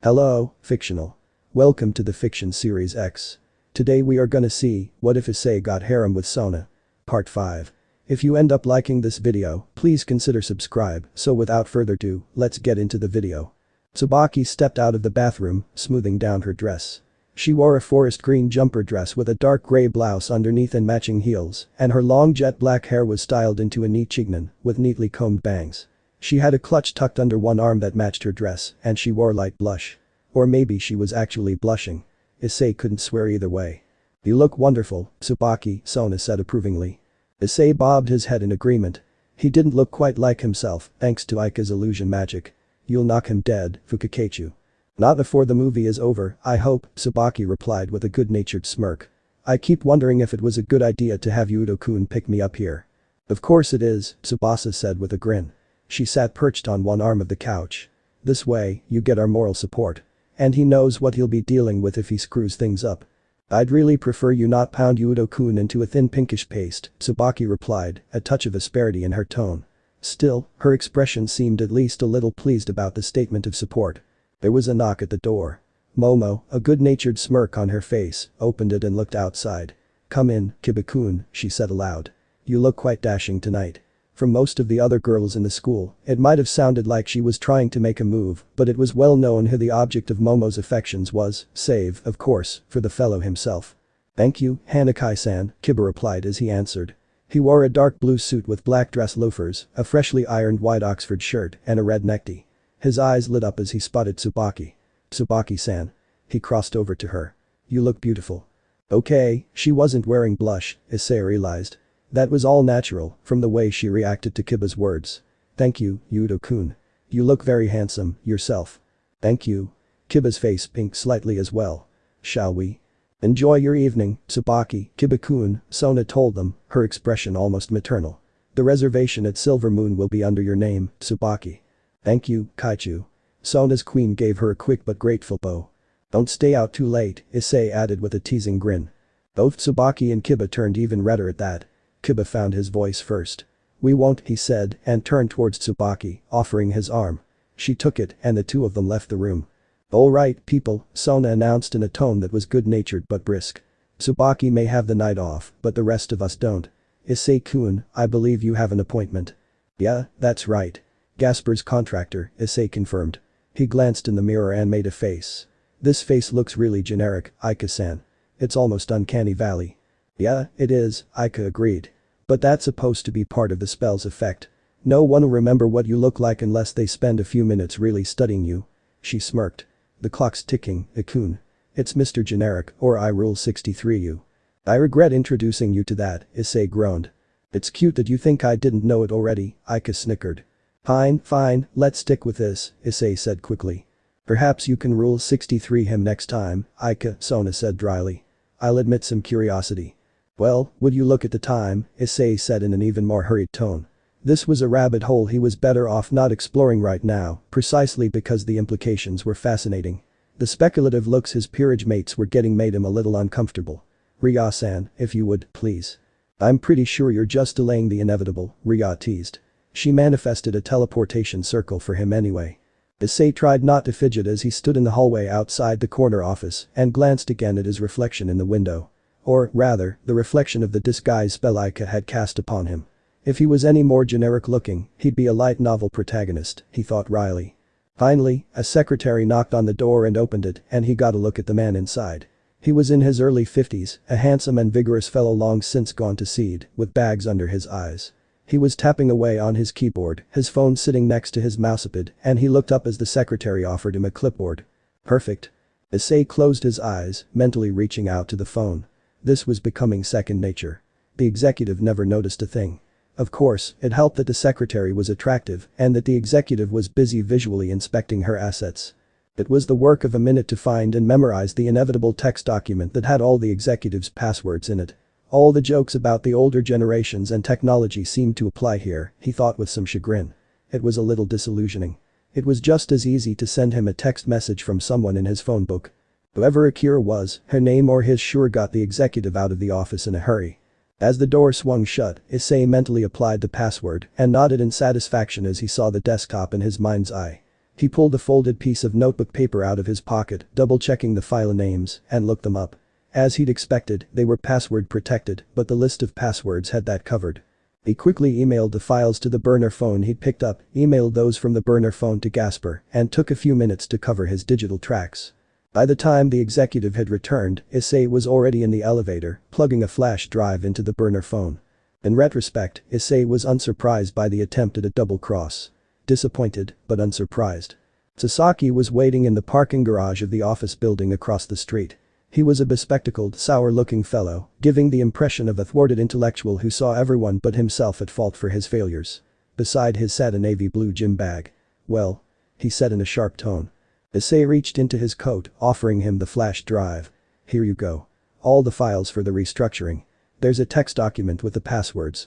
Hello, fictional. Welcome to the Fiction Series X. Today we are gonna see, what if Issei got harem with Sona? Part 5. If you end up liking this video, please consider subscribe, so without further ado, let's get into the video. Tsubaki stepped out of the bathroom, smoothing down her dress. She wore a forest green jumper dress with a dark grey blouse underneath and matching heels, and her long jet black hair was styled into a neat chignon, with neatly combed bangs. She had a clutch tucked under one arm that matched her dress, and she wore light blush. Or maybe she was actually blushing. Issei couldn't swear either way. "You look wonderful, Tsubaki," Sona said approvingly. Issei bobbed his head in agreement. He didn't look quite like himself, thanks to Aika's illusion magic. "You'll knock him dead, Fukakechu." "Not before the movie is over, I hope," Tsubaki replied with a good-natured smirk. "I keep wondering if it was a good idea to have Hyoudou-kun pick me up here." "Of course it is," Tsubasa said with a grin. She sat perched on one arm of the couch. "This way, you get our moral support. And he knows what he'll be dealing with if he screws things up." "I'd really prefer you not pound Hyoudou-kun into a thin pinkish paste," Tsubaki replied, a touch of asperity in her tone. Still, her expression seemed at least a little pleased about the statement of support. There was a knock at the door. Momo, a good-natured smirk on her face, opened it and looked outside. "Come in, Kiba-kun," she said aloud. "You look quite dashing tonight." From most of the other girls in the school, it might have sounded like she was trying to make a move, but it was well known who the object of Momo's affections was, save, of course, for the fellow himself. "Thank you, Hanakai-san," Kiba replied as he answered. He wore a dark blue suit with black dress loafers, a freshly ironed white Oxford shirt, and a red necktie. His eyes lit up as he spotted Tsubaki. "Tsubaki-san." He crossed over to her. "You look beautiful." Okay, she wasn't wearing blush, Issei realized. That was all natural, from the way she reacted to Kiba's words. "Thank you, Hyoudou-kun. You look very handsome, yourself." "Thank you." Kiba's face pinked slightly as well. "Shall we?" "Enjoy your evening, Tsubaki, Kiba-kun," Sona told them, her expression almost maternal. "The reservation at Silver Moon will be under your name, Tsubaki." "Thank you, Kaichu." Sona's queen gave her a quick but grateful bow. "Don't stay out too late," Issei added with a teasing grin. Both Tsubaki and Kiba turned even redder at that. Kiba found his voice first. "We won't," he said, and turned towards Tsubaki, offering his arm. She took it, and the two of them left the room. "All right, people," Sona announced in a tone that was good-natured but brisk. "Tsubaki may have the night off, but the rest of us don't. Issei-kun, I believe you have an appointment." "Yeah, that's right. Gasper's contractor," Issei confirmed. He glanced in the mirror and made a face. "This face looks really generic, Aika-san. It's almost uncanny valley." "Yeah, it is," Aika agreed. "But that's supposed to be part of the spell's effect. No one will remember what you look like unless they spend a few minutes really studying you." She smirked. "The clock's ticking, Ikun. It's Mr. Generic, or I Rule 63 you." "I regret introducing you to that," Issei groaned. "It's cute that you think I didn't know it already," Aika snickered. Fine, let's stick with this," Issei said quickly. "Perhaps you can Rule 63 him next time, Aika," Sona said dryly. "I'll admit some curiosity." "Well, would you look at the time," Issei said in an even more hurried tone. This was a rabbit hole he was better off not exploring right now, precisely because the implications were fascinating. The speculative looks his peerage mates were getting made him a little uncomfortable. "Rya-san, if you would, please." "I'm pretty sure you're just delaying the inevitable," Rya teased. She manifested a teleportation circle for him anyway. Issei tried not to fidget as he stood in the hallway outside the corner office and glanced again at his reflection in the window. Or, rather, the reflection of the disguise spell Aika had cast upon him. If he was any more generic looking, he'd be a light novel protagonist, he thought wryly. Finally, a secretary knocked on the door and opened it, and he got a look at the man inside. He was in his early 50s, a handsome and vigorous fellow long since gone to seed, with bags under his eyes. He was tapping away on his keyboard, his phone sitting next to his mousepad, and he looked up as the secretary offered him a clipboard. "Perfect." Issei closed his eyes, mentally reaching out to the phone. This was becoming second nature. The executive never noticed a thing. Of course, it helped that the secretary was attractive and that the executive was busy visually inspecting her assets. It was the work of a minute to find and memorize the inevitable text document that had all the executive's passwords in it. All the jokes about the older generations and technology seemed to apply here, he thought with some chagrin. It was a little disillusioning. It was just as easy to send him a text message from someone in his phone book. Whoever Akira was, her name or his sure got the executive out of the office in a hurry. As the door swung shut, Issei mentally applied the password and nodded in satisfaction as he saw the desktop in his mind's eye. He pulled a folded piece of notebook paper out of his pocket, double-checking the file names, and looked them up. As he'd expected, they were password protected, but the list of passwords had that covered. He quickly emailed the files to the burner phone he'd picked up, emailed those from the burner phone to Gasper, and took a few minutes to cover his digital tracks. By the time the executive had returned, Issei was already in the elevator, plugging a flash drive into the burner phone. In retrospect, Issei was unsurprised by the attempt at a double cross. Disappointed, but unsurprised. Sasaki was waiting in the parking garage of the office building across the street. He was a bespectacled, sour-looking fellow, giving the impression of a thwarted intellectual who saw everyone but himself at fault for his failures. Beside his sat a navy blue gym bag. "Well?" he said in a sharp tone. Issei reached into his coat, offering him the flash drive. "Here you go. All the files for the restructuring. There's a text document with the passwords."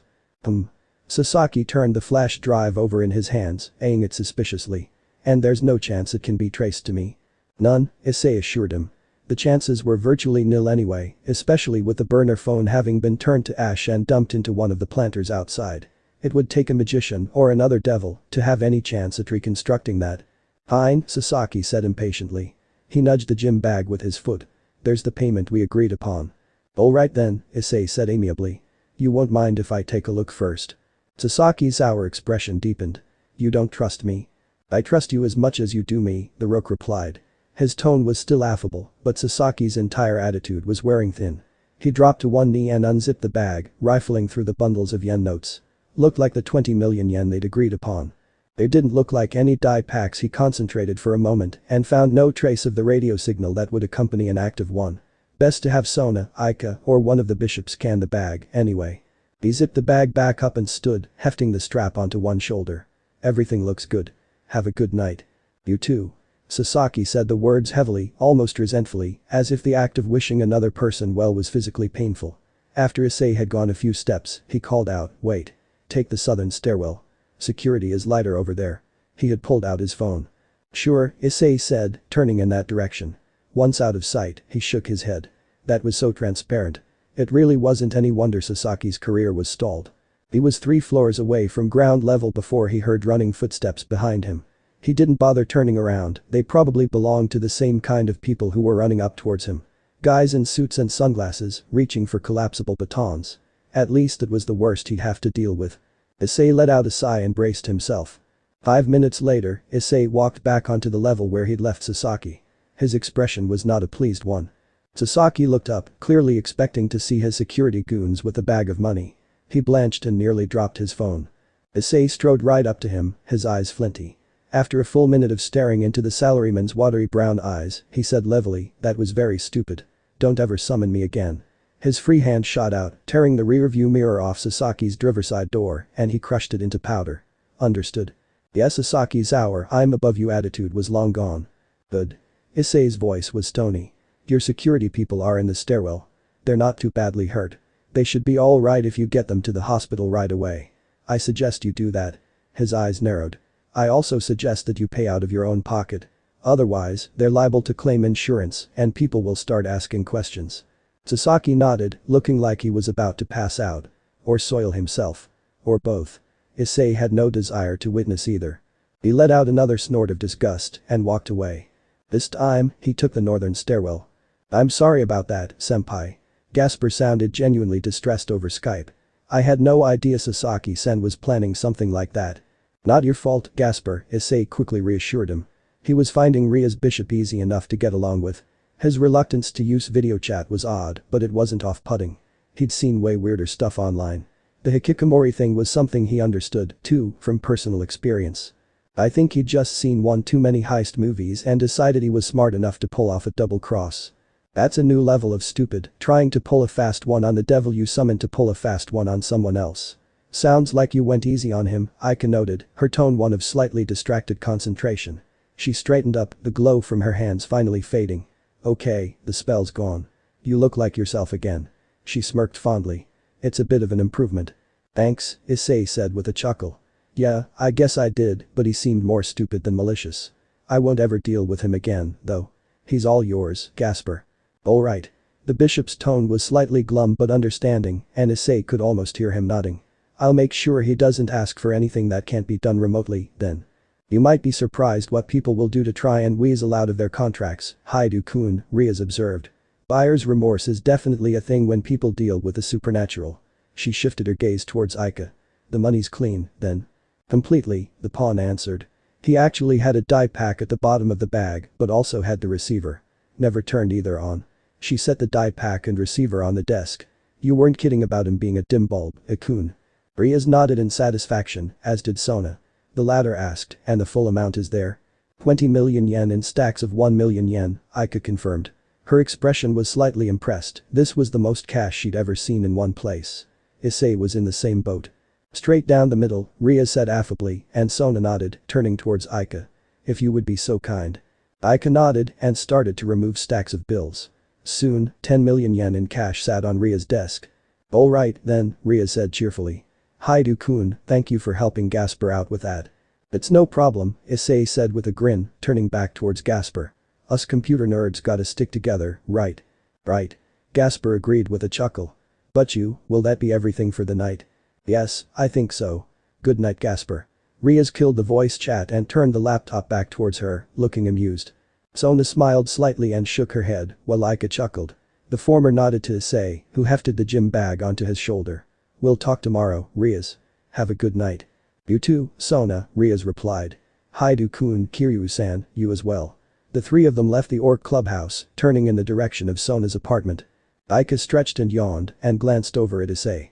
Sasaki turned the flash drive over in his hands, eyeing it suspiciously. "And there's no chance it can be traced to me?" "None," Issei assured him. The chances were virtually nil anyway, especially with the burner phone having been turned to ash and dumped into one of the planters outside. It would take a magician or another devil to have any chance at reconstructing that. "Fine," Sasaki said impatiently. He nudged the gym bag with his foot. "There's the payment we agreed upon." "All right then," Issei said amiably. "You won't mind if I take a look first?" Sasaki's sour expression deepened. "You don't trust me?" "I trust you as much as you do me," the rook replied. His tone was still affable, but Sasaki's entire attitude was wearing thin. He dropped to one knee and unzipped the bag, rifling through the bundles of yen notes. Looked like the 20 million yen they'd agreed upon. They didn't look like any die packs. He concentrated for a moment and found no trace of the radio signal that would accompany an active one. Best to have Sona, Ika, or one of the bishops scan the bag, anyway. He zipped the bag back up and stood, hefting the strap onto one shoulder. "Everything looks good. Have a good night." "You too." Sasaki said the words heavily, almost resentfully, as if the act of wishing another person well was physically painful. After Issei had gone a few steps, he called out, "Wait. Take the southern stairwell. Security is lighter over there." He had pulled out his phone. "Sure," Issei said, turning in that direction. Once out of sight, he shook his head. That was so transparent. It really wasn't any wonder Sasaki's career was stalled. He was 3 floors away from ground level before he heard running footsteps behind him. He didn't bother turning around, they probably belonged to the same kind of people who were running up towards him. Guys in suits and sunglasses, reaching for collapsible batons. At least it was the worst he'd have to deal with. Issei let out a sigh and braced himself. 5 minutes later, Issei walked back onto the level where he'd left Sasaki. His expression was not a pleased one. Sasaki looked up, clearly expecting to see his security goons with a bag of money. He blanched and nearly dropped his phone. Issei strode right up to him, his eyes flinty. After a full minute of staring into the salaryman's watery brown eyes, he said levelly, "That was very stupid. Don't ever summon me again." His free hand shot out, tearing the rearview mirror off Sasaki's driver's side door, and he crushed it into powder. "Understood." Yes, Sasaki's "I'm above you" attitude was long gone. "Good." Issei's voice was stony. "Your security people are in the stairwell. They're not too badly hurt. They should be all right if you get them to the hospital right away. I suggest you do that." His eyes narrowed. "I also suggest that you pay out of your own pocket. Otherwise, they're liable to claim insurance and people will start asking questions." Sasaki nodded, looking like he was about to pass out. Or soil himself. Or both. Issei had no desire to witness either. He let out another snort of disgust and walked away. This time, he took the northern stairwell. "I'm sorry about that, senpai." Gasper sounded genuinely distressed over Skype. "I had no idea Sasaki-sen was planning something like that." "Not your fault, Gasper," Issei quickly reassured him. He was finding Ria's bishop easy enough to get along with. His reluctance to use video chat was odd, but it wasn't off-putting. He'd seen way weirder stuff online. The hikikomori thing was something he understood, too, from personal experience. I think he'd just seen one too many heist movies and decided he was smart enough to pull off a double cross. That's a new level of stupid, trying to pull a fast one on the devil you summoned to pull a fast one on someone else. "Sounds like you went easy on him," Ika noted, her tone one of slightly distracted concentration. She straightened up, the glow from her hands finally fading. "Okay, the spell's gone. You look like yourself again." She smirked fondly. "It's a bit of an improvement." "Thanks," Issei said with a chuckle. "Yeah, I guess I did, but he seemed more stupid than malicious. I won't ever deal with him again, though. He's all yours, Gasper." "All right." The bishop's tone was slightly glum but understanding, and Issei could almost hear him nodding. "I'll make sure he doesn't ask for anything that can't be done remotely, then." You might be surprised what people will do to try and weasel out of their contracts, Hyoudou-kun, Riaz observed. Buyer's remorse is definitely a thing when people deal with the supernatural. She shifted her gaze towards Aika. The money's clean, then. Completely, the pawn answered. He actually had a die pack at the bottom of the bag but also had the receiver. Never turned either on. She set the die pack and receiver on the desk. You weren't kidding about him being a dim bulb, Ikun. Riaz nodded in satisfaction, as did Sona. The latter asked, and the full amount is there? 20 million yen in stacks of 1 million yen, Aika confirmed. Her expression was slightly impressed, this was the most cash she'd ever seen in one place. Issei was in the same boat. Straight down the middle, Riaz said affably, and Sona nodded, turning towards Aika. If you would be so kind. Aika nodded and started to remove stacks of bills. Soon, 10 million yen in cash sat on Riaz's desk. Alright then, Riaz said cheerfully. Hyoudou-kun, thank you for helping Gasper out with that. It's no problem, Issei said with a grin, turning back towards Gasper. Us computer nerds gotta stick together, right? Right. Gasper agreed with a chuckle. But will that be everything for the night? Yes, I think so. Good night, Gasper. Riaz killed the voice chat and turned the laptop back towards her, looking amused. Sona smiled slightly and shook her head, while Aika chuckled. The former nodded to Issei, who hefted the gym bag onto his shoulder. We'll talk tomorrow, Riaz. Have a good night. You too, Sona, Riaz replied. Hyoudou-kun, Kiryu-san, you as well. The three of them left the orc clubhouse, turning in the direction of Sona's apartment. Aika stretched and yawned and glanced over at Issei.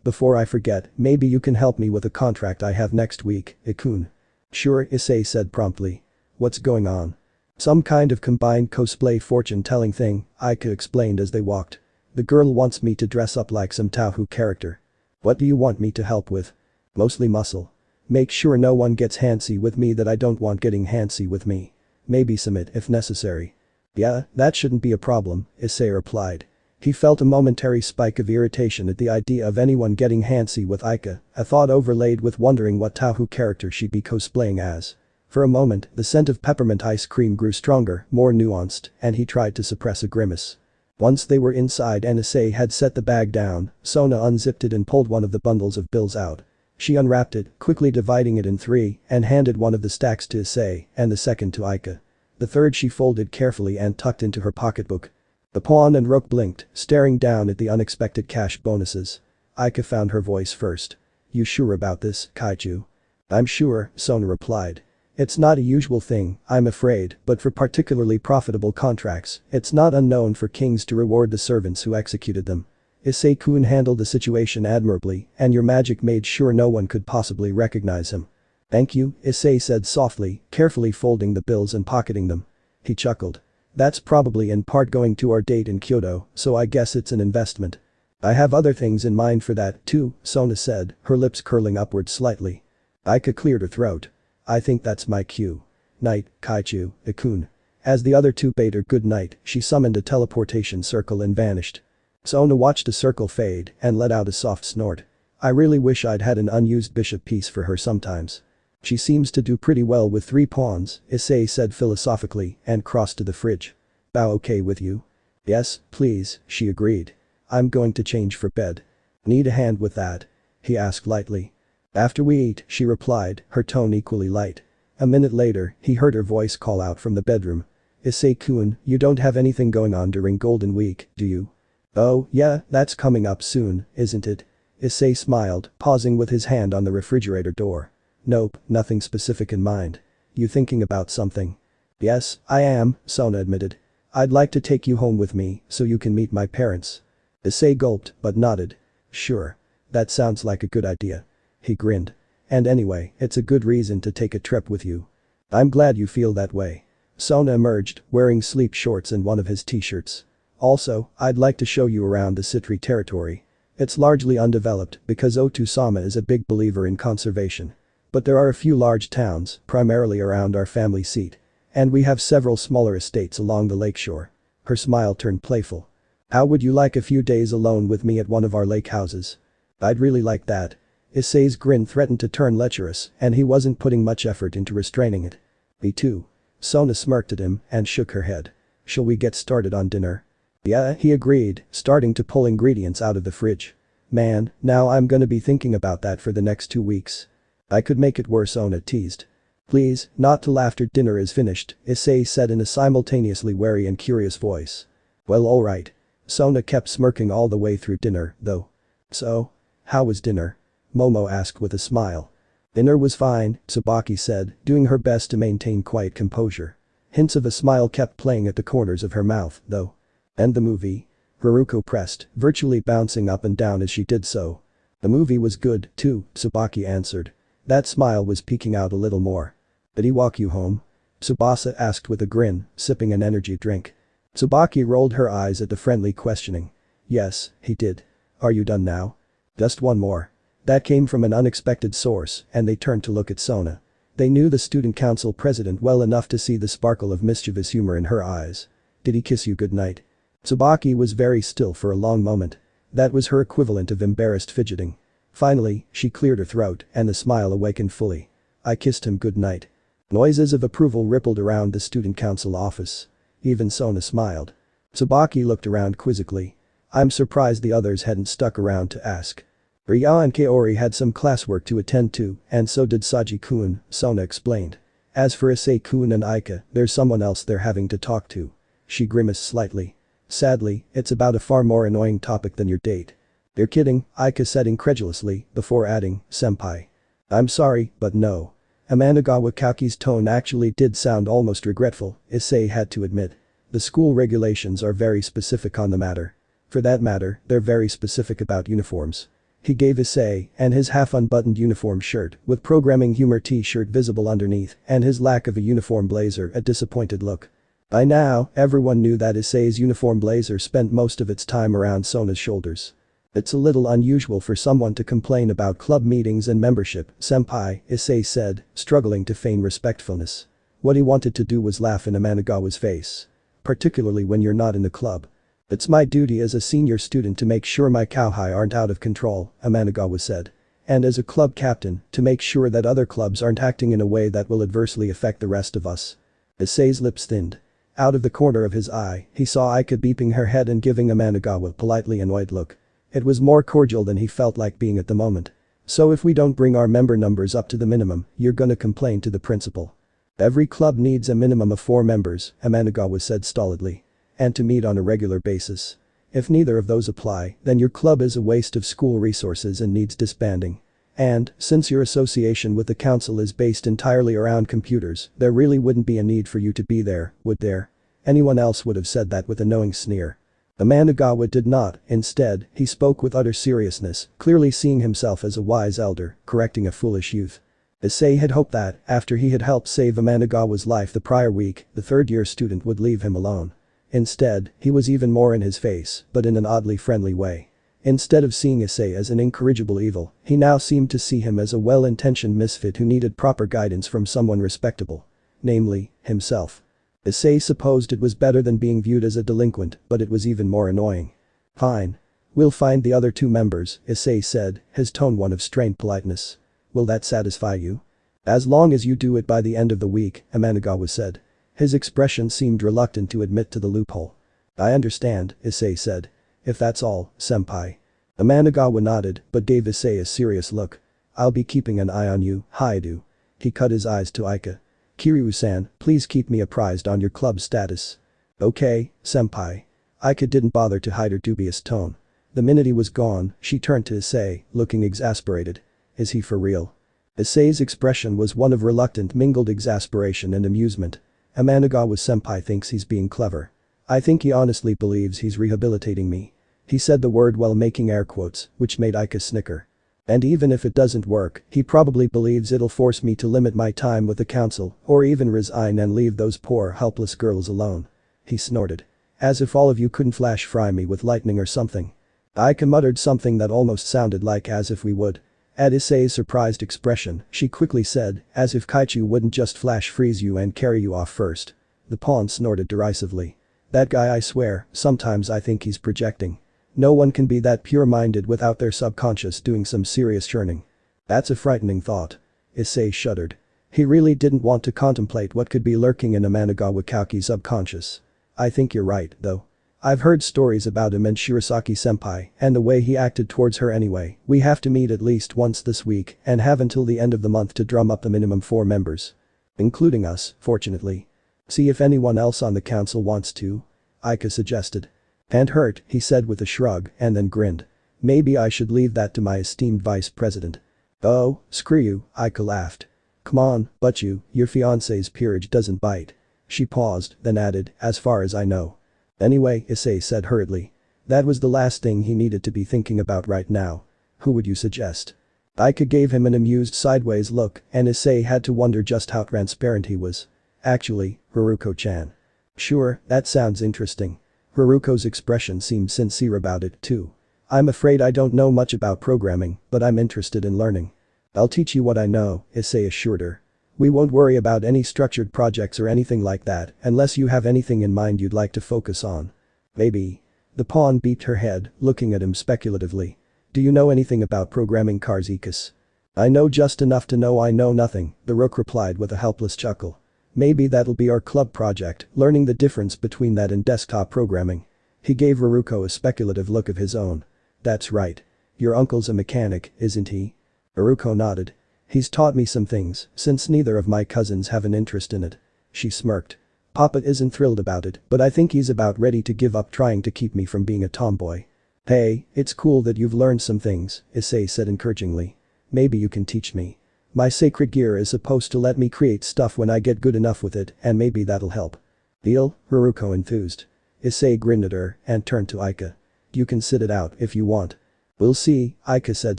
Before I forget, maybe you can help me with a contract I have next week, Ikun. Sure, Issei said promptly. What's going on? Some kind of combined cosplay fortune-telling thing, Aika explained as they walked. The girl wants me to dress up like some Taohu character. What do you want me to help with? Mostly muscle. Make sure no one gets handsy with me that I don't want getting handsy with me. Maybe some it if necessary. Yeah, that shouldn't be a problem, Issei replied. He felt a momentary spike of irritation at the idea of anyone getting handsy with Aika, a thought overlaid with wondering what Taohu character she'd be cosplaying as. For a moment, the scent of peppermint ice cream grew stronger, more nuanced, and he tried to suppress a grimace. Once they were inside and Issei had set the bag down, Sona unzipped it and pulled one of the bundles of bills out. She unwrapped it, quickly dividing it in three, and handed one of the stacks to Issei and the second to Aika. The third she folded carefully and tucked into her pocketbook. The pawn and rook blinked, staring down at the unexpected cash bonuses. Aika found her voice first. You sure about this, Kaichu? I'm sure, Sona replied. It's not a usual thing, I'm afraid, but for particularly profitable contracts, it's not unknown for kings to reward the servants who executed them. Issei-kun handled the situation admirably, and your magic made sure no one could possibly recognize him. Thank you, Issei said softly, carefully folding the bills and pocketing them. He chuckled. That's probably in part going to our date in Kyoto, so I guess it's an investment. I have other things in mind for that too, Sona said, her lips curling upward slightly. Aika cleared her throat. I think that's my cue. Night, Kaichu, Ikun. As the other two bade her good night, she summoned a teleportation circle and vanished. Sona watched the circle fade and let out a soft snort. I really wish I'd had an unused bishop piece for her sometimes. She seems to do pretty well with 3 pawns, Issei said philosophically and crossed to the fridge. Bow okay with you? Yes, please, she agreed. I'm going to change for bed. Need a hand with that? He asked lightly. After we eat, she replied, her tone equally light. A minute later, he heard her voice call out from the bedroom. Issei-kun, you don't have anything going on during Golden Week, do you? Oh, yeah, that's coming up soon, isn't it? Issei smiled, pausing with his hand on the refrigerator door. Nope, nothing specific in mind. You thinking about something? Yes, I am, Sona admitted. I'd like to take you home with me so you can meet my parents. Issei gulped but nodded. Sure. That sounds like a good idea. He grinned. And anyway, it's a good reason to take a trip with you. I'm glad you feel that way. Sona emerged, wearing sleep shorts and one of his t-shirts. Also, I'd like to show you around the Sitri territory. It's largely undeveloped because Otu-sama is a big believer in conservation. But there are a few large towns, primarily around our family seat. And we have several smaller estates along the lakeshore. Her smile turned playful. How would you like a few days alone with me at one of our lake houses? I'd really like that. Issei's grin threatened to turn lecherous, and he wasn't putting much effort into restraining it. Me too. Sona smirked at him and shook her head. Shall we get started on dinner? Yeah, he agreed, starting to pull ingredients out of the fridge. Man, now I'm gonna be thinking about that for the next 2 weeks. I could make it worse, Sona teased. Please, not till after dinner is finished, Issei said in a simultaneously wary and curious voice. Well, alright. Sona kept smirking all the way through dinner, though. So? How was dinner? Momo asked with a smile. Dinner was fine, Tsubaki said, doing her best to maintain quiet composure. Hints of a smile kept playing at the corners of her mouth, though. And the movie? Haruko pressed, virtually bouncing up and down as she did so. The movie was good, too, Tsubaki answered. That smile was peeking out a little more. Did he walk you home? Tsubasa asked with a grin, sipping an energy drink. Tsubaki rolled her eyes at the friendly questioning. Yes, he did. Are you done now? Just one more. That came from an unexpected source, and they turned to look at Sona. They knew the student council president well enough to see the sparkle of mischievous humor in her eyes. Did he kiss you goodnight? Tsubaki was very still for a long moment. That was her equivalent of embarrassed fidgeting. Finally, she cleared her throat and the smile awakened fully. I kissed him goodnight. Noises of approval rippled around the student council office. Even Sona smiled. Tsubaki looked around quizzically. I'm surprised the others hadn't stuck around to ask. Rya and Kaori had some classwork to attend to, and so did Saji-kun, Sona explained. As for Issei-kun and Aika, there's someone else they're having to talk to. She grimaced slightly. Sadly, it's about a far more annoying topic than your date. You're kidding, Aika said incredulously, before adding, senpai. I'm sorry, but no. Amanagawa Kaki's tone actually did sound almost regretful, Issei had to admit. The school regulations are very specific on the matter. For that matter, they're very specific about uniforms. He gave Issei and his half-unbuttoned uniform shirt with programming humor t-shirt visible underneath and his lack of a uniform blazer a disappointed look. By now, everyone knew that Issei's uniform blazer spent most of its time around Sona's shoulders. It's a little unusual for someone to complain about club meetings and membership, senpai, Issei said, struggling to feign respectfulness. What he wanted to do was laugh in Amanagawa's face. Particularly when you're not in the club. It's my duty as a senior student to make sure my cowhai aren't out of control, Amanagawa said. And as a club captain, to make sure that other clubs aren't acting in a way that will adversely affect the rest of us. Issei's lips thinned. Out of the corner of his eye, he saw Aika beeping her head and giving Amanagawa a politely annoyed look. It was more cordial than he felt like being at the moment. So if we don't bring our member numbers up to the minimum, you're gonna complain to the principal. Every club needs a minimum of 4 members, Amanagawa said stolidly. And to meet on a regular basis. If neither of those apply, then your club is a waste of school resources and needs disbanding. And, since your association with the council is based entirely around computers, there really wouldn't be a need for you to be there, would there? Anyone else would have said that with a knowing sneer. Amanagawa did not, instead, he spoke with utter seriousness, clearly seeing himself as a wise elder, correcting a foolish youth. Issei had hoped that, after he had helped save Amanagawa's life the prior week, the third-year student would leave him alone. Instead, he was even more in his face, but in an oddly friendly way. Instead of seeing Issei as an incorrigible evil, he now seemed to see him as a well-intentioned misfit who needed proper guidance from someone respectable. Namely, himself. Issei supposed it was better than being viewed as a delinquent, but it was even more annoying. Fine. We'll find the other 2 members, Issei said, his tone one of strained politeness. Will that satisfy you? As long as you do it by the end of the week, Amanagawa said. His expression seemed reluctant to admit to the loophole. I understand, Issei said. If that's all, senpai. Amanagawa nodded, but gave Issei a serious look. I'll be keeping an eye on you, Hyoudou. He cut his eyes to Aika. Kiryu-san, please keep me apprised on your club status. Okay, senpai. Aika didn't bother to hide her dubious tone. The minute he was gone, she turned to Issei, looking exasperated. Is he for real? Issei's expression was one of reluctant mingled exasperation and amusement. Amanagawa senpai thinks he's being clever. I think he honestly believes he's rehabilitating me. He said the word while making air quotes, which made Aika snicker. And even if it doesn't work, he probably believes it'll force me to limit my time with the council, or even resign and leave those poor helpless girls alone. He snorted. As if all of you couldn't flash fry me with lightning or something. Aika muttered something that almost sounded like as if we would. At Issei's surprised expression, she quickly said, as if Kaichu wouldn't just flash freeze you and carry you off first. The pawn snorted derisively. That guy, I swear, sometimes I think he's projecting. No one can be that pure-minded without their subconscious doing some serious churning. That's a frightening thought. Issei shuddered. He really didn't want to contemplate what could be lurking in Amanagawa Kaki's subconscious. I think you're right, though. I've heard stories about him and Shirasaki-senpai and the way he acted towards her anyway. We have to meet at least once this week and have until the end of the month to drum up the minimum 4 members. Including us, fortunately. See if anyone else on the council wants to. Ika suggested. And hurt, he said with a shrug and then grinned. Maybe I should leave that to my esteemed vice president. Oh, screw you, Ika laughed. Come on, but your fiancé's peerage doesn't bite. She paused, then added, as far as I know. Anyway, Issei said hurriedly. That was the last thing he needed to be thinking about right now. Who would you suggest? Ika gave him an amused sideways look and Issei had to wonder just how transparent he was. Actually, Haruko-chan. Sure, that sounds interesting. Haruko's expression seemed sincere about it, too. I'm afraid I don't know much about programming, but I'm interested in learning. I'll teach you what I know, Issei assured her. We won't worry about any structured projects or anything like that unless you have anything in mind you'd like to focus on. Maybe. The pawn beat her head, looking at him speculatively. Do you know anything about programming cars, Ikas? I know just enough to know I know nothing, the rook replied with a helpless chuckle. Maybe that'll be our club project, learning the difference between that and desktop programming. He gave Haruko a speculative look of his own. That's right. Your uncle's a mechanic, isn't he? Haruko nodded. He's taught me some things, since neither of my cousins have an interest in it. She smirked. Papa isn't thrilled about it, but I think he's about ready to give up trying to keep me from being a tomboy. Hey, it's cool that you've learned some things, Issei said encouragingly. Maybe you can teach me. My sacred gear is supposed to let me create stuff when I get good enough with it and maybe that'll help. Deal? Haruko enthused. Issei grinned at her and turned to Ika. You can sit it out if you want. We'll see, Ika said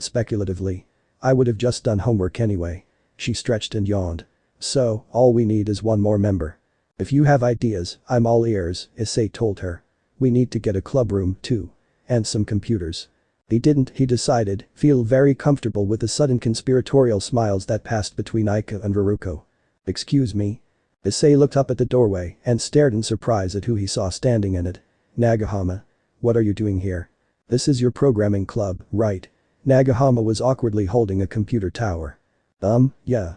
speculatively. I would have just done homework anyway. She stretched and yawned. So, all we need is one more member. If you have ideas, I'm all ears, Issei told her. We need to get a club room, too. And some computers. He decided, feel very comfortable with the sudden conspiratorial smiles that passed between Ika and Haruko. Excuse me? Issei looked up at the doorway and stared in surprise at who he saw standing in it. Nagahama. What are you doing here? This is your programming club, right? Nagahama was awkwardly holding a computer tower. Yeah,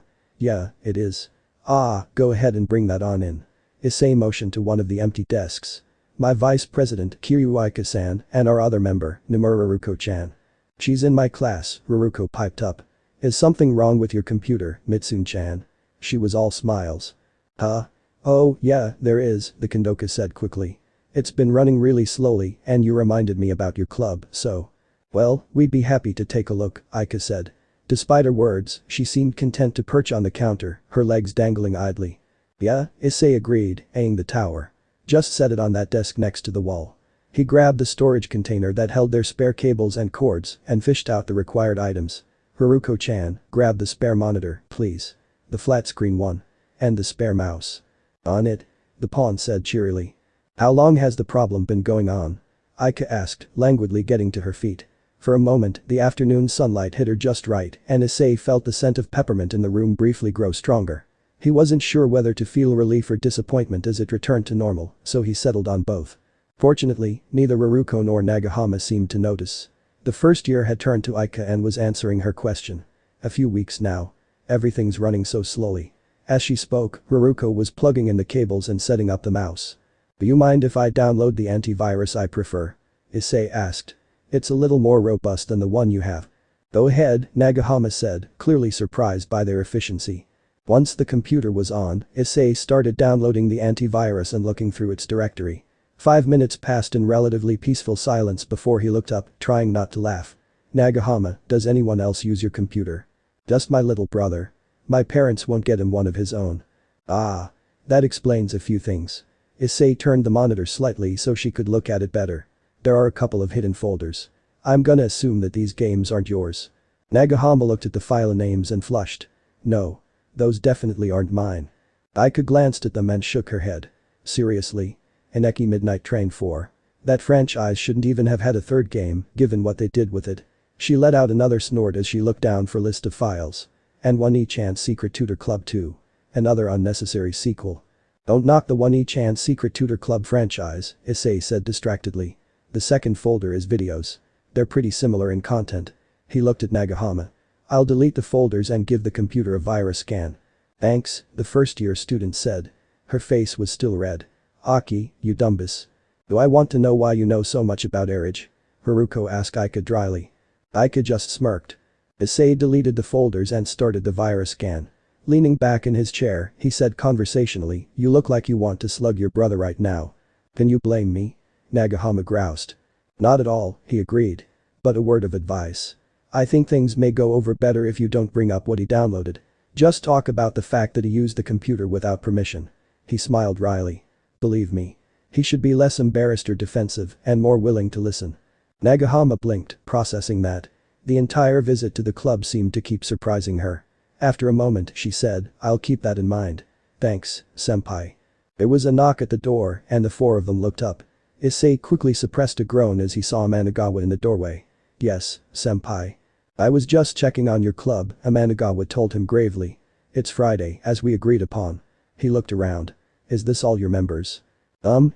it is. Ah, go ahead and bring that on in. Issei motioned to one of the empty desks. My vice president, Kiryu Ika-san, and our other member, Nomura Haruko-chan. She's in my class, Haruko piped up. Is something wrong with your computer, Mitsune-chan? She was all smiles. Huh? Oh, yeah, there is, the Kondoka said quickly. It's been running really slowly and you reminded me about your club, so. Well, we'd be happy to take a look, Ika said. Despite her words, she seemed content to perch on the counter, her legs dangling idly. Yeah, Issei agreed, eyeing the tower. Just set it on that desk next to the wall. He grabbed the storage container that held their spare cables and cords and fished out the required items. Haruko-chan, grab the spare monitor, please. The flat screen one. And the spare mouse. On it? The pawn said cheerily. How long has the problem been going on? Ika asked, languidly getting to her feet. For a moment, the afternoon sunlight hit her just right and Issei felt the scent of peppermint in the room briefly grow stronger. He wasn't sure whether to feel relief or disappointment as it returned to normal, so he settled on both. Fortunately, neither Haruko nor Nagahama seemed to notice. The first year had turned to Ika and was answering her question. A few weeks now. Everything's running so slowly. As she spoke, Haruko was plugging in the cables and setting up the mouse. Do you mind if I download the antivirus I prefer? Issei asked. It's a little more robust than the one you have. Go ahead, Nagahama said, clearly surprised by their efficiency. Once the computer was on, Issei started downloading the antivirus and looking through its directory. 5 minutes passed in relatively peaceful silence before he looked up, trying not to laugh. Nagahama, does anyone else use your computer? Just my little brother. My parents won't get him one of his own. Ah. That explains a few things. Issei turned the monitor slightly so she could look at it better. There are a couple of hidden folders. I'm gonna assume that these games aren't yours. Nagahama looked at the file names and flushed. No. Those definitely aren't mine. Ika glanced at them and shook her head. Seriously? Eneki Midnight Train 4. That franchise shouldn't even have had a third game, given what they did with it. She let out another snort as she looked down for list of files. And One E-Chance Secret Tutor Club 2. Another unnecessary sequel. Don't knock the One E-Chance Secret Tutor Club franchise, Issei said distractedly. The second folder is videos. They're pretty similar in content. He looked at Nagahama. I'll delete the folders and give the computer a virus scan. Thanks, the first-year student said. Her face was still red. Aki, you dumbus. Do I want to know why you know so much about Erage? Haruko asked Ika dryly. Ika just smirked. Issei deleted the folders and started the virus scan. Leaning back in his chair, he said conversationally, "You look like you want to slug your brother right now. Can you blame me?" Nagahama groused. "Not at all," he agreed. "But a word of advice. I think things may go over better if you don't bring up what he downloaded. Just talk about the fact that he used the computer without permission." He smiled wryly. "Believe me. He should be less embarrassed or defensive and more willing to listen." Nagahama blinked, processing that. The entire visit to the club seemed to keep surprising her. After a moment she said, "I'll keep that in mind. Thanks, senpai." There was a knock at the door and the four of them looked up. Issei quickly suppressed a groan as he saw Amanagawa in the doorway. "Yes, senpai. I was just checking on your club," Amanagawa told him gravely. "It's Friday, as we agreed upon." He looked around. "Is this all your members?"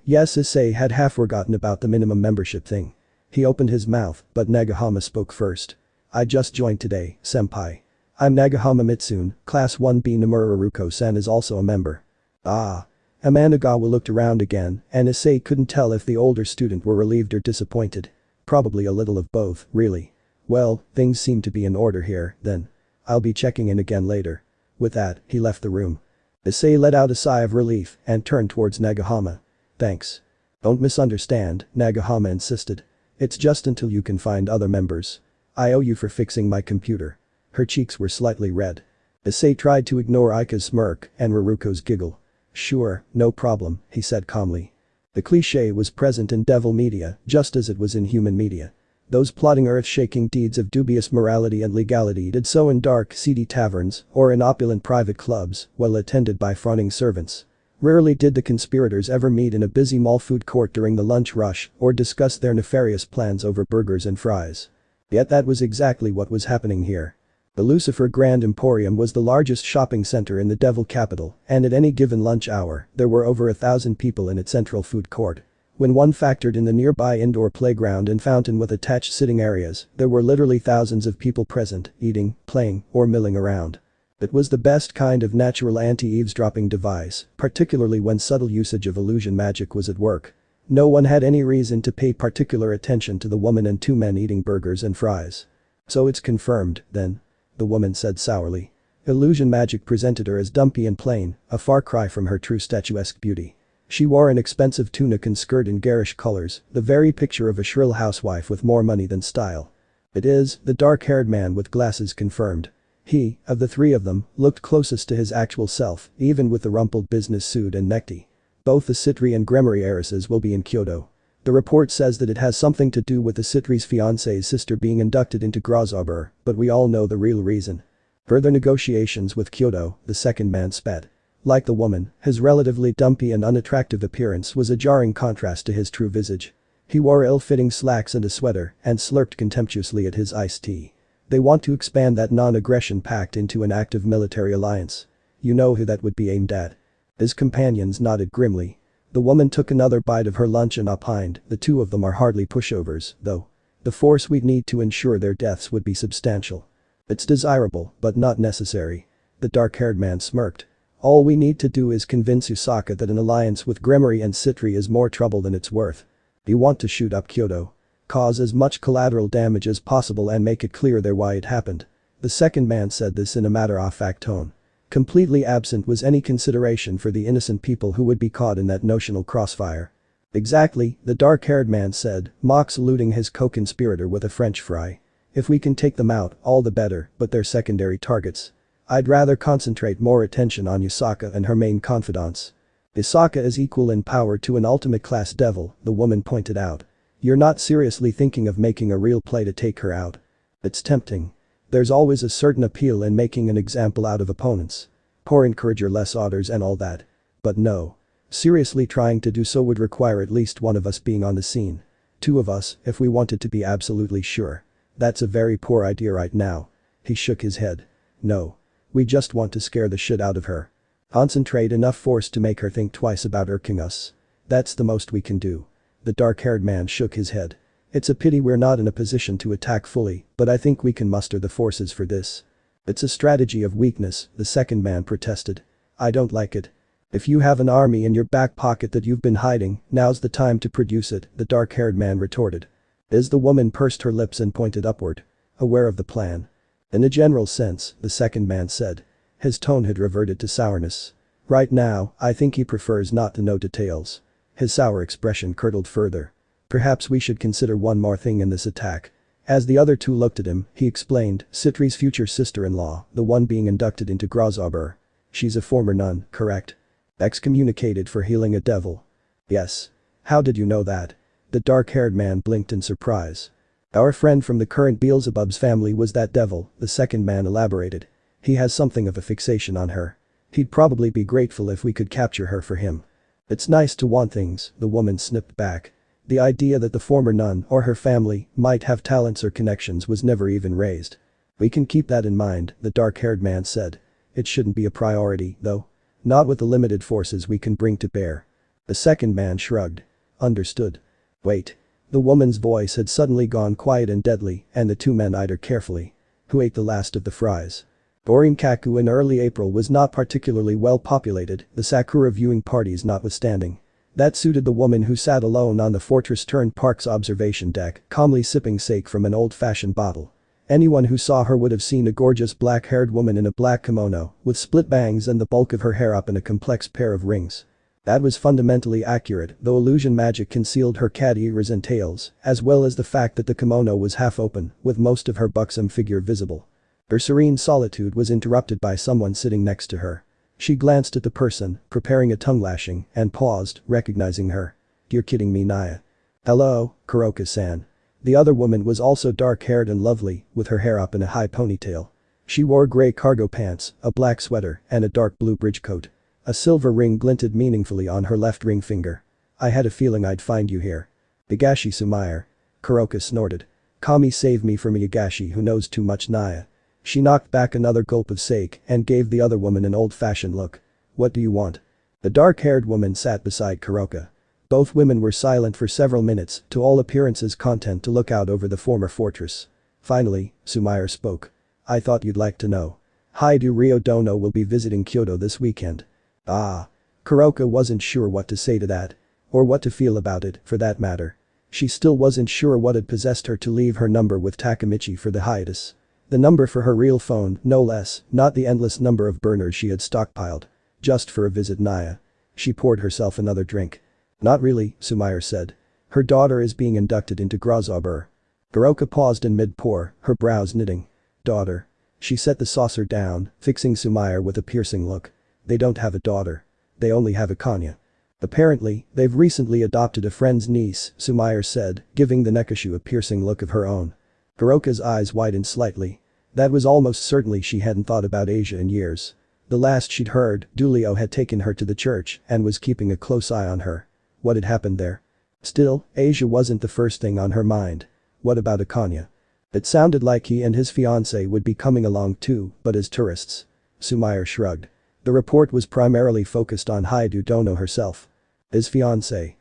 Yes, Issei had half forgotten about the minimum membership thing. He opened his mouth, but Nagahama spoke first. "I just joined today, senpai. I'm Nagahama Mitsune, Class 1B. Nomura Ruko-san is also a member." "Ah." Amanagawa looked around again, and Issei couldn't tell if the older student were relieved or disappointed. Probably a little of both, really. "Well, things seem to be in order here, then. I'll be checking in again later." With that, he left the room. Issei let out a sigh of relief and turned towards Nagahama. "Thanks. Don't misunderstand," Nagahama insisted. "It's just until you can find other members. I owe you for fixing my computer." Her cheeks were slightly red. Issei tried to ignore Aika's smirk and Raruko's giggle. "Sure, no problem," he said calmly. The cliché was present in devil media just as it was in human media. Those plotting earth-shaking deeds of dubious morality and legality did so in dark, seedy taverns or in opulent private clubs, well attended by fawning servants. Rarely did the conspirators ever meet in a busy mall food court during the lunch rush or discuss their nefarious plans over burgers and fries. Yet that was exactly what was happening here. The Lucifer Grand Emporium was the largest shopping center in the Devil capital, and at any given lunch hour, there were over 1,000 people in its central food court. When one factored in the nearby indoor playground and fountain with attached sitting areas, there were literally thousands of people present, eating, playing, or milling around. It was the best kind of natural anti-eavesdropping device, particularly when subtle usage of illusion magic was at work. No one had any reason to pay particular attention to the woman and two men eating burgers and fries. "So it's confirmed, then," the woman said sourly. Illusion magic presented her as dumpy and plain, a far cry from her true statuesque beauty. She wore an expensive tunic and skirt in garish colors, the very picture of a shrill housewife with more money than style. "It is," the dark-haired man with glasses confirmed. He, of the three of them, looked closest to his actual self, even with the rumpled business suit and necktie. "Both the Sitri and Gremory heiresses will be in Kyoto. The report says that it has something to do with the Sitri's fiancée's sister being inducted into Grozobur, but we all know the real reason." "Further negotiations with Kyoto," the second man spat. Like the woman, his relatively dumpy and unattractive appearance was a jarring contrast to his true visage. He wore ill-fitting slacks and a sweater and slurped contemptuously at his iced tea. "They want to expand that non-aggression pact into an active military alliance. You know who that would be aimed at?" His companions nodded grimly. The woman took another bite of her lunch and opined, "The two of them are hardly pushovers, though. The force we'd need to ensure their deaths would be substantial." "It's desirable, but not necessary." The dark-haired man smirked. "All we need to do is convince Usaka that an alliance with Gremory and Sitri is more trouble than it's worth. You want to shoot up Kyoto. Cause as much collateral damage as possible and make it clear there why it happened." The second man said this in a matter-of-fact tone. Completely absent was any consideration for the innocent people who would be caught in that notional crossfire. "Exactly," the dark-haired man said, mock saluting his co-conspirator with a French fry. "If we can take them out, all the better, but they're secondary targets. I'd rather concentrate more attention on Usaka and her main confidants." "Usaka is equal in power to an ultimate-class devil," the woman pointed out. "You're not seriously thinking of making a real play to take her out?" "It's tempting. There's always a certain appeal in making an example out of opponents. Poor encourager less orders and all that. But no. Seriously trying to do so would require at least one of us being on the scene. Two of us, if we wanted to be absolutely sure. That's a very poor idea right now." He shook his head. "No. We just want to scare the shit out of her. Concentrate enough force to make her think twice about irking us. That's the most we can do." The dark-haired man shook his head. "It's a pity we're not in a position to attack fully, but I think we can muster the forces for this." "It's a strategy of weakness," the second man protested. "I don't like it. If you have an army in your back pocket that you've been hiding, now's the time to produce it," the dark-haired man retorted. As the woman pursed her lips and pointed upward. "Aware of the plan?" "In a general sense," the second man said. His tone had reverted to sourness. Right now, I think he prefers not to know details. His sour expression curdled further. Perhaps we should consider one more thing in this attack. As the other two looked at him, he explained, Sitri's future sister-in-law, the one being inducted into Grozobur. She's a former nun, correct? Excommunicated for healing a devil. Yes. How did you know that? The dark-haired man blinked in surprise. Our friend from the current Beelzebub's family was that devil, the second man elaborated. He has something of a fixation on her. He'd probably be grateful if we could capture her for him. It's nice to want things, the woman snipped back. The idea that the former nun or her family might have talents or connections was never even raised. We can keep that in mind, the dark-haired man said. It shouldn't be a priority, though. Not with the limited forces we can bring to bear. The second man shrugged. Understood. Wait. The woman's voice had suddenly gone quiet and deadly, and the two men eyed her carefully. Who ate the last of the fries? Borinkaku in early April was not particularly well populated, the Sakura viewing parties notwithstanding. That suited the woman who sat alone on the fortress-turned-park's observation deck, calmly sipping sake from an old-fashioned bottle. Anyone who saw her would have seen a gorgeous black-haired woman in a black kimono, with split bangs and the bulk of her hair up in a complex pair of rings. That was fundamentally accurate, though illusion magic concealed her cat ears and tails, as well as the fact that the kimono was half open, with most of her buxom figure visible. Her serene solitude was interrupted by someone sitting next to her. She glanced at the person, preparing a tongue lashing, and paused, recognizing her. You're kidding me, Naya. Hello, Kuroka-san. The other woman was also dark-haired and lovely, with her hair up in a high ponytail. She wore gray cargo pants, a black sweater, and a dark blue bridge coat. A silver ring glinted meaningfully on her left ring finger. I had a feeling I'd find you here. Higashi Sumair. Kuroka snorted. Kami save me from Higashi who knows too much, Naya. She knocked back another gulp of sake and gave the other woman an old-fashioned look. What do you want? The dark-haired woman sat beside Kuroka. Both women were silent for several minutes, to all appearances content to look out over the former fortress. Finally, Sumair spoke. I thought you'd like to know. Hyoudou Ryodono will be visiting Kyoto this weekend. Ah. Kuroka wasn't sure what to say to that. Or what to feel about it, for that matter. She still wasn't sure what had possessed her to leave her number with Takemichi for the hiatus. The number for her real phone, no less, not the endless number of burners she had stockpiled. Just for a visit, Naya. She poured herself another drink. Not really, Sumair said. Her daughter is being inducted into Grozobur. Kuroka paused in mid-pour, her brows knitting. Daughter. She set the saucer down, fixing Sumair with a piercing look. They don't have a daughter. They only have a Kanya. Apparently, they've recently adopted a friend's niece, Sumair said, giving the Nekashu a piercing look of her own. Kuroka's eyes widened slightly. That was almost certainly she hadn't thought about Asia in years. The last she'd heard, Dulio had taken her to the church and was keeping a close eye on her. What had happened there? Still, Asia wasn't the first thing on her mind. What about Akanya? It sounded like he and his fiancée would be coming along too, but as tourists. Sumair shrugged. The report was primarily focused on Hyoudou Dono herself. His fiancée,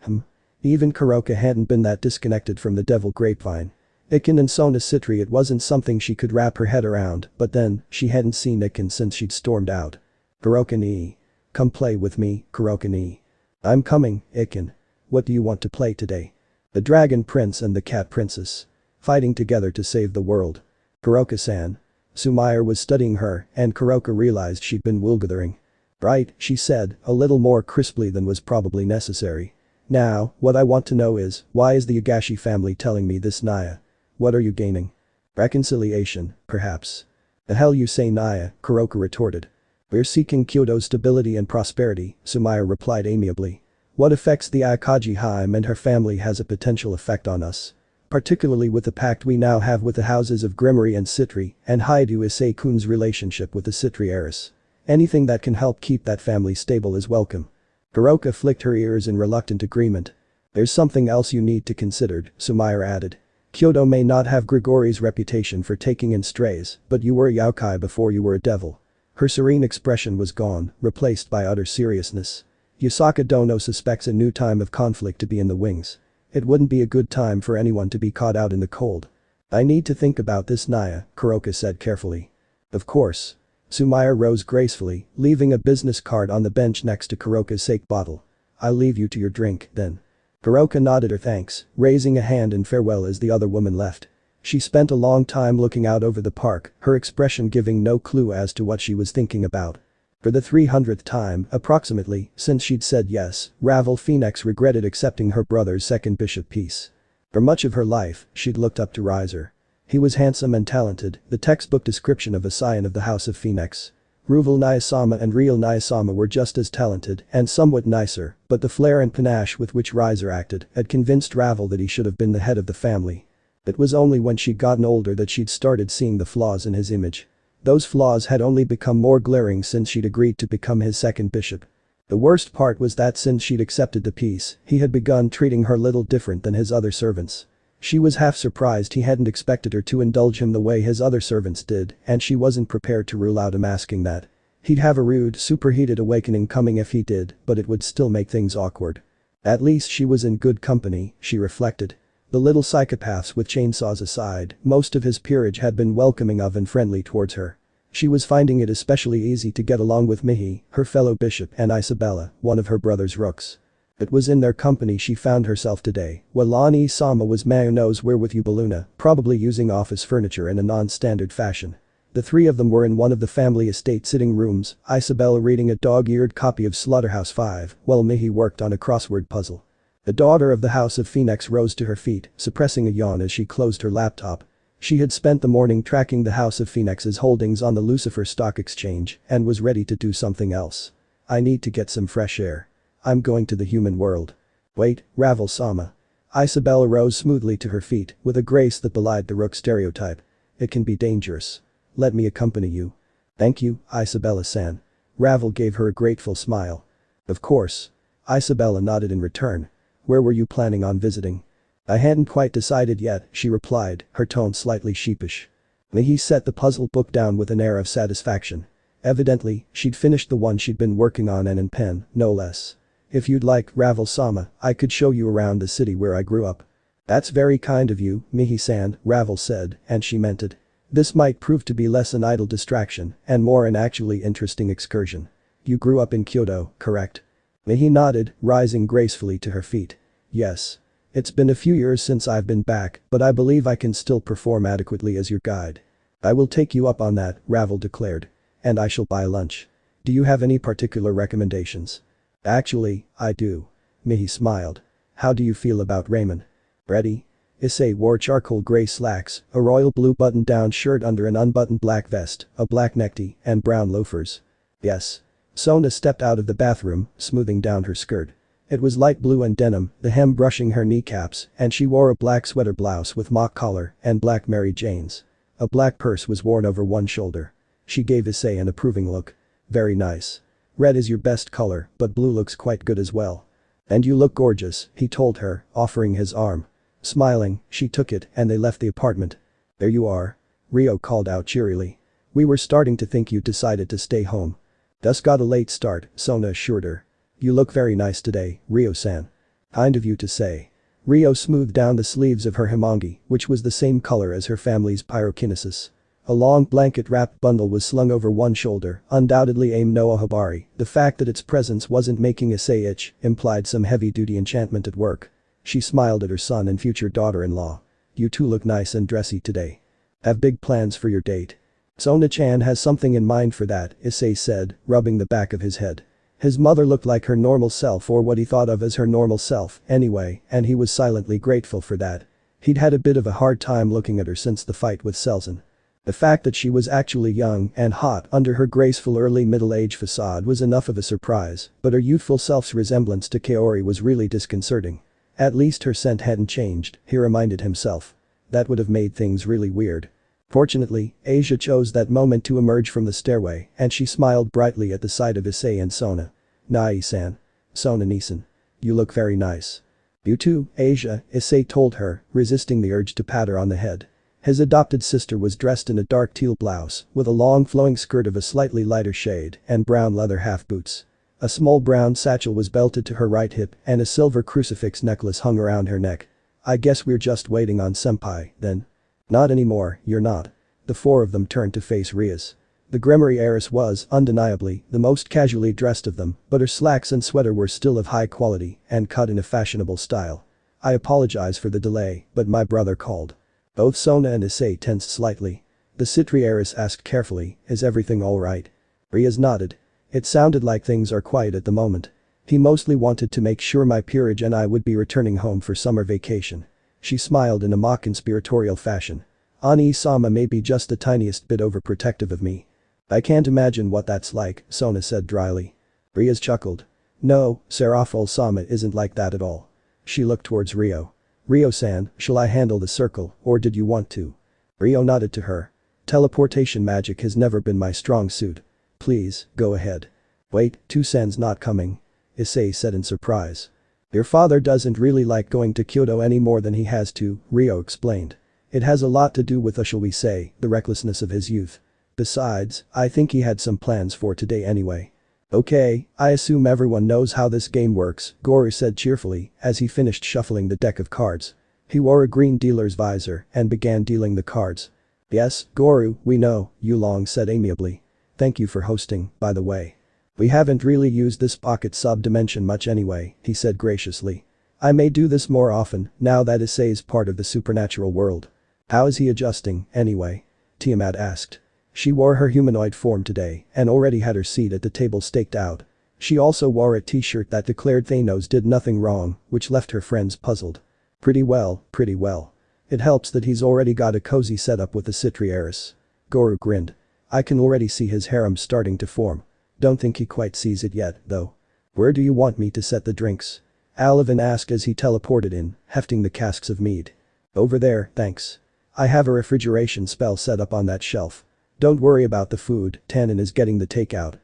Even Kuroka hadn't been that disconnected from the devil grapevine. Iken and Sona Sitri, it wasn't something she could wrap her head around, but then, she hadn't seen Iken since she'd stormed out. Kuroka-ni. Come play with me, Kuroka-ni. I'm coming, Iken. What do you want to play today? The Dragon Prince and the Cat Princess. Fighting together to save the world. Kuroka-san. Sumair was studying her, and Kuroka realized she'd been woolgathering. Right, she said, a little more crisply than was probably necessary. Now, what I want to know is, why is the Higashi family telling me this, Naya? What are you gaining? Reconciliation, perhaps. The hell you say, Naya, Kuroka retorted. We're seeking Kyoto's stability and prosperity, Sumair replied amiably. What affects the Akaji Haim and her family has a potential effect on us. Particularly with the pact we now have with the houses of Grimory and Sitri, and Hyoudou Issei-kun's relationship with the Sitri heiress. Anything that can help keep that family stable is welcome. Kuroka flicked her ears in reluctant agreement. There's something else you need to consider, Sumair added. Kyoto may not have Grigori's reputation for taking in strays, but you were a yokai before you were a devil. Her serene expression was gone, replaced by utter seriousness. Yusaka Dono suspects a new time of conflict to be in the wings. It wouldn't be a good time for anyone to be caught out in the cold. I need to think about this, Naya, Kuroka said carefully. Of course. Sumair rose gracefully, leaving a business card on the bench next to Kuroka's sake bottle. I'll leave you to your drink, then. Kuroka nodded her thanks, raising a hand in farewell as the other woman left. She spent a long time looking out over the park, her expression giving no clue as to what she was thinking about. For the 300th time, approximately, since she'd said yes, Ravel Phoenix regretted accepting her brother's second bishop piece. For much of her life, she'd looked up to Riser. He was handsome and talented, the textbook description of a scion of the House of Phoenix. Ruval Niyasama and Real Niyasama were just as talented and somewhat nicer, but the flair and panache with which Riser acted had convinced Ravel that he should have been the head of the family. It was only when she'd gotten older that she'd started seeing the flaws in his image. Those flaws had only become more glaring since she'd agreed to become his second bishop. The worst part was that since she'd accepted the peace, he had begun treating her little different than his other servants. She was half surprised he hadn't expected her to indulge him the way his other servants did, and she wasn't prepared to rule out him asking that. He'd have a rude, superheated awakening coming if he did, but it would still make things awkward. At least she was in good company, she reflected. The little psychopaths with chainsaws aside, most of his peerage had been welcoming of and friendly towards her. She was finding it especially easy to get along with Mihi, her fellow bishop, and Isabella, one of her brother's rooks. It was in their company she found herself today, while Lani Sama was Mayo knows where with Ubeluna, probably using office furniture in a non-standard fashion. The three of them were in one of the family estate sitting rooms, Isabella reading a dog-eared copy of Slaughterhouse 5, while Mihi worked on a crossword puzzle. The daughter of the House of Phoenix rose to her feet, suppressing a yawn as she closed her laptop. She had spent the morning tracking the House of Phoenix's holdings on the Lucifer Stock Exchange and was ready to do something else. I need to get some fresh air. I'm going to the human world. Wait, Ravel Sama. Isabella rose smoothly to her feet with a grace that belied the rook stereotype. It can be dangerous. Let me accompany you. Thank you, Isabella-san. Ravel gave her a grateful smile. Of course. Isabella nodded in return. Where were you planning on visiting? I hadn't quite decided yet, she replied, her tone slightly sheepish. Mihi set the puzzle book down with an air of satisfaction. Evidently, she'd finished the one she'd been working on and in pen, no less. If you'd like, Ravel-sama, I could show you around the city where I grew up. That's very kind of you, Mihi-san, Ravel said, and she meant it. This might prove to be less an idle distraction and more an actually interesting excursion. You grew up in Kyoto, correct? Mihi nodded, rising gracefully to her feet. Yes. It's been a few years since I've been back, but I believe I can still perform adequately as your guide. I will take you up on that, Ravel declared. And I shall buy lunch. Do you have any particular recommendations? Actually, I do. Mihi smiled. How do you feel about Raymond? Ready? Issei wore charcoal gray slacks, a royal blue button-down shirt under an unbuttoned black vest, a black necktie, and brown loafers. Yes. Sona stepped out of the bathroom, smoothing down her skirt. It was light blue and denim, the hem brushing her kneecaps, and she wore a black sweater blouse with mock collar and black Mary Janes. A black purse was worn over one shoulder. She gave Issei an approving look. Very nice. Red is your best color, but blue looks quite good as well. And you look gorgeous, he told her, offering his arm. Smiling, she took it and they left the apartment. There you are. Rio called out cheerily. We were starting to think you decided to stay home. Thus got a late start, Sona assured her. You look very nice today, Rio-san. Kind of you to say. Rio smoothed down the sleeves of her himongi, which was the same color as her family's pyrokinesis. A long blanket-wrapped bundle was slung over one shoulder, undoubtedly Aim no Ohabari. The fact that its presence wasn't making Issei itch implied some heavy-duty enchantment at work. She smiled at her son and future daughter-in-law. You two look nice and dressy today. Have big plans for your date. Sona-chan has something in mind for that, Issei said, rubbing the back of his head. His mother looked like her normal self or what he thought of as her normal self, anyway, and he was silently grateful for that. He'd had a bit of a hard time looking at her since the fight with Selzen. The fact that she was actually young and hot under her graceful early middle-age facade was enough of a surprise, but her youthful self's resemblance to Kaori was really disconcerting. At least her scent hadn't changed, he reminded himself. That would have made things really weird. Fortunately, Asia chose that moment to emerge from the stairway and she smiled brightly at the sight of Issei and Sona. Nai-san. Sona-nisan. You look very nice. You too, Asia, Issei told her, resisting the urge to pat her on the head. His adopted sister was dressed in a dark teal blouse with a long flowing skirt of a slightly lighter shade and brown leather half boots. A small brown satchel was belted to her right hip and a silver crucifix necklace hung around her neck. I guess we're just waiting on Senpai, then. Not anymore, you're not. The four of them turned to face Rias. The Gremory heiress was, undeniably, the most casually dressed of them, but her slacks and sweater were still of high quality and cut in a fashionable style. I apologize for the delay, but my brother called. Both Sona and Issei tensed slightly. The Sitri heiress asked carefully, "Is everything alright?" Riaz nodded. "It sounded like things are quiet at the moment. He mostly wanted to make sure my peerage and I would be returning home for summer vacation." She smiled in a mock conspiratorial fashion. "Ani-sama may be just the tiniest bit overprotective of me. I can't imagine what that's like," Sona said dryly. Riaz chuckled. "No, Serafal-sama isn't like that at all." She looked towards Rio. "Rio-san, shall I handle the circle, or did you want to?" Rio nodded to her. "Teleportation magic has never been my strong suit. Please, go ahead." "Wait, Tusan's not coming," Issei said in surprise. "Your father doesn't really like going to Kyoto any more than he has to," Rio explained. "It has a lot to do with shall we say, the recklessness of his youth. Besides, I think he had some plans for today anyway." "Okay, I assume everyone knows how this game works," Goru said cheerfully as he finished shuffling the deck of cards. He wore a green dealer's visor and began dealing the cards. "Yes, Goru, we know," Yulong said amiably. "Thank you for hosting, by the way. We haven't really used this pocket sub-dimension much anyway," he said graciously. "I may do this more often now that Issei's part of the supernatural world." "How is he adjusting, anyway?" Tiamat asked. She wore her humanoid form today and already had her seat at the table staked out. She also wore a t-shirt that declared Thanos did nothing wrong, which left her friends puzzled. Pretty well, pretty well. It helps that he's already got a cozy setup with the Sitri heiress." Goru grinned. "I can already see his harem starting to form. Don't think he quite sees it yet, though." "Where do you want me to set the drinks?" Alvin asked as he teleported in, hefting the casks of mead. "Over there, thanks. I have a refrigeration spell set up on that shelf. Don't worry about the food, Tannen is getting the takeout."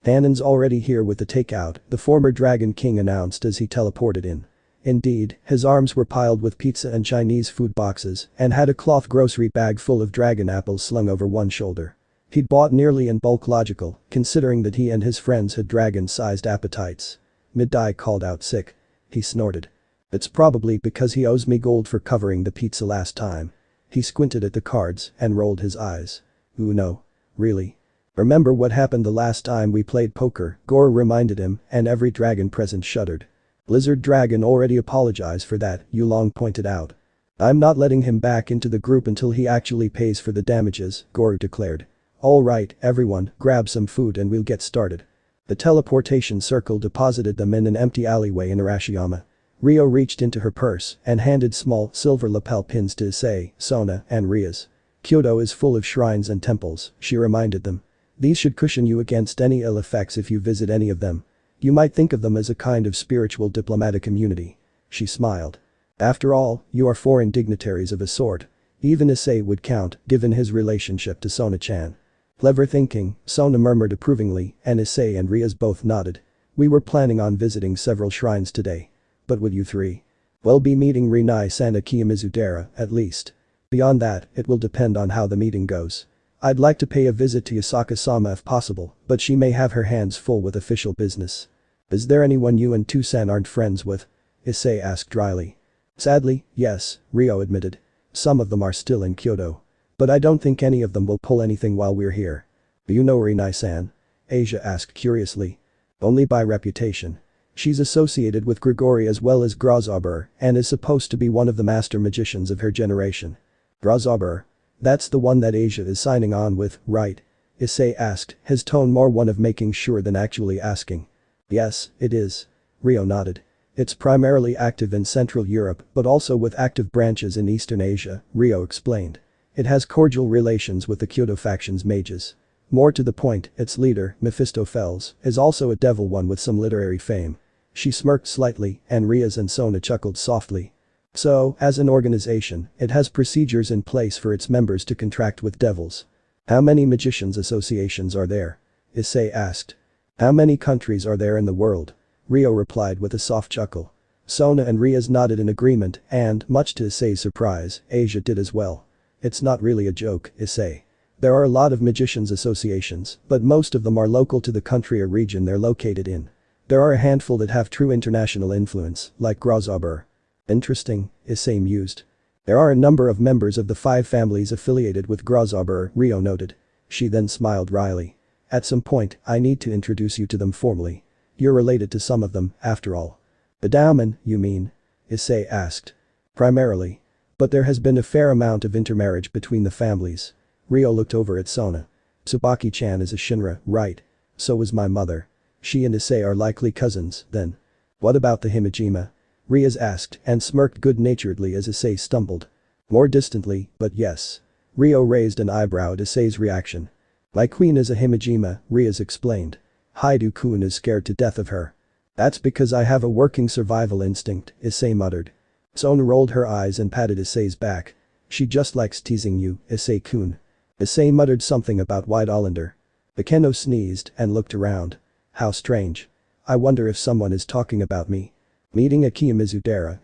"Tannen's already here with the takeout," the former Dragon King announced as he teleported in. Indeed, his arms were piled with pizza and Chinese food boxes and had a cloth grocery bag full of dragon apples slung over one shoulder. He'd bought nearly in bulk, logical, considering that he and his friends had dragon-sized appetites. Midai called out sick. He snorted. "It's probably because he owes me gold for covering the pizza last time." He squinted at the cards and rolled his eyes. "Ooh no. Really? Remember what happened the last time we played poker?" Goru reminded him and every dragon present shuddered. "Lizard Dragon already apologized for that," Yulong pointed out. "I'm not letting him back into the group until he actually pays for the damages," Goru declared. "Alright, everyone, grab some food and we'll get started." The teleportation circle deposited them in an empty alleyway in Arashiyama. Rio reached into her purse and handed small silver lapel pins to Issei, Sona, and Riaz. "Kyoto is full of shrines and temples," she reminded them. "These should cushion you against any ill effects if you visit any of them. You might think of them as a kind of spiritual diplomatic immunity." She smiled. "After all, you are foreign dignitaries of a sort. Even Issei would count, given his relationship to Sona-chan." "Clever thinking," Sona murmured approvingly and Issei and Riaz both nodded. "We were planning on visiting several shrines today. But would you three? We'll be meeting Rinai-san at Kiyomizudera, at least. Beyond that, it will depend on how the meeting goes. I'd like to pay a visit to Yasaka-sama if possible, but she may have her hands full with official business." "Is there anyone you and Tusan aren't friends with?" Issei asked dryly. "Sadly, yes," Rio admitted. "Some of them are still in Kyoto. But I don't think any of them will pull anything while we're here." "Do you know Rinai-san?" Asia asked curiously. "Only by reputation. She's associated with Grigori as well as Grozobor and is supposed to be one of the master magicians of her generation." "Grozobor? That's the one that Asia is signing on with, right?" Issei asked, his tone more one of making sure than actually asking. "Yes, it is." Rio nodded. "It's primarily active in Central Europe but also with active branches in Eastern Asia," Rio explained. "It has cordial relations with the Kyoto faction's mages. More to the point, its leader, Mephistopheles, is also a devil one with some literary fame." She smirked slightly and Riaz and Sona chuckled softly. "So, as an organization, it has procedures in place for its members to contract with devils." "How many magicians associations are there?" Issei asked. "How many countries are there in the world?" Rio replied with a soft chuckle. Sona and Riaz nodded in agreement and, much to Issei's surprise, Asia did as well. "It's not really a joke, Issei. There are a lot of magicians associations, but most of them are local to the country or region they're located in. There are a handful that have true international influence, like Grozobor." "Interesting," Issei mused. "There are a number of members of the 5 families affiliated with Grozobor," Rio noted. She then smiled wryly. "At some point, I need to introduce you to them formally. You're related to some of them, after all." "Badaomen, you mean?" Issei asked. "Primarily. But there has been a fair amount of intermarriage between the families. Ryo looked over at Sona. Tsubaki-chan is a Shinra, right? So was my mother. She and Issei are likely cousins, then. What about the Himejima? Riaz asked and smirked good-naturedly as Issei stumbled. More distantly, but yes. Ryo raised an eyebrow at Issei's reaction. My queen is a Himejima, Riaz explained. Hyoudou-kun is scared to death of her. That's because I have a working survival instinct, Issei muttered. Sona rolled her eyes and patted Issei's back. She just likes teasing you, Issei-kun. Issei muttered something about White Olander. Bakeno sneezed and looked around. How strange. I wonder if someone is talking about me. Meeting Akiya Mizudera,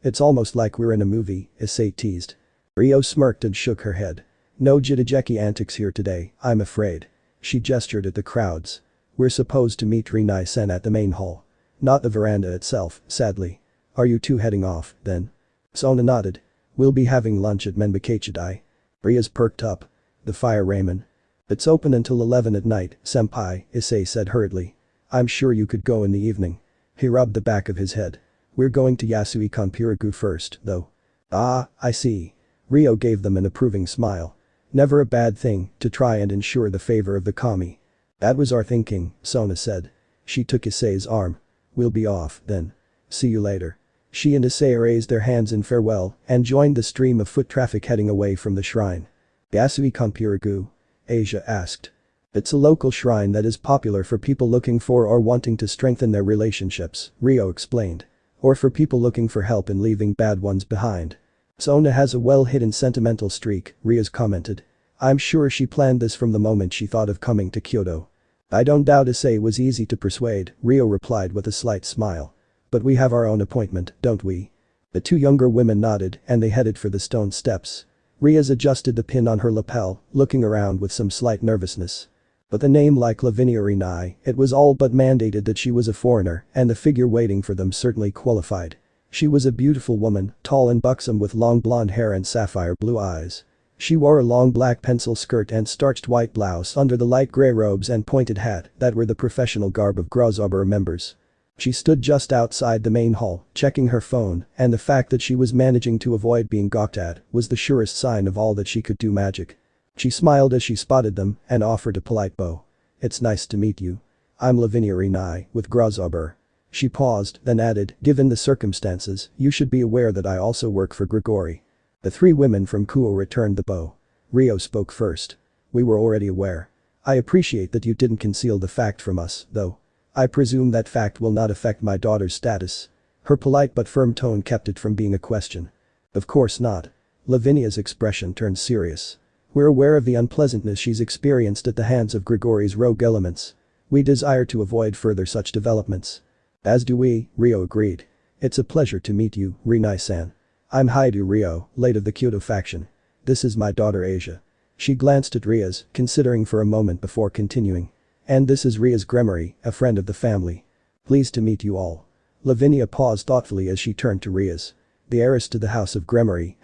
It's almost like we're in a movie, Issei teased. Ryo smirked and shook her head. No Jidajeki antics here today, I'm afraid. She gestured at the crowds. We're supposed to meet Rinai-sen at the main hall. Not the veranda itself, sadly. Are you two heading off, then? Sona nodded. We'll be having lunch at Menbakechidai. Riaz perked up. The fire ramen. It's open until 11 at night, senpai, Issei said hurriedly. I'm sure you could go in the evening. He rubbed the back of his head. We're going to Yasui Kanpiragu first, though. Ah, I see. Ryo gave them an approving smile. Never a bad thing to try and ensure the favor of the kami. That was our thinking, Sona said. She took Issei's arm. We'll be off, then. See you later. She and Issei raised their hands in farewell and joined the stream of foot traffic heading away from the shrine. Yasui Kanpiragu? Asia asked. It's a local shrine that is popular for people looking for or wanting to strengthen their relationships, Ryo explained. Or for people looking for help in leaving bad ones behind. Sona has a well-hidden sentimental streak, Riaz commented. I'm sure she planned this from the moment she thought of coming to Kyoto. I don't doubt Issei was easy to persuade, Ryo replied with a slight smile. But we have our own appointment, don't we? The two younger women nodded and they headed for the stone steps. Riaz adjusted the pin on her lapel, looking around with some slight nervousness. But the name like Lavinia Rinai, it was all but mandated that she was a foreigner and the figure waiting for them certainly qualified. She was a beautiful woman, tall and buxom with long blonde hair and sapphire blue eyes. She wore a long black pencil skirt and starched white blouse under the light gray robes and pointed hat that were the professional garb of Grasshopper members. She stood just outside the main hall, checking her phone, and the fact that she was managing to avoid being gawked at was the surest sign of all that she could do magic. She smiled as she spotted them and offered a polite bow. It's nice to meet you. I'm Lavinia Rinai, with Grasshopper. She paused, then added, given the circumstances, you should be aware that I also work for Grigori. The three women from Kuo returned the bow. Ryo spoke first. We were already aware. I appreciate that you didn't conceal the fact from us, though. I presume that fact will not affect my daughter's status. Her polite but firm tone kept it from being a question. Of course not. Lavinia's expression turned serious. We're aware of the unpleasantness she's experienced at the hands of Grigori's rogue elements. We desire to avoid further such developments. As do we, Ryo agreed. It's a pleasure to meet you, Rinai-san. I'm Hyoudou Ryo, late of the Kyoto faction. This is my daughter Asia. She glanced at Riaz, considering for a moment before continuing. And this is Riaz Gremory, a friend of the family. Pleased to meet you all. Lavinia paused thoughtfully as she turned to Riaz. The heiress to the house of Gremory,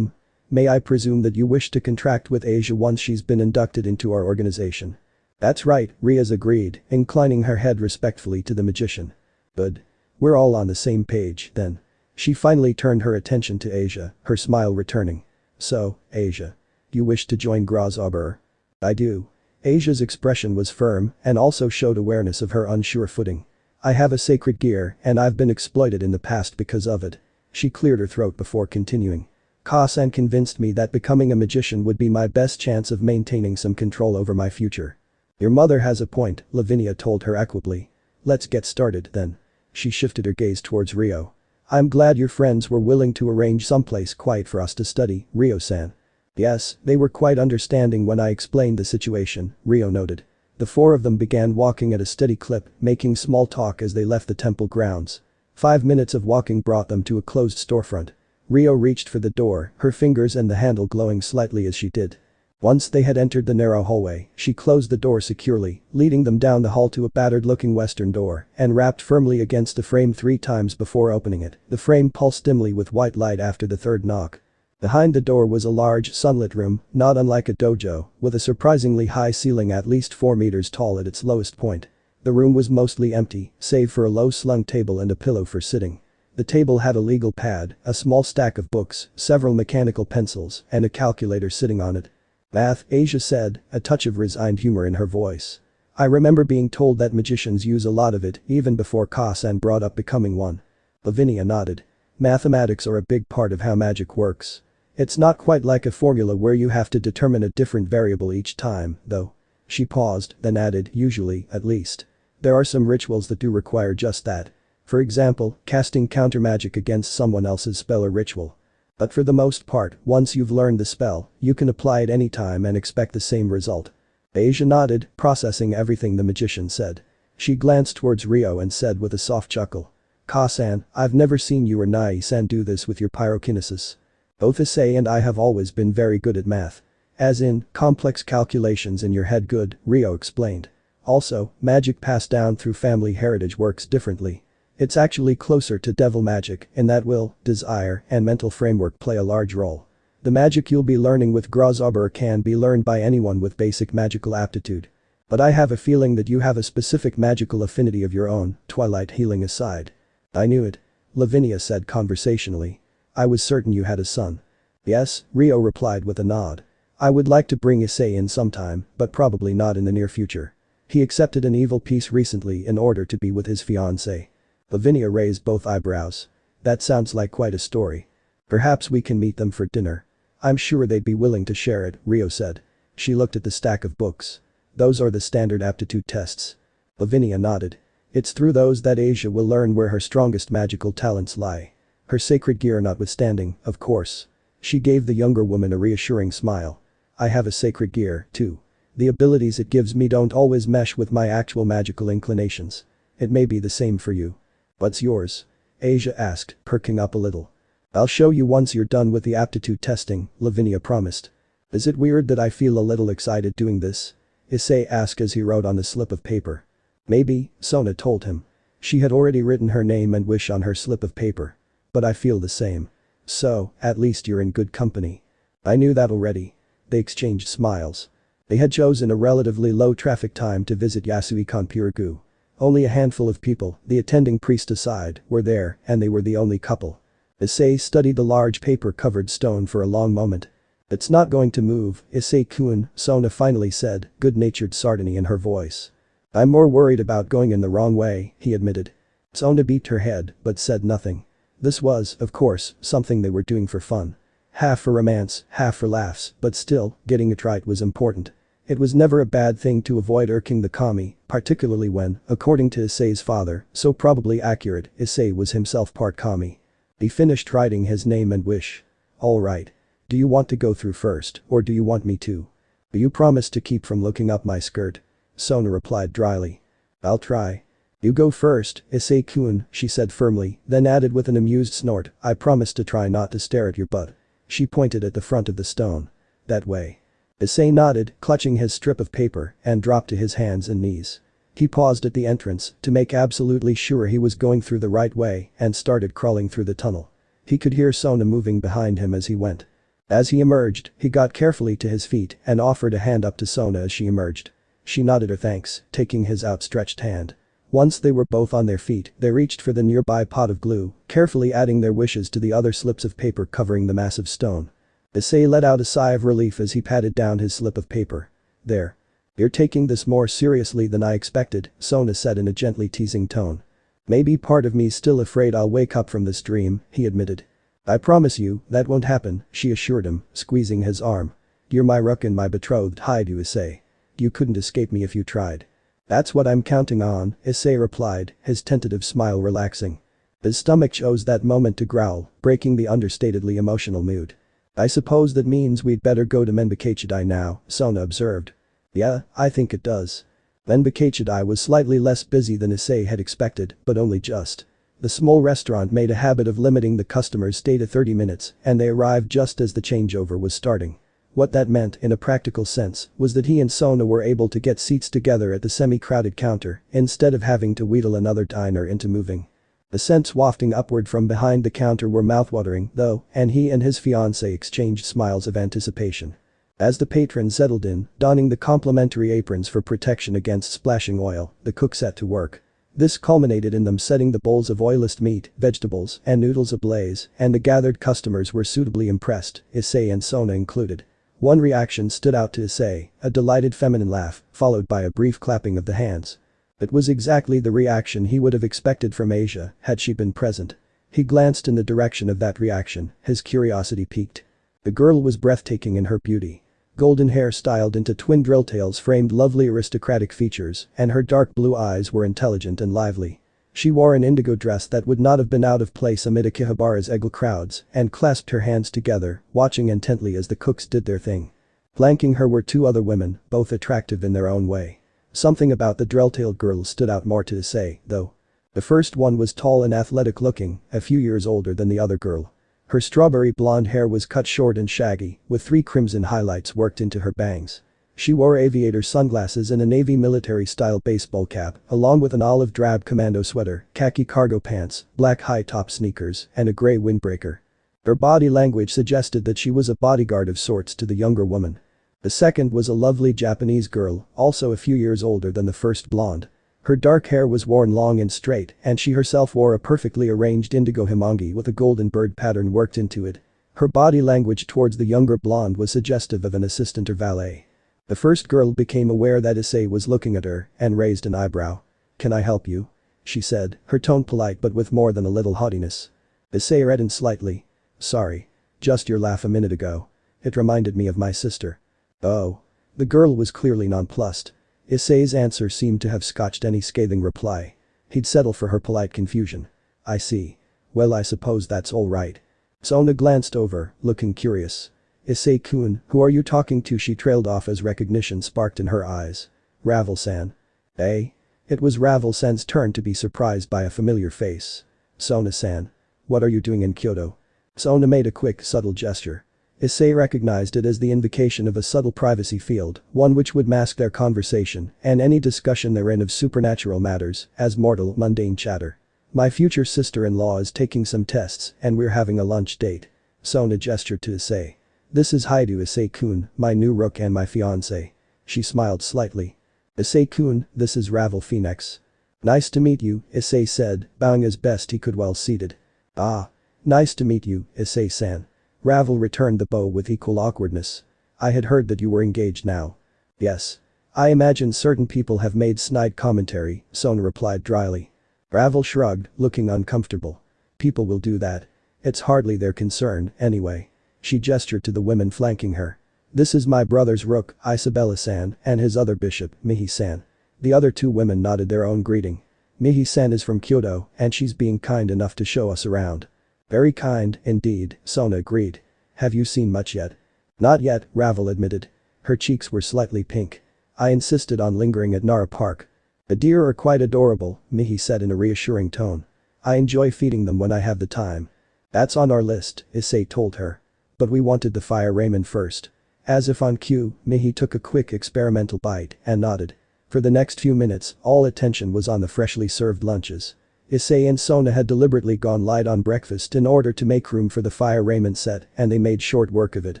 May I presume that you wish to contract with Asia once she's been inducted into our organization? That's right, Riaz agreed, inclining her head respectfully to the magician. Good. We're all on the same page, then. She finally turned her attention to Asia, her smile returning. So, Asia. You wish to join Grasshopper? I do. Asia's expression was firm and also showed awareness of her unsure footing. I have a sacred gear and I've been exploited in the past because of it. She cleared her throat before continuing. Ka-san convinced me that becoming a magician would be my best chance of maintaining some control over my future. Your mother has a point, Lavinia told her equably. Let's get started, then. She shifted her gaze towards Ryo. I'm glad your friends were willing to arrange someplace quiet for us to study, Ryo-san. Yes, they were quite understanding when I explained the situation, Ryo noted. The four of them began walking at a steady clip, making small talk as they left the temple grounds. 5 minutes of walking brought them to a closed storefront. Ryo reached for the door, her fingers and the handle glowing slightly as she did. Once they had entered the narrow hallway, she closed the door securely, leading them down the hall to a battered-looking western door and rapped firmly against the frame 3 times before opening it. The frame pulsed dimly with white light after the third knock. Behind the door was a large, sunlit room, not unlike a dojo, with a surprisingly high ceiling at least 4 meters tall at its lowest point. The room was mostly empty, save for a low-slung table and a pillow for sitting. The table had a legal pad, a small stack of books, several mechanical pencils, and a calculator sitting on it. Math, Asia said, a touch of resigned humor in her voice. I remember being told that magicians use a lot of it even before Ka-san brought up becoming one. Lavinia nodded. Mathematics are a big part of how magic works. It's not quite like a formula where you have to determine a different variable each time, though. She paused, then added, usually, at least. There are some rituals that do require just that. For example, casting counter magic against someone else's spell or ritual. But for the most part, once you've learned the spell, you can apply it anytime and expect the same result. Asia nodded, processing everything the magician said. She glanced towards Ryo and said with a soft chuckle. Ka-san, I've never seen you or Nai-san do this with your pyrokinesis. Both Issei and I have always been very good at math. As in, complex calculations in your head good, Ryo explained. Also, magic passed down through family heritage works differently. It's actually closer to devil magic in that will, desire, and mental framework play a large role. The magic you'll be learning with Grasshopper can be learned by anyone with basic magical aptitude. But I have a feeling that you have a specific magical affinity of your own, Twilight healing aside. I knew it. Lavinia said conversationally. I was certain you had a son. Yes, Ryo replied with a nod. I would like to bring Issei in sometime, but probably not in the near future. He accepted an evil peace recently in order to be with his fiancée. Lavinia raised both eyebrows. That sounds like quite a story. Perhaps we can meet them for dinner. I'm sure they'd be willing to share it, Ryo said. She looked at the stack of books. Those are the standard aptitude tests. Lavinia nodded. It's through those that Asia will learn where her strongest magical talents lie. Her sacred gear notwithstanding, of course. She gave the younger woman a reassuring smile. I have a sacred gear, too. The abilities it gives me don't always mesh with my actual magical inclinations. It may be the same for you. What's yours? Asia asked, perking up a little. I'll show you once you're done with the aptitude testing, Lavinia promised. Is it weird that I feel a little excited doing this? Issei asked as he wrote on the slip of paper. Maybe, Sona told him. She had already written her name and wish on her slip of paper. But I feel the same. So, at least you're in good company. I knew that already. They exchanged smiles. They had chosen a relatively low traffic time to visit Yasui-kan Piragu. Only a handful of people, the attending priest aside, were there, and they were the only couple. Issei studied the large paper-covered stone for a long moment. It's not going to move, Issei-kun, Sona finally said, good-natured sardony in her voice. I'm more worried about going in the wrong way, he admitted. Sona beat her head, but said nothing. This was, of course, something they were doing for fun. Half for romance, half for laughs, but still, getting it right was important. It was never a bad thing to avoid irking the kami, particularly when, according to Issei's father, so probably accurate, Issei was himself part kami. He finished writing his name and wish. All right. Do you want to go through first, or do you want me to? You promise to keep from looking up my skirt. Sona replied dryly. I'll try. You go first, Issei-kun, she said firmly, then added with an amused snort, I promise to try not to stare at your butt. She pointed at the front of the stone. That way. Issei nodded, clutching his strip of paper, and dropped to his hands and knees. He paused at the entrance to make absolutely sure he was going through the right way and started crawling through the tunnel. He could hear Sona moving behind him as he went. As he emerged, he got carefully to his feet and offered a hand up to Sona as she emerged. She nodded her thanks, taking his outstretched hand. Once they were both on their feet, they reached for the nearby pot of glue, carefully adding their wishes to the other slips of paper covering the massive stone. Issei let out a sigh of relief as he patted down his slip of paper. There. You're taking this more seriously than I expected, Sona said in a gently teasing tone. Maybe part of me's still afraid I'll wake up from this dream, he admitted. I promise you, that won't happen, she assured him, squeezing his arm. You're my rook and my betrothed, Hyoudou, Issei. You couldn't escape me if you tried. That's what I'm counting on, Issei replied, his tentative smile relaxing. His stomach chose that moment to growl, breaking the understatedly emotional mood. I suppose that means we'd better go to Menbakechidai now, Sona observed. Yeah, I think it does. Menbakechidai was slightly less busy than Issei had expected, but only just. The small restaurant made a habit of limiting the customers' stay to 30 minutes, and they arrived just as the changeover was starting. What that meant, in a practical sense, was that he and Sona were able to get seats together at the semi-crowded counter, instead of having to wheedle another diner into moving. The scents wafting upward from behind the counter were mouthwatering, though, and he and his fiancée exchanged smiles of anticipation. As the patrons settled in, donning the complimentary aprons for protection against splashing oil, the cook set to work. This culminated in them setting the bowls of oilless meat, vegetables, and noodles ablaze, and the gathered customers were suitably impressed, Issei and Sona included. One reaction stood out to Issei, a delighted feminine laugh, followed by a brief clapping of the hands. It was exactly the reaction he would have expected from Asia had she been present. He glanced in the direction of that reaction, his curiosity piqued. The girl was breathtaking in her beauty. Golden hair styled into twin drilltails framed lovely aristocratic features, and her dark blue eyes were intelligent and lively. She wore an indigo dress that would not have been out of place amid Akihabara's eagle crowds and clasped her hands together, watching intently as the cooks did their thing. Flanking her were two other women, both attractive in their own way. Something about the drilltailed girl stood out more to Issei, though. The first one was tall and athletic looking, a few years older than the other girl. Her strawberry blonde hair was cut short and shaggy, with 3 crimson highlights worked into her bangs. She wore aviator sunglasses and a navy military-style baseball cap, along with an olive drab commando sweater, khaki cargo pants, black high-top sneakers, and a gray windbreaker. Her body language suggested that she was a bodyguard of sorts to the younger woman. The second was a lovely Japanese girl, also a few years older than the first blonde. Her dark hair was worn long and straight, and she herself wore a perfectly arranged indigo himangi with a golden bird pattern worked into it. Her body language towards the younger blonde was suggestive of an assistant or valet. The first girl became aware that Issei was looking at her and raised an eyebrow. "Can I help you?" she said, her tone polite but with more than a little haughtiness. Issei reddened slightly. "Sorry. Just your laugh a minute ago. It reminded me of my sister." "Oh." The girl was clearly nonplussed. Issei's answer seemed to have scotched any scathing reply. He'd settle for her polite confusion. "I see. Well, I suppose that's all right." Sona glanced over, looking curious. "Issei-kun, who are you talking to?" she trailed off as recognition sparked in her eyes. "Ravel-san." "Eh?" It was Ravel-san's turn to be surprised by a familiar face. "Sona-san. What are you doing in Kyoto?" Sona made a quick, subtle gesture. Issei recognized it as the invocation of a subtle privacy field, one which would mask their conversation and any discussion therein of supernatural matters as mortal, mundane chatter. "My future sister-in-law is taking some tests and we're having a lunch date." Sona gestured to Issei. "This is Hyoudou, Issei-kun, my new rook and my fiancé." She smiled slightly. "Issei-kun, this is Ravel Phoenix." "Nice to meet you," Issei said, bowing as best he could while seated. "Ah. Nice to meet you, Issei-san." Ravel returned the bow with equal awkwardness. "I had heard that you were engaged now." "Yes. I imagine certain people have made snide commentary," Sona replied dryly. Ravel shrugged, looking uncomfortable. "People will do that. It's hardly their concern, anyway." She gestured to the women flanking her. "This is my brother's rook, Isabella-san, and his other bishop, Mihi-san." The other 2 women nodded their own greeting. "Mihi-san is from Kyoto, and she's being kind enough to show us around." "Very kind, indeed," Sona agreed. "Have you seen much yet?" "Not yet," Ravel admitted. Her cheeks were slightly pink. "I insisted on lingering at Nara Park." "The deer are quite adorable," Mihi said in a reassuring tone. "I enjoy feeding them when I have the time." "That's on our list," Issei told her. "But we wanted the fire ramen first." As if on cue, Mihi took a quick experimental bite and nodded. For the next few minutes, all attention was on the freshly served lunches. Issei and Sona had deliberately gone light on breakfast in order to make room for the fire ramen set, and they made short work of it.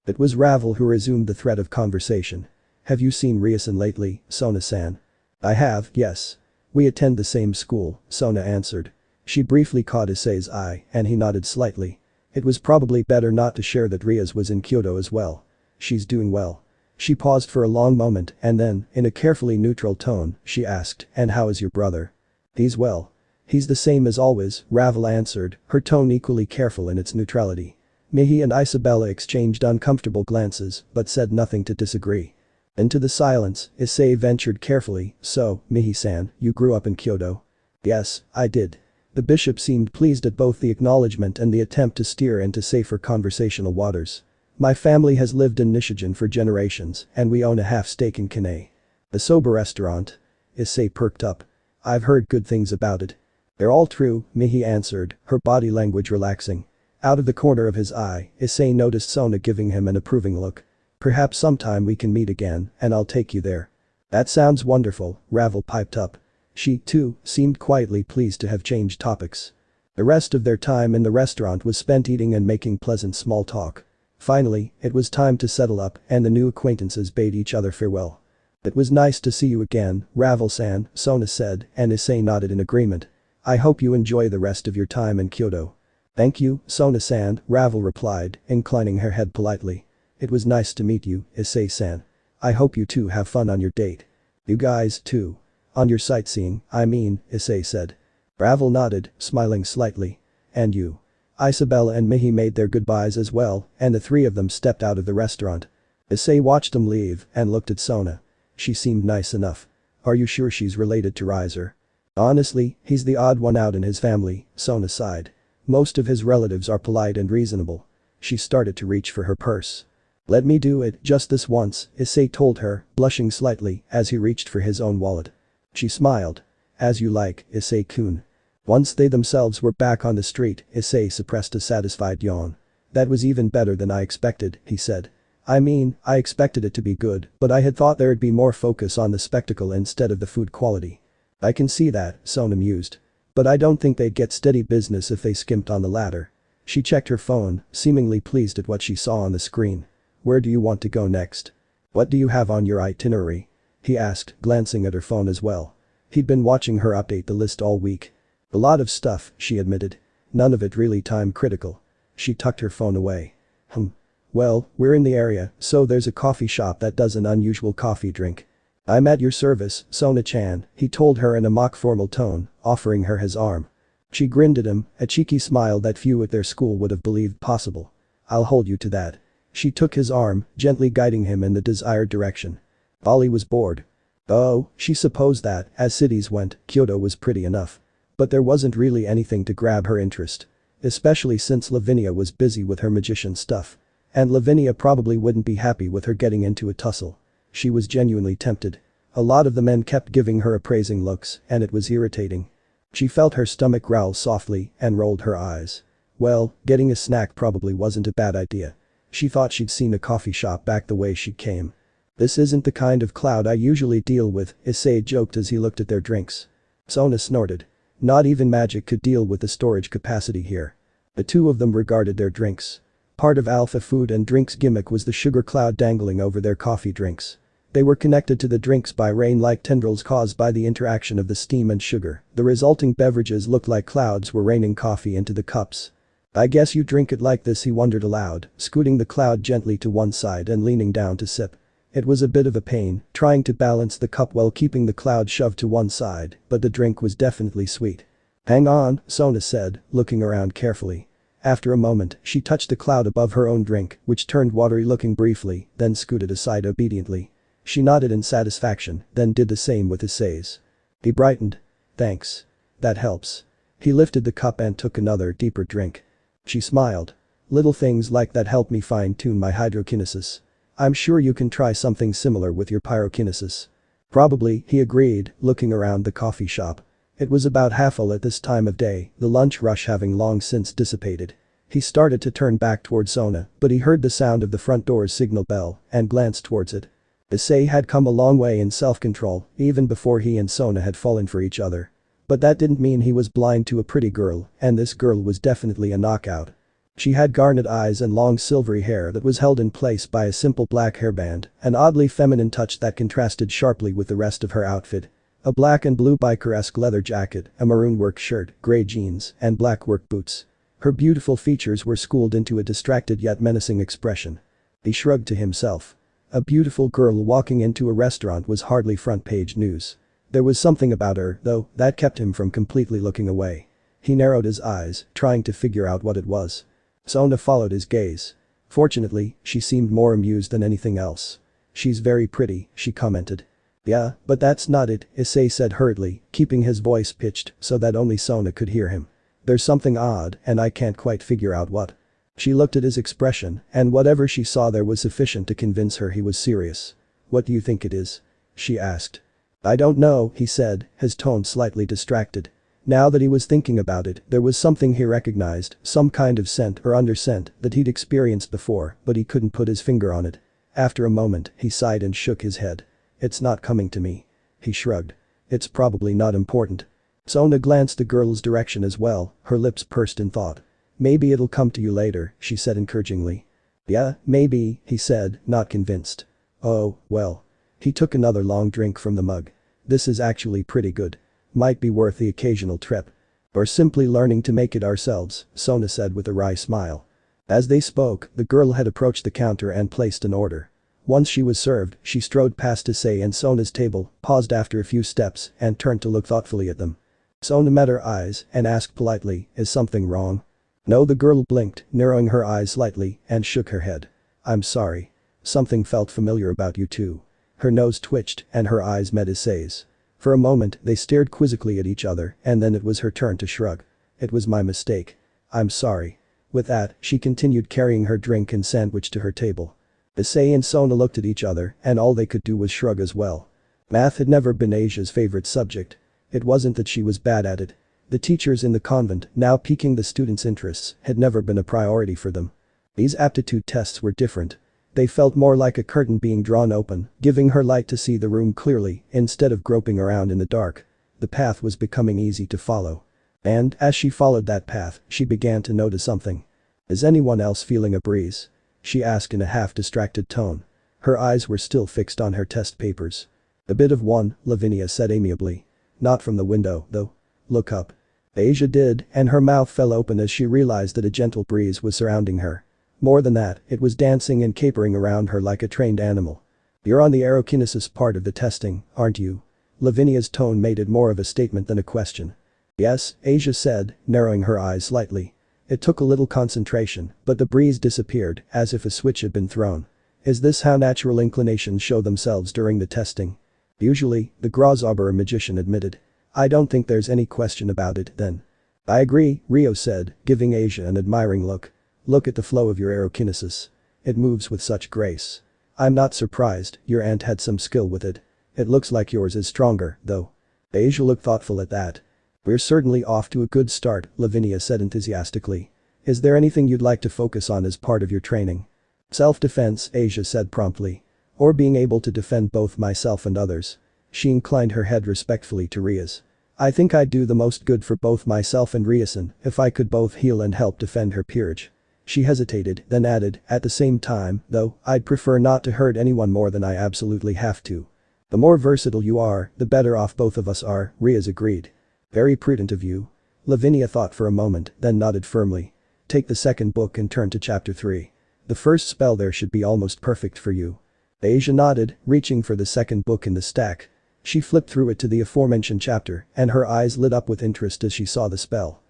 It was Ravel who resumed the thread of conversation. "Have you seen Ryasan lately, Sona-san?" "I have, yes. We attend the same school," Sona answered. She briefly caught Issei's eye, and he nodded slightly. It was probably better not to share that Riaz was in Kyoto as well. "She's doing well." She paused for a long moment and then, in a carefully neutral tone, she asked, "And how is your brother?" "He's well. He's the same as always," Ravel answered, her tone equally careful in its neutrality. Mihi and Isabella exchanged uncomfortable glances but said nothing to disagree. Into the silence, Issei ventured carefully, "So, Mihi-san, you grew up in Kyoto?" "Yes, I did." The bishop seemed pleased at both the acknowledgement and the attempt to steer into safer conversational waters. "My family has lived in Nishigen for generations and we own a half stake in Kane. The soba restaurant?" Issei perked up. "I've heard good things about it." "They're all true," Mihi answered, her body language relaxing. Out of the corner of his eye, Issei noticed Sona giving him an approving look. "Perhaps sometime we can meet again and I'll take you there." "That sounds wonderful," Ravel piped up. She, too, seemed quietly pleased to have changed topics. The rest of their time in the restaurant was spent eating and making pleasant small talk. Finally, it was time to settle up and the new acquaintances bade each other farewell. It was nice to see you again, Ravel-san, Sona said, and Issei nodded in agreement. I hope you enjoy the rest of your time in Kyoto. Thank you, Sona-san, Ravel replied, inclining her head politely. It was nice to meet you, Issei-san. I hope you two have fun on your date. You guys, too. On your sightseeing, I mean, Issei said. Ravel nodded, smiling slightly. And you. Isabella and Mihi made their goodbyes as well, and the three of them stepped out of the restaurant. Issei watched them leave and looked at Sona. She seemed nice enough. Are you sure she's related to Riser? Honestly, he's the odd one out in his family, Sona sighed. Most of his relatives are polite and reasonable. She started to reach for her purse. Let me do it just this once, Issei told her, blushing slightly as he reached for his own wallet. She smiled. As you like, Issei-kun. Once they themselves were back on the street, Issei suppressed a satisfied yawn. That was even better than I expected, he said. I mean, I expected it to be good, but I had thought there'd be more focus on the spectacle instead of the food quality. I can see that, Sona mused. But I don't think they'd get steady business if they skimped on the latter. She checked her phone, seemingly pleased at what she saw on the screen. Where do you want to go next? What do you have on your itinerary? He asked, glancing at her phone as well. He'd been watching her update the list all week. A lot of stuff, she admitted. None of it really time critical. She tucked her phone away. Well, we're in the area, so there's a coffee shop that does an unusual coffee drink. I'm at your service, Sona-chan, he told her in a mock formal tone, offering her his arm. She grinned at him, a cheeky smile that few at their school would have believed possible. I'll hold you to that. She took his arm, gently guiding him in the desired direction. Ollie was bored. Oh, she supposed that, as cities went, Kyoto was pretty enough. But there wasn't really anything to grab her interest. Especially since Lavinia was busy with her magician stuff. And Lavinia probably wouldn't be happy with her getting into a tussle. She was genuinely tempted. A lot of the men kept giving her appraising looks, and it was irritating. She felt her stomach growl softly and rolled her eyes. Well, getting a snack probably wasn't a bad idea. She thought she'd seen a coffee shop back the way she came. This isn't the kind of crowd I usually deal with, Issei joked as he looked at their drinks. Sona snorted. Not even magic could deal with the storage capacity here. The two of them regarded their drinks. Part of Alpha Food and Drink's gimmick was the sugar cloud dangling over their coffee drinks. They were connected to the drinks by rain-like tendrils caused by the interaction of the steam and sugar. The resulting beverages looked like clouds were raining coffee into the cups. I guess you drink it like this, he wondered aloud, scooting the cloud gently to one side and leaning down to sip. It was a bit of a pain, trying to balance the cup while keeping the cloud shoved to one side, but the drink was definitely sweet. Hang on, Sona said, looking around carefully. After a moment, she touched the cloud above her own drink, which turned watery looking briefly, then scooted aside obediently. She nodded in satisfaction, then did the same with Issei's. He brightened. Thanks. That helps. He lifted the cup and took another deeper drink. She smiled. Little things like that help me fine-tune my hydrokinesis. I'm sure you can try something similar with your pyrokinesis. Probably, he agreed, looking around the coffee shop. It was about half full at this time of day, the lunch rush having long since dissipated. He started to turn back toward Sona, but he heard the sound of the front door's signal bell and glanced towards it. Issei had come a long way in self-control, even before he and Sona had fallen for each other. But that didn't mean he was blind to a pretty girl, and this girl was definitely a knockout. She had garnet eyes and long silvery hair that was held in place by a simple black hairband, an oddly feminine touch that contrasted sharply with the rest of her outfit. A black and blue biker-esque leather jacket, a maroon work shirt, gray jeans, and black work boots. Her beautiful features were schooled into a distracted yet menacing expression. He shrugged to himself. A beautiful girl walking into a restaurant was hardly front-page news. There was something about her, though, that kept him from completely looking away. He narrowed his eyes, trying to figure out what it was. Sona followed his gaze. Fortunately, she seemed more amused than anything else. She's very pretty, she commented. Yeah, but that's not it, Issei said hurriedly, keeping his voice pitched so that only Sona could hear him. There's something odd, and I can't quite figure out what. She looked at his expression, and whatever she saw there was sufficient to convince her he was serious. What do you think it is? She asked. I don't know, he said, his tone slightly distracted. Now that he was thinking about it, there was something he recognized, some kind of scent or underscent that he'd experienced before, but he couldn't put his finger on it. After a moment, he sighed and shook his head. It's not coming to me. He shrugged. It's probably not important. Sona glanced the girl's direction as well, her lips pursed in thought. Maybe it'll come to you later, she said encouragingly. Yeah, maybe, he said, not convinced. Oh, well. He took another long drink from the mug. This is actually pretty good. Might be worth the occasional trip. Or simply learning to make it ourselves, Sona said with a wry smile. As they spoke, the girl had approached the counter and placed an order. Once she was served, she strode past Issei and Sona's table, paused after a few steps, and turned to look thoughtfully at them. Sona met her eyes and asked politely, "Is something wrong?" No, the girl blinked, narrowing her eyes slightly, and shook her head. "I'm sorry. Something felt familiar about you too." Her nose twitched and her eyes met Issei's. For a moment they stared quizzically at each other and then it was her turn to shrug. "It was my mistake. I'm sorry." With that, she continued carrying her drink and sandwich to her table. Issei and Sona looked at each other and all they could do was shrug as well. Math had never been Asia's favorite subject. It wasn't that she was bad at it. The teachers in the convent, now piquing the students' interests, had never been a priority for them. These aptitude tests were different. They felt more like a curtain being drawn open, giving her light to see the room clearly, instead of groping around in the dark. The path was becoming easy to follow. And, as she followed that path, she began to notice something. "Is anyone else feeling a breeze?" she asked in a half-distracted tone. Her eyes were still fixed on her test papers. "A bit of one," Lavinia said amiably. "Not from the window, though. Look up." Asia did, and her mouth fell open as she realized that a gentle breeze was surrounding her. More than that, it was dancing and capering around her like a trained animal. "You're on the aerokinesis part of the testing, aren't you?" Lavinia's tone made it more of a statement than a question. "Yes," Asia said, narrowing her eyes slightly. It took a little concentration, but the breeze disappeared, as if a switch had been thrown. "Is this how natural inclinations show themselves during the testing?" "Usually," the Grasshopper magician admitted. "I don't think there's any question about it, then." "I agree," Rio said, giving Asia an admiring look. "Look at the flow of your aerokinesis. It moves with such grace. I'm not surprised, your aunt had some skill with it. It looks like yours is stronger, though." Asia looked thoughtful at that. "We're certainly off to a good start," Lavinia said enthusiastically. "Is there anything you'd like to focus on as part of your training?" "Self-defense," Asia said promptly. "Or being able to defend both myself and others." She inclined her head respectfully to Ria's. "I think I'd do the most good for both myself and Riasan if I could both heal and help defend her peerage." She hesitated, then added, "At the same time, though, I'd prefer not to hurt anyone more than I absolutely have to." "The more versatile you are, the better off both of us are," Riaz agreed. "Very prudent of you." Lavinia thought for a moment, then nodded firmly. "Take the second book and turn to chapter 3. The first spell there should be almost perfect for you." Asia nodded, reaching for the second book in the stack. She flipped through it to the aforementioned chapter and her eyes lit up with interest as she saw the spell.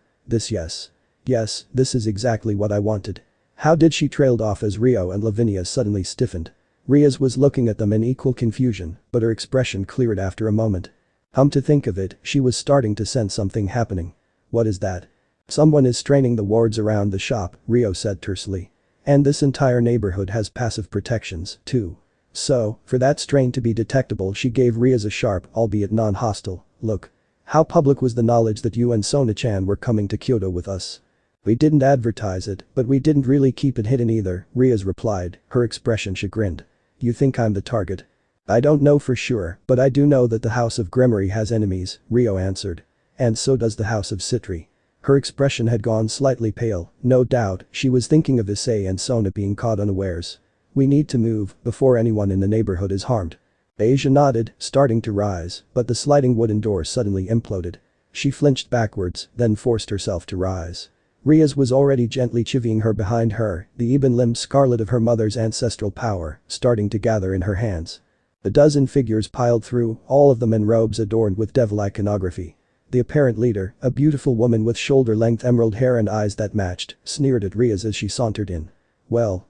Yes, this is exactly what I wanted." "How did she?" trailed off as Rio and Lavinia suddenly stiffened. Riaz was looking at them in equal confusion, but her expression cleared after a moment. To think of it, she was starting to sense something happening. "What is that?" "Someone is straining the wards around the shop," Rio said tersely. "And this entire neighborhood has passive protections, too." So, for that strain to be detectable, she gave Riaz a sharp, albeit non-hostile, look. "How public was the knowledge that you and Sona-chan were coming to Kyoto with us?" "We didn't advertise it, but we didn't really keep it hidden either," Riaz replied, her expression chagrined. "You think I'm the target?" "I don't know for sure, but I do know that the House of Gremory has enemies," Rio answered. "And so does the House of Sitri." Her expression had gone slightly pale, no doubt, she was thinking of Issei and Sona being caught unawares. "We need to move before anyone in the neighborhood is harmed." Asia nodded, starting to rise, but the sliding wooden door suddenly imploded. She flinched backwards, then forced herself to rise. Riaz was already gently chivying her behind her, the even-limbed scarlet of her mother's ancestral power, starting to gather in her hands. A dozen figures piled through, all of them in robes adorned with devil iconography. The apparent leader, a beautiful woman with shoulder-length emerald hair and eyes that matched, sneered at Riaz as she sauntered in. Well.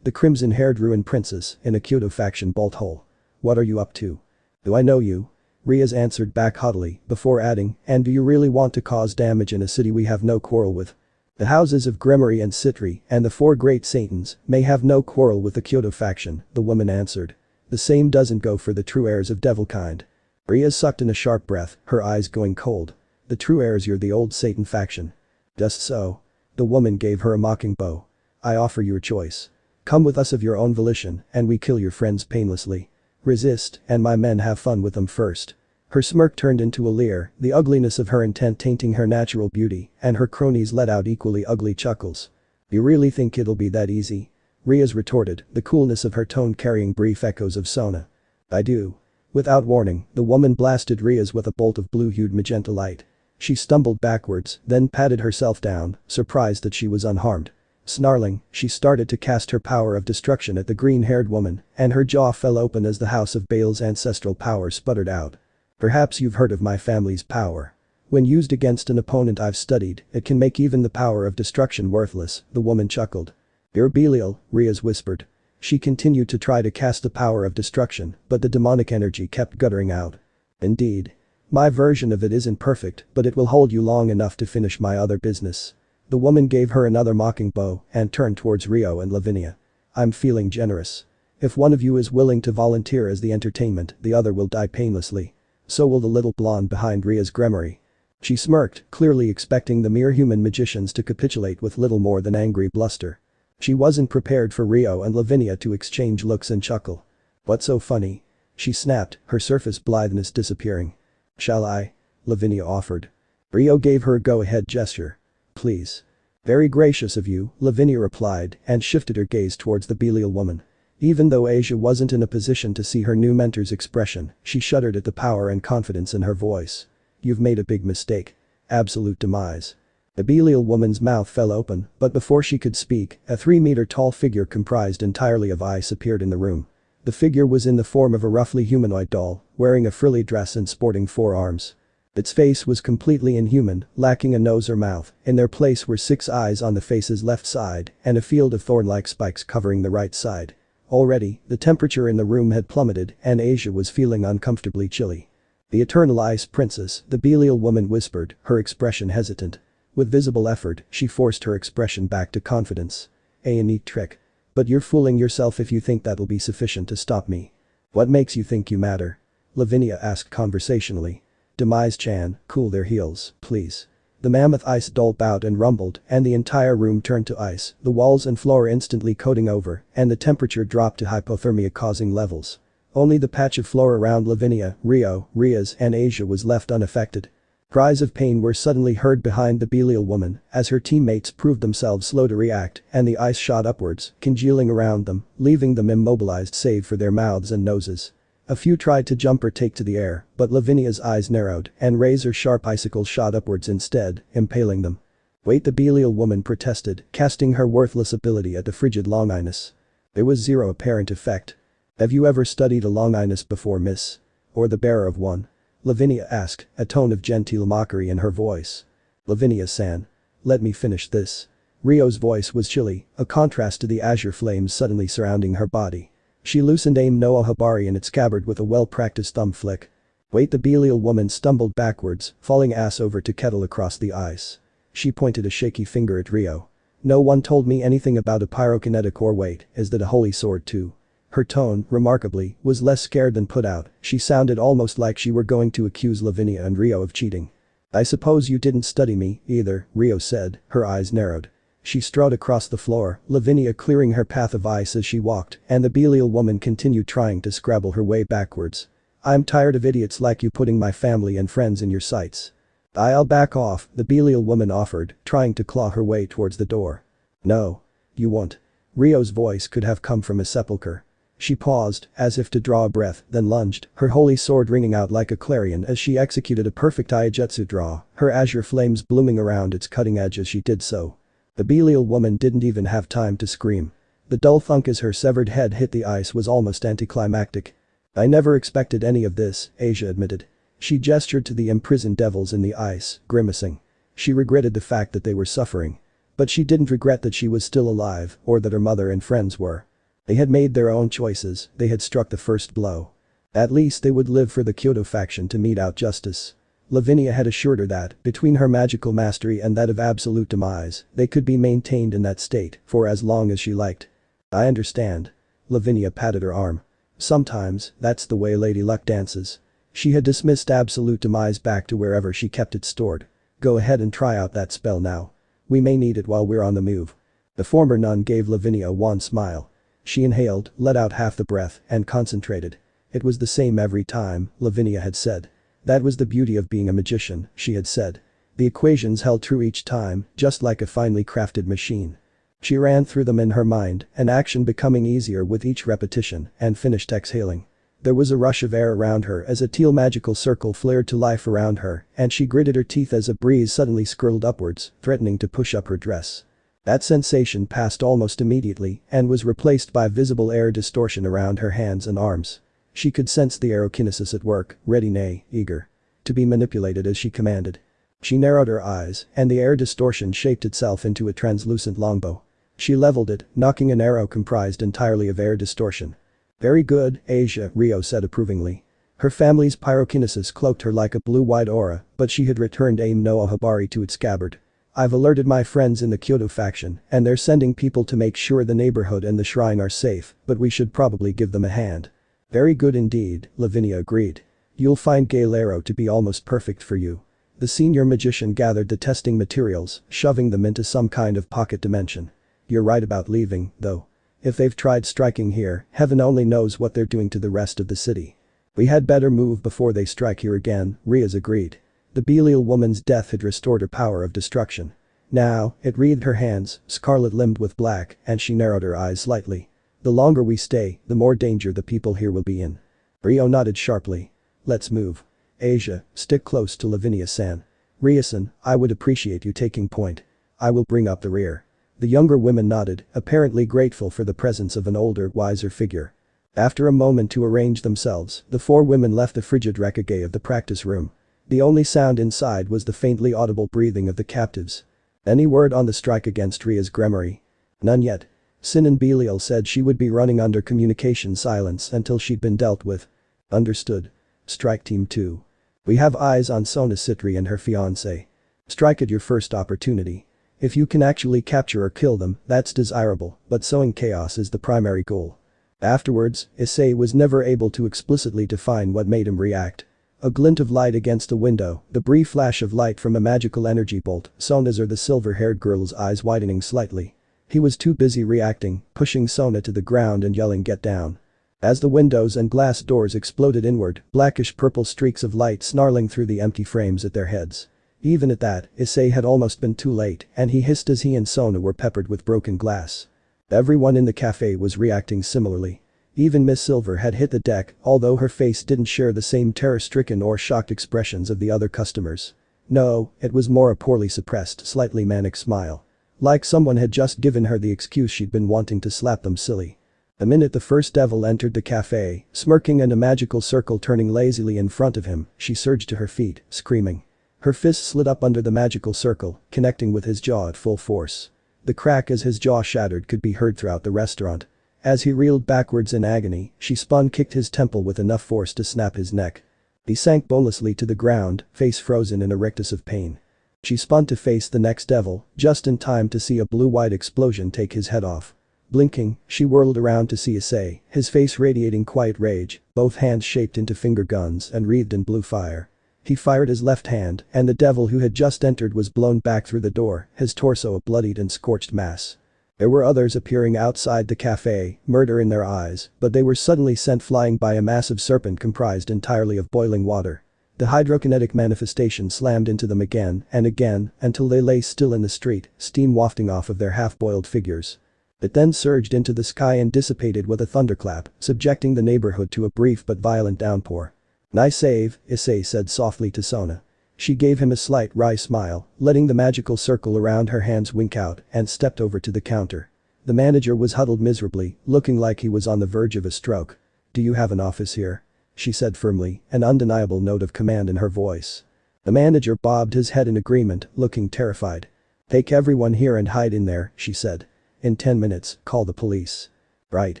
The crimson-haired ruined princess in a Kyoto faction bolt hole. "What are you up to?" "Do I know you?" Riaz answered back haughtily, before adding, "And do you really want to cause damage in a city we have no quarrel with?" "The houses of Gremory and Sitri and the 4 great Satans may have no quarrel with the Kyoto faction," the woman answered. "The same doesn't go for the true heirs of Devilkind." Riaz sucked in a sharp breath, her eyes going cold. "The true heirs, you're the old Satan faction." "Just so." The woman gave her a mocking bow. "I offer you a choice. Come with us of your own volition and we kill your friends painlessly. Resist and my men have fun with them first." Her smirk turned into a leer, the ugliness of her intent tainting her natural beauty, and her cronies let out equally ugly chuckles. "You really think it'll be that easy?" Riaz retorted, the coolness of her tone carrying brief echoes of Sona. I do. Without warning, the woman blasted Ria's with a bolt of blue-hued magenta light. She stumbled backwards, then patted herself down, surprised that she was unharmed. Snarling, she started to cast her power of destruction at the green-haired woman, and her jaw fell open as the House of Baal's ancestral power sputtered out. Perhaps you've heard of my family's power. When used against an opponent I've studied, it can make even the power of destruction worthless, the woman chuckled. You're Belial, Riaz whispered. She continued to try to cast the power of destruction, but the demonic energy kept guttering out. Indeed. My version of it isn't perfect, but it will hold you long enough to finish my other business. The woman gave her another mocking bow and turned towards Rio and Lavinia. I'm feeling generous. If one of you is willing to volunteer as the entertainment, the other will die painlessly. So will the little blonde behind Ria's gremmery. She smirked, clearly expecting the mere human magicians to capitulate with little more than angry bluster. She wasn't prepared for Rio and Lavinia to exchange looks and chuckle. What's so funny? She snapped, her surface blitheness disappearing. Shall I? Lavinia offered. Rio gave her a go-ahead gesture. Please. Very gracious of you, Lavinia replied and shifted her gaze towards the Belial woman. Even though Asia wasn't in a position to see her new mentor's expression, she shuddered at the power and confidence in her voice. You've made a big mistake. Absolute demise. The Belial woman's mouth fell open, but before she could speak, a 3-meter-tall figure comprised entirely of ice appeared in the room. The figure was in the form of a roughly humanoid doll, wearing a frilly dress and sporting 4 arms. Its face was completely inhuman, lacking a nose or mouth. In their place were 6 eyes on the face's left side and a field of thorn-like spikes covering the right side. Already, the temperature in the room had plummeted and Asia was feeling uncomfortably chilly. The Eternal Ice Princess, the Belial woman whispered, her expression hesitant. With visible effort, she forced her expression back to confidence. A neat trick. But you're fooling yourself if you think that'll be sufficient to stop me. What makes you think you matter? Lavinia asked conversationally. Demise-chan, cool their heels, please. The mammoth ice doll bowed and rumbled, and the entire room turned to ice, the walls and floor instantly coating over, and the temperature dropped to hypothermia-causing levels. Only the patch of floor around Lavinia, Rio, Riaz, and Asia was left unaffected. Cries of pain were suddenly heard behind the Belial woman as her teammates proved themselves slow to react and the ice shot upwards, congealing around them, leaving them immobilized save for their mouths and noses. A few tried to jump or take to the air, but Lavinia's eyes narrowed and razor-sharp icicles shot upwards instead, impaling them. Wait, the Belial woman protested, casting her worthless ability at the frigid Longinus. There was zero apparent effect. Have you ever studied a Longinus before, miss? Or the bearer of one? Lavinia asked, a tone of genteel mockery in her voice. Lavinia-san. Let me finish this. Rio's voice was chilly, a contrast to the azure flames suddenly surrounding her body. She loosened aim no Habari in its scabbard with a well-practiced thumb flick. Wait, the Belial woman stumbled backwards, falling ass over to kettle across the ice. She pointed a shaky finger at Rio. No one told me anything about a pyrokinetic or wait, is that a holy sword too? Her tone, remarkably, was less scared than put out. She sounded almost like she were going to accuse Lavinia and Rio of cheating. I suppose you didn't study me, either, Rio said, her eyes narrowed. She strode across the floor, Lavinia clearing her path of ice as she walked, and the Belial woman continued trying to scrabble her way backwards. I'm tired of idiots like you putting my family and friends in your sights. I'll back off, the Belial woman offered, trying to claw her way towards the door. No. You won't. Rio's voice could have come from a sepulchre. She paused, as if to draw a breath, then lunged, her holy sword ringing out like a clarion as she executed a perfect Iaijutsu draw, her azure flames blooming around its cutting edge as she did so. The Belial woman didn't even have time to scream. The dull thunk as her severed head hit the ice was almost anticlimactic. I never expected any of this, Asia admitted. She gestured to the imprisoned devils in the ice, grimacing. She regretted the fact that they were suffering. But she didn't regret that she was still alive, or that her mother and friends were. They had made their own choices, they had struck the first blow. At least they would live for the Kyoto faction to mete out justice. Lavinia had assured her that, between her magical mastery and that of absolute demise, they could be maintained in that state for as long as she liked. I understand. Lavinia patted her arm. Sometimes, that's the way Lady Luck dances. She had dismissed absolute demise back to wherever she kept it stored. Go ahead and try out that spell now. We may need it while we're on the move. The former nun gave Lavinia a wan smile. She inhaled, let out half the breath, and concentrated. It was the same every time, Lavinia had said. That was the beauty of being a magician, she had said. The equations held true each time, just like a finely crafted machine. She ran through them in her mind, an action becoming easier with each repetition, and finished exhaling. There was a rush of air around her as a teal magical circle flared to life around her, and she gritted her teeth as a breeze suddenly skirled upwards, threatening to push up her dress. That sensation passed almost immediately and was replaced by visible air distortion around her hands and arms. She could sense the aerokinesis at work, ready nay, eager to be manipulated as she commanded. She narrowed her eyes, and the air distortion shaped itself into a translucent longbow. She leveled it, knocking an arrow comprised entirely of air distortion. "Very good, Asia," Rio said approvingly. Her family's pyrokinesis cloaked her like a blue-white aura, but she had returned aim no Ohabari to its scabbard. "I've alerted my friends in the Kyoto faction, and they're sending people to make sure the neighborhood and the shrine are safe, but we should probably give them a hand." "Very good indeed," Lavinia agreed. "You'll find Galero to be almost perfect for you." The senior magician gathered the testing materials, shoving them into some kind of pocket dimension. "You're right about leaving, though. If they've tried striking here, heaven only knows what they're doing to the rest of the city. We had better move before they strike here again," Riaz agreed. The Belial woman's death had restored her power of destruction. Now, it wreathed her hands, scarlet-limbed with black, and she narrowed her eyes slightly. "The longer we stay, the more danger the people here will be in." Rio nodded sharply. "Let's move. Asia, stick close to Lavinia-san. Ria-san, I would appreciate you taking point. I will bring up the rear." The younger women nodded, apparently grateful for the presence of an older, wiser figure. After a moment to arrange themselves, the four women left the frigid requiem of the practice room. The only sound inside was the faintly audible breathing of the captives. "Any word on the strike against Ria's Gremory?" "None yet. Sinan Belial said she would be running under communication silence until she'd been dealt with." "Understood. Strike Team 2. We have eyes on Sona Sitri and her fiancé. Strike at your first opportunity. If you can actually capture or kill them, that's desirable, but sowing chaos is the primary goal." Afterwards, Issei was never able to explicitly define what made him react. A glint of light against a window, the brief flash of light from a magical energy bolt, Sona's or the silver-haired girl's eyes widening slightly. He was too busy reacting, pushing Sona to the ground and yelling "get down." As the windows and glass doors exploded inward, blackish-purple streaks of light snarling through the empty frames at their heads. Even at that, Issei had almost been too late, and he hissed as he and Sona were peppered with broken glass. Everyone in the cafe was reacting similarly. Even Miss Silver had hit the deck, although her face didn't share the same terror-stricken or shocked expressions of the other customers. No, it was more a poorly suppressed, slightly manic smile. Like someone had just given her the excuse she'd been wanting to slap them silly. The minute the first devil entered the cafe, smirking and a magical circle turning lazily in front of him, she surged to her feet, screaming. Her fist slid up under the magical circle, connecting with his jaw at full force. The crack as his jaw shattered could be heard throughout the restaurant. As he reeled backwards in agony, she kicked his temple with enough force to snap his neck. He sank bonelessly to the ground, face frozen in a rictus of pain. She spun to face the next devil, just in time to see a blue-white explosion take his head off. Blinking, she whirled around to see Issei, his face radiating quiet rage, both hands shaped into finger guns and wreathed in blue fire. He fired his left hand, and the devil who had just entered was blown back through the door, his torso a bloodied and scorched mass. There were others appearing outside the cafe, murder in their eyes, but they were suddenly sent flying by a massive serpent comprised entirely of boiling water. The hydrokinetic manifestation slammed into them again and again until they lay still in the street, steam wafting off of their half-boiled figures. It then surged into the sky and dissipated with a thunderclap, subjecting the neighborhood to a brief but violent downpour. "Nice save," Issei said softly to Sona. She gave him a slight wry smile, letting the magical circle around her hands wink out, and stepped over to the counter. The manager was huddled miserably, looking like he was on the verge of a stroke. "Do you have an office here?" she said firmly, an undeniable note of command in her voice. The manager bobbed his head in agreement, looking terrified. "Take everyone here and hide in there," she said. "In 10 minutes, call the police." "Right."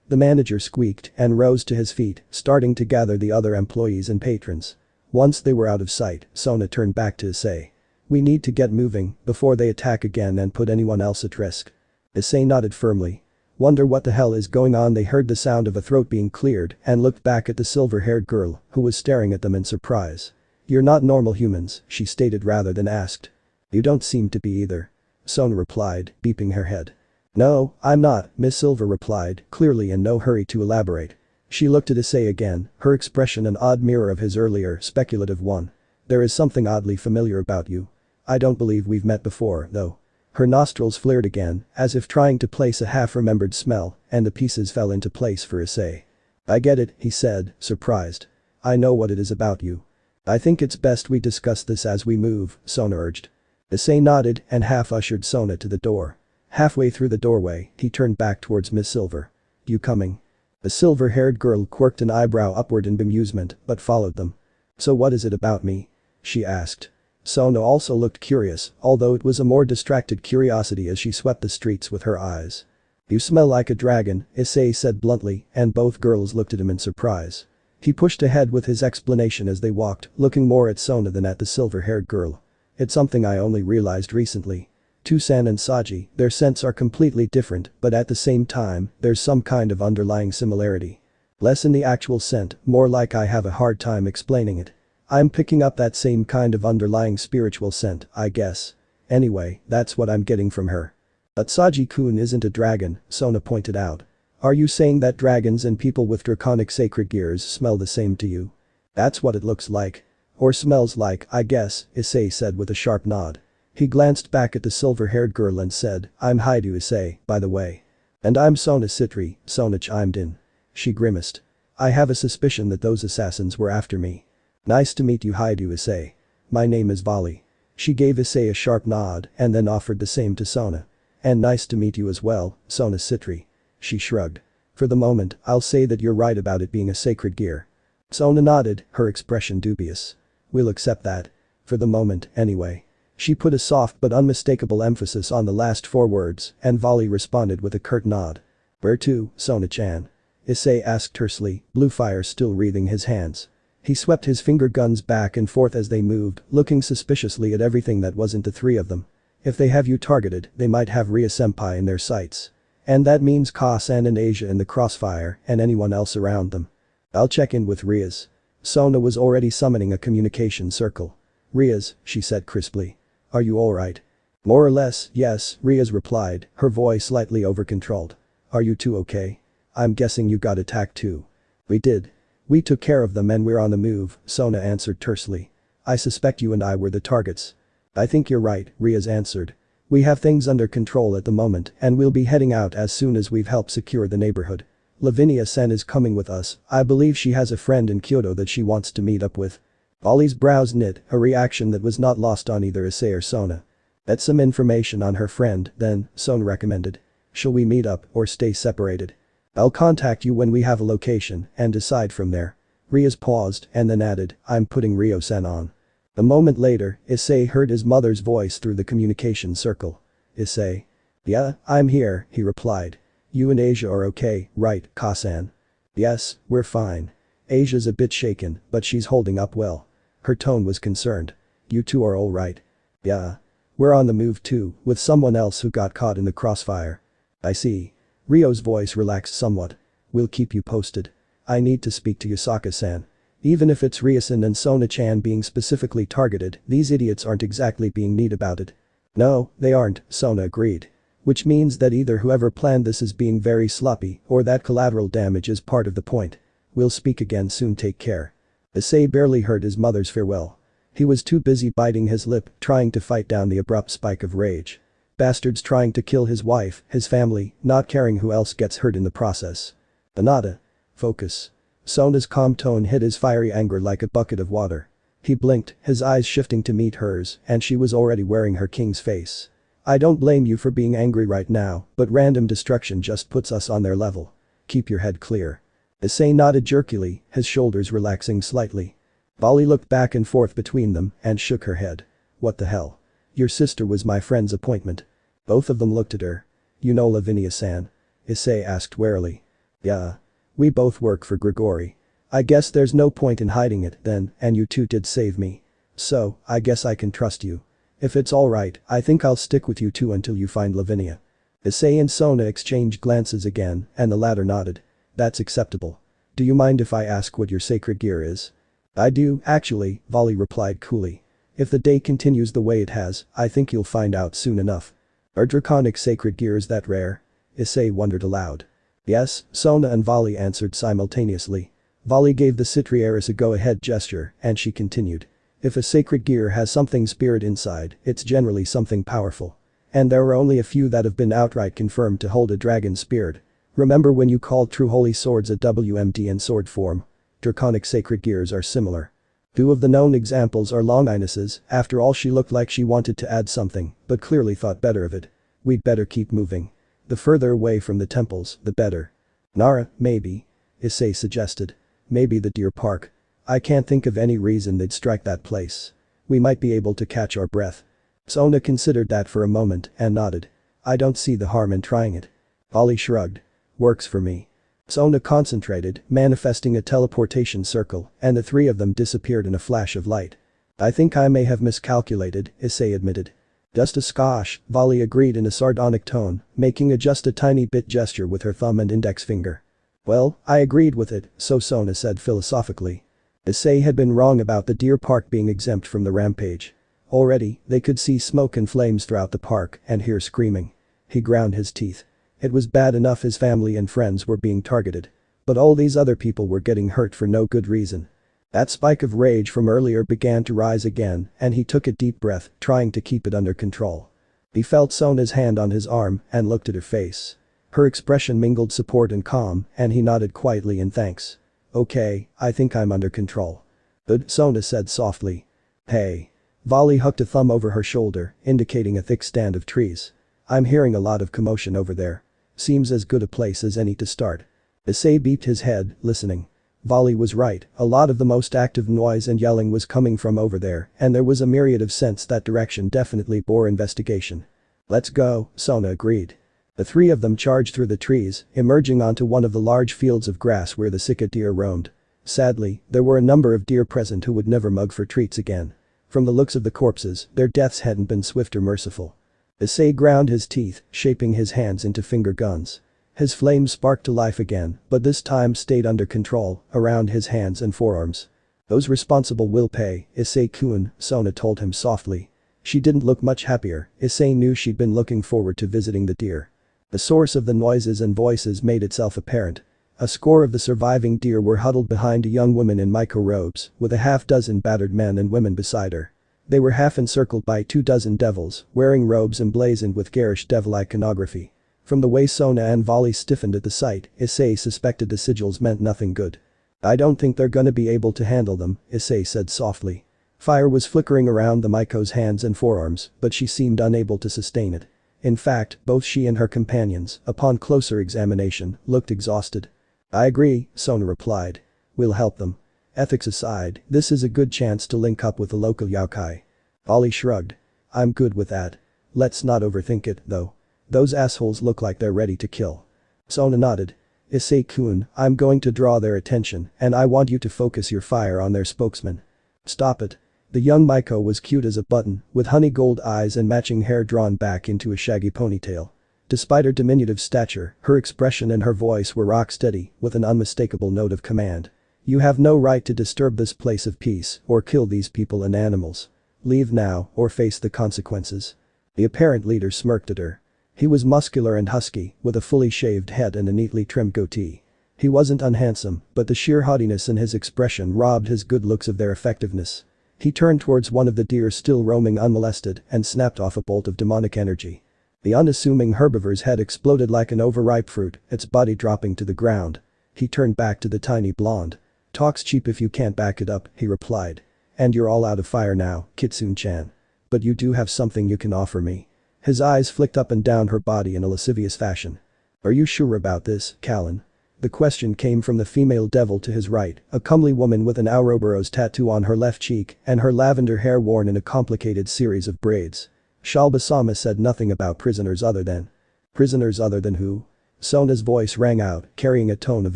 The manager squeaked and rose to his feet, starting to gather the other employees and patrons. Once they were out of sight, Sona turned back to Issei. "We need to get moving before they attack again and put anyone else at risk." Issei nodded firmly. "Wonder what the hell is going on?" They heard the sound of a throat being cleared and looked back at the silver-haired girl, who was staring at them in surprise. "You're not normal humans," she stated rather than asked. "You don't seem to be either," Sona replied, beeping her head. "No, I'm not," Miss Silver replied, clearly in no hurry to elaborate. She looked at Issei again, her expression an odd mirror of his earlier, speculative one. "There is something oddly familiar about you. I don't believe we've met before, though." Her nostrils flared again, as if trying to place a half-remembered smell, and the pieces fell into place for Issei. I get it, he said, surprised. I know what it is about you. I think it's best we discuss this as we move, Sona urged. Issei nodded and half-ushered Sona to the door. Halfway through the doorway, he turned back towards Miss Silver. You coming? The silver-haired girl quirked an eyebrow upward in bemusement but followed them. So what is it about me? She asked. Sona also looked curious, although it was a more distracted curiosity as she swept the streets with her eyes. You smell like a dragon, Issei said bluntly, and both girls looked at him in surprise. He pushed ahead with his explanation as they walked, looking more at Sona than at the silver-haired girl. It's something I only realized recently. Tusan and Saji, their scents are completely different, but at the same time, there's some kind of underlying similarity. Less in the actual scent, more like I have a hard time explaining it. I'm picking up that same kind of underlying spiritual scent, I guess. Anyway, that's what I'm getting from her. But Saji-kun isn't a dragon, Sona pointed out. Are you saying that dragons and people with draconic sacred gears smell the same to you? That's what it looks like. Or smells like, I guess, Issei said with a sharp nod. He glanced back at the silver-haired girl and said, I'm Hyoudou Issei, by the way. And I'm Sona Sitri, Sona chimed in. She grimaced. I have a suspicion that those assassins were after me. Nice to meet you Hyoudou Issei. My name is Vali. She gave Issei a sharp nod and then offered the same to Sona. And nice to meet you as well, Sona Sitri. She shrugged. For the moment, I'll say that you're right about it being a sacred gear. Sona nodded, her expression dubious. We'll accept that. For the moment, anyway. She put a soft but unmistakable emphasis on the last 4 words, and Vali responded with a curt nod. Where to, Sona-chan? Issei asked tersely, blue fire still wreathing his hands. He swept his finger guns back and forth as they moved, looking suspiciously at everything that wasn't the 3 of them. If they have you targeted, they might have Ria-senpai in their sights. And that means Ka-san and Asia in the crossfire and anyone else around them. I'll check in with Ria's. Sona was already summoning a communication circle. Ria's, she said crisply. Are you alright? More or less, yes, Ria's replied, her voice slightly over-controlled. Are you two okay? I'm guessing you got attacked too. We did. We took care of them and we're on the move, Sona answered tersely. I suspect you and I were the targets. I think you're right, Ria's answered. We have things under control at the moment and we'll be heading out as soon as we've helped secure the neighborhood. Lavinia-sen is coming with us, I believe she has a friend in Kyoto that she wants to meet up with. Vali's brows knit, a reaction that was not lost on either Issei or Sona. That's some information on her friend, then, Sona recommended. Shall we meet up or stay separated? I'll contact you when we have a location and decide from there. Ria's paused and then added, I'm putting Ryo-sen on. A moment later, Issei heard his mother's voice through the communication circle. Issei. Yeah, I'm here, he replied. You and Asia are okay, right, Ka-san? Yes, we're fine. Asia's a bit shaken, but she's holding up well. Her tone was concerned. You two are alright? Yeah. We're on the move too, with someone else who got caught in the crossfire. I see. Ryo's voice relaxed somewhat. We'll keep you posted. I need to speak to Yusaka-san. Even if it's Ryo-san and Sona-chan being specifically targeted, these idiots aren't exactly being neat about it. No, they aren't, Sona agreed. Which means that either whoever planned this is being very sloppy or that collateral damage is part of the point. We'll speak again soon, take care. Issei barely heard his mother's farewell. He was too busy biting his lip, trying to fight down the abrupt spike of rage. Bastards trying to kill his wife, his family, not caring who else gets hurt in the process. Anada. Focus. Sona's calm tone hit his fiery anger like a bucket of water. He blinked, his eyes shifting to meet hers, and she was already wearing her king's face. I don't blame you for being angry right now, but random destruction just puts us on their level. Keep your head clear. Issei nodded jerkily, his shoulders relaxing slightly. Vali looked back and forth between them and shook her head. What the hell? Your sister was my friend's appointment. Both of them looked at her. You know Lavinia-san? Issei asked warily. Yeah. We both work for Grigori. I guess there's no point in hiding it then, and you two did save me. So, I guess I can trust you. If it's alright, I think I'll stick with you two until you find Lavinia. Issei and Sona exchanged glances again, and the latter nodded. That's acceptable. Do you mind if I ask what your sacred gear is? I do, actually, Vali replied coolly. If the day continues the way it has, I think you'll find out soon enough. Are draconic sacred gears that rare? Issei wondered aloud. Yes, Sona and Vali answered simultaneously. Vali gave the Sitri heiress a go-ahead gesture, and she continued. If a sacred gear has something spirit inside, it's generally something powerful. And there are only a few that have been outright confirmed to hold a dragon spirit. Remember when you called true holy swords a WMD in sword form? Draconic sacred gears are similar. Two of the known examples are Longinus's. After all, she looked like she wanted to add something, but clearly thought better of it. We'd better keep moving. The further away from the temples, the better. Nara, maybe. Issei suggested. Maybe the deer park. I can't think of any reason they'd strike that place. We might be able to catch our breath. Sona considered that for a moment and nodded. I don't see the harm in trying it. Ollie shrugged. Works for me. Sona concentrated, manifesting a teleportation circle, and the three of them disappeared in a flash of light. I think I may have miscalculated, Issei admitted. Just a skosh, Volley agreed in a sardonic tone, making just a tiny bit gesture with her thumb and index finger. Well, I agreed with it, so Sona said philosophically. Issei had been wrong about the deer park being exempt from the rampage. Already, they could see smoke and flames throughout the park and hear screaming. He ground his teeth. It was bad enough his family and friends were being targeted. But all these other people were getting hurt for no good reason. That spike of rage from earlier began to rise again, and he took a deep breath, trying to keep it under control. He felt Sona's hand on his arm and looked at her face. Her expression mingled support and calm, and he nodded quietly in thanks. Okay, I think I'm under control. Good, Sona said softly. Hey. Volley hooked a thumb over her shoulder, indicating a thick stand of trees. I'm hearing a lot of commotion over there. Seems as good a place as any to start. Issei beeped his head, listening. Volley was right, a lot of the most active noise and yelling was coming from over there, and there was a myriad of scents that direction definitely bore investigation. Let's go, Sona agreed. The three of them charged through the trees, emerging onto one of the large fields of grass where the sika deer roamed. Sadly, there were a number of deer present who would never mug for treats again. From the looks of the corpses, their deaths hadn't been swift or merciful. Issei ground his teeth, shaping his hands into finger guns. His flame sparked to life again, but this time stayed under control, around his hands and forearms. Those responsible will pay, Issei-kun, Sona told him softly. She didn't look much happier. Issei knew she'd been looking forward to visiting the deer. The source of the noises and voices made itself apparent. A score of the surviving deer were huddled behind a young woman in Miko robes, with a half-dozen battered men and women beside her. They were half encircled by 24 devils, wearing robes emblazoned with garish devil iconography. From the way Sona and Volley stiffened at the sight, Issei suspected the sigils meant nothing good. I don't think they're gonna be able to handle them, Issei said softly. Fire was flickering around the Miko's hands and forearms, but she seemed unable to sustain it. In fact, both she and her companions, upon closer examination, looked exhausted. I agree, Sona replied. We'll help them. Ethics aside, this is a good chance to link up with the local yokai. Ollie shrugged. I'm good with that. Let's not overthink it, though. Those assholes look like they're ready to kill. Sona nodded. Issei-kun, I'm going to draw their attention, and I want you to focus your fire on their spokesman. Stop it. The young Miko was cute as a button, with honey gold eyes and matching hair drawn back into a shaggy ponytail. Despite her diminutive stature, her expression and her voice were rock steady, with an unmistakable note of command. You have no right to disturb this place of peace, or kill these people and animals. Leave now, or face the consequences. The apparent leader smirked at her. He was muscular and husky, with a fully shaved head and a neatly trimmed goatee. He wasn't unhandsome, but the sheer haughtiness in his expression robbed his good looks of their effectiveness. He turned towards one of the deer still roaming unmolested and snapped off a bolt of demonic energy. The unassuming herbivore's head exploded like an overripe fruit, its body dropping to the ground. He turned back to the tiny blonde. Talk's cheap if you can't back it up, he replied. And you're all out of fire now, Kitsune-chan. But you do have something you can offer me. His eyes flicked up and down her body in a lascivious fashion. Are you sure about this, Callan? The question came from the female devil to his right, a comely woman with an Ouroboros tattoo on her left cheek and her lavender hair worn in a complicated series of braids. Shalba-sama said nothing about prisoners other than. Prisoners other than who? Sona's voice rang out, carrying a tone of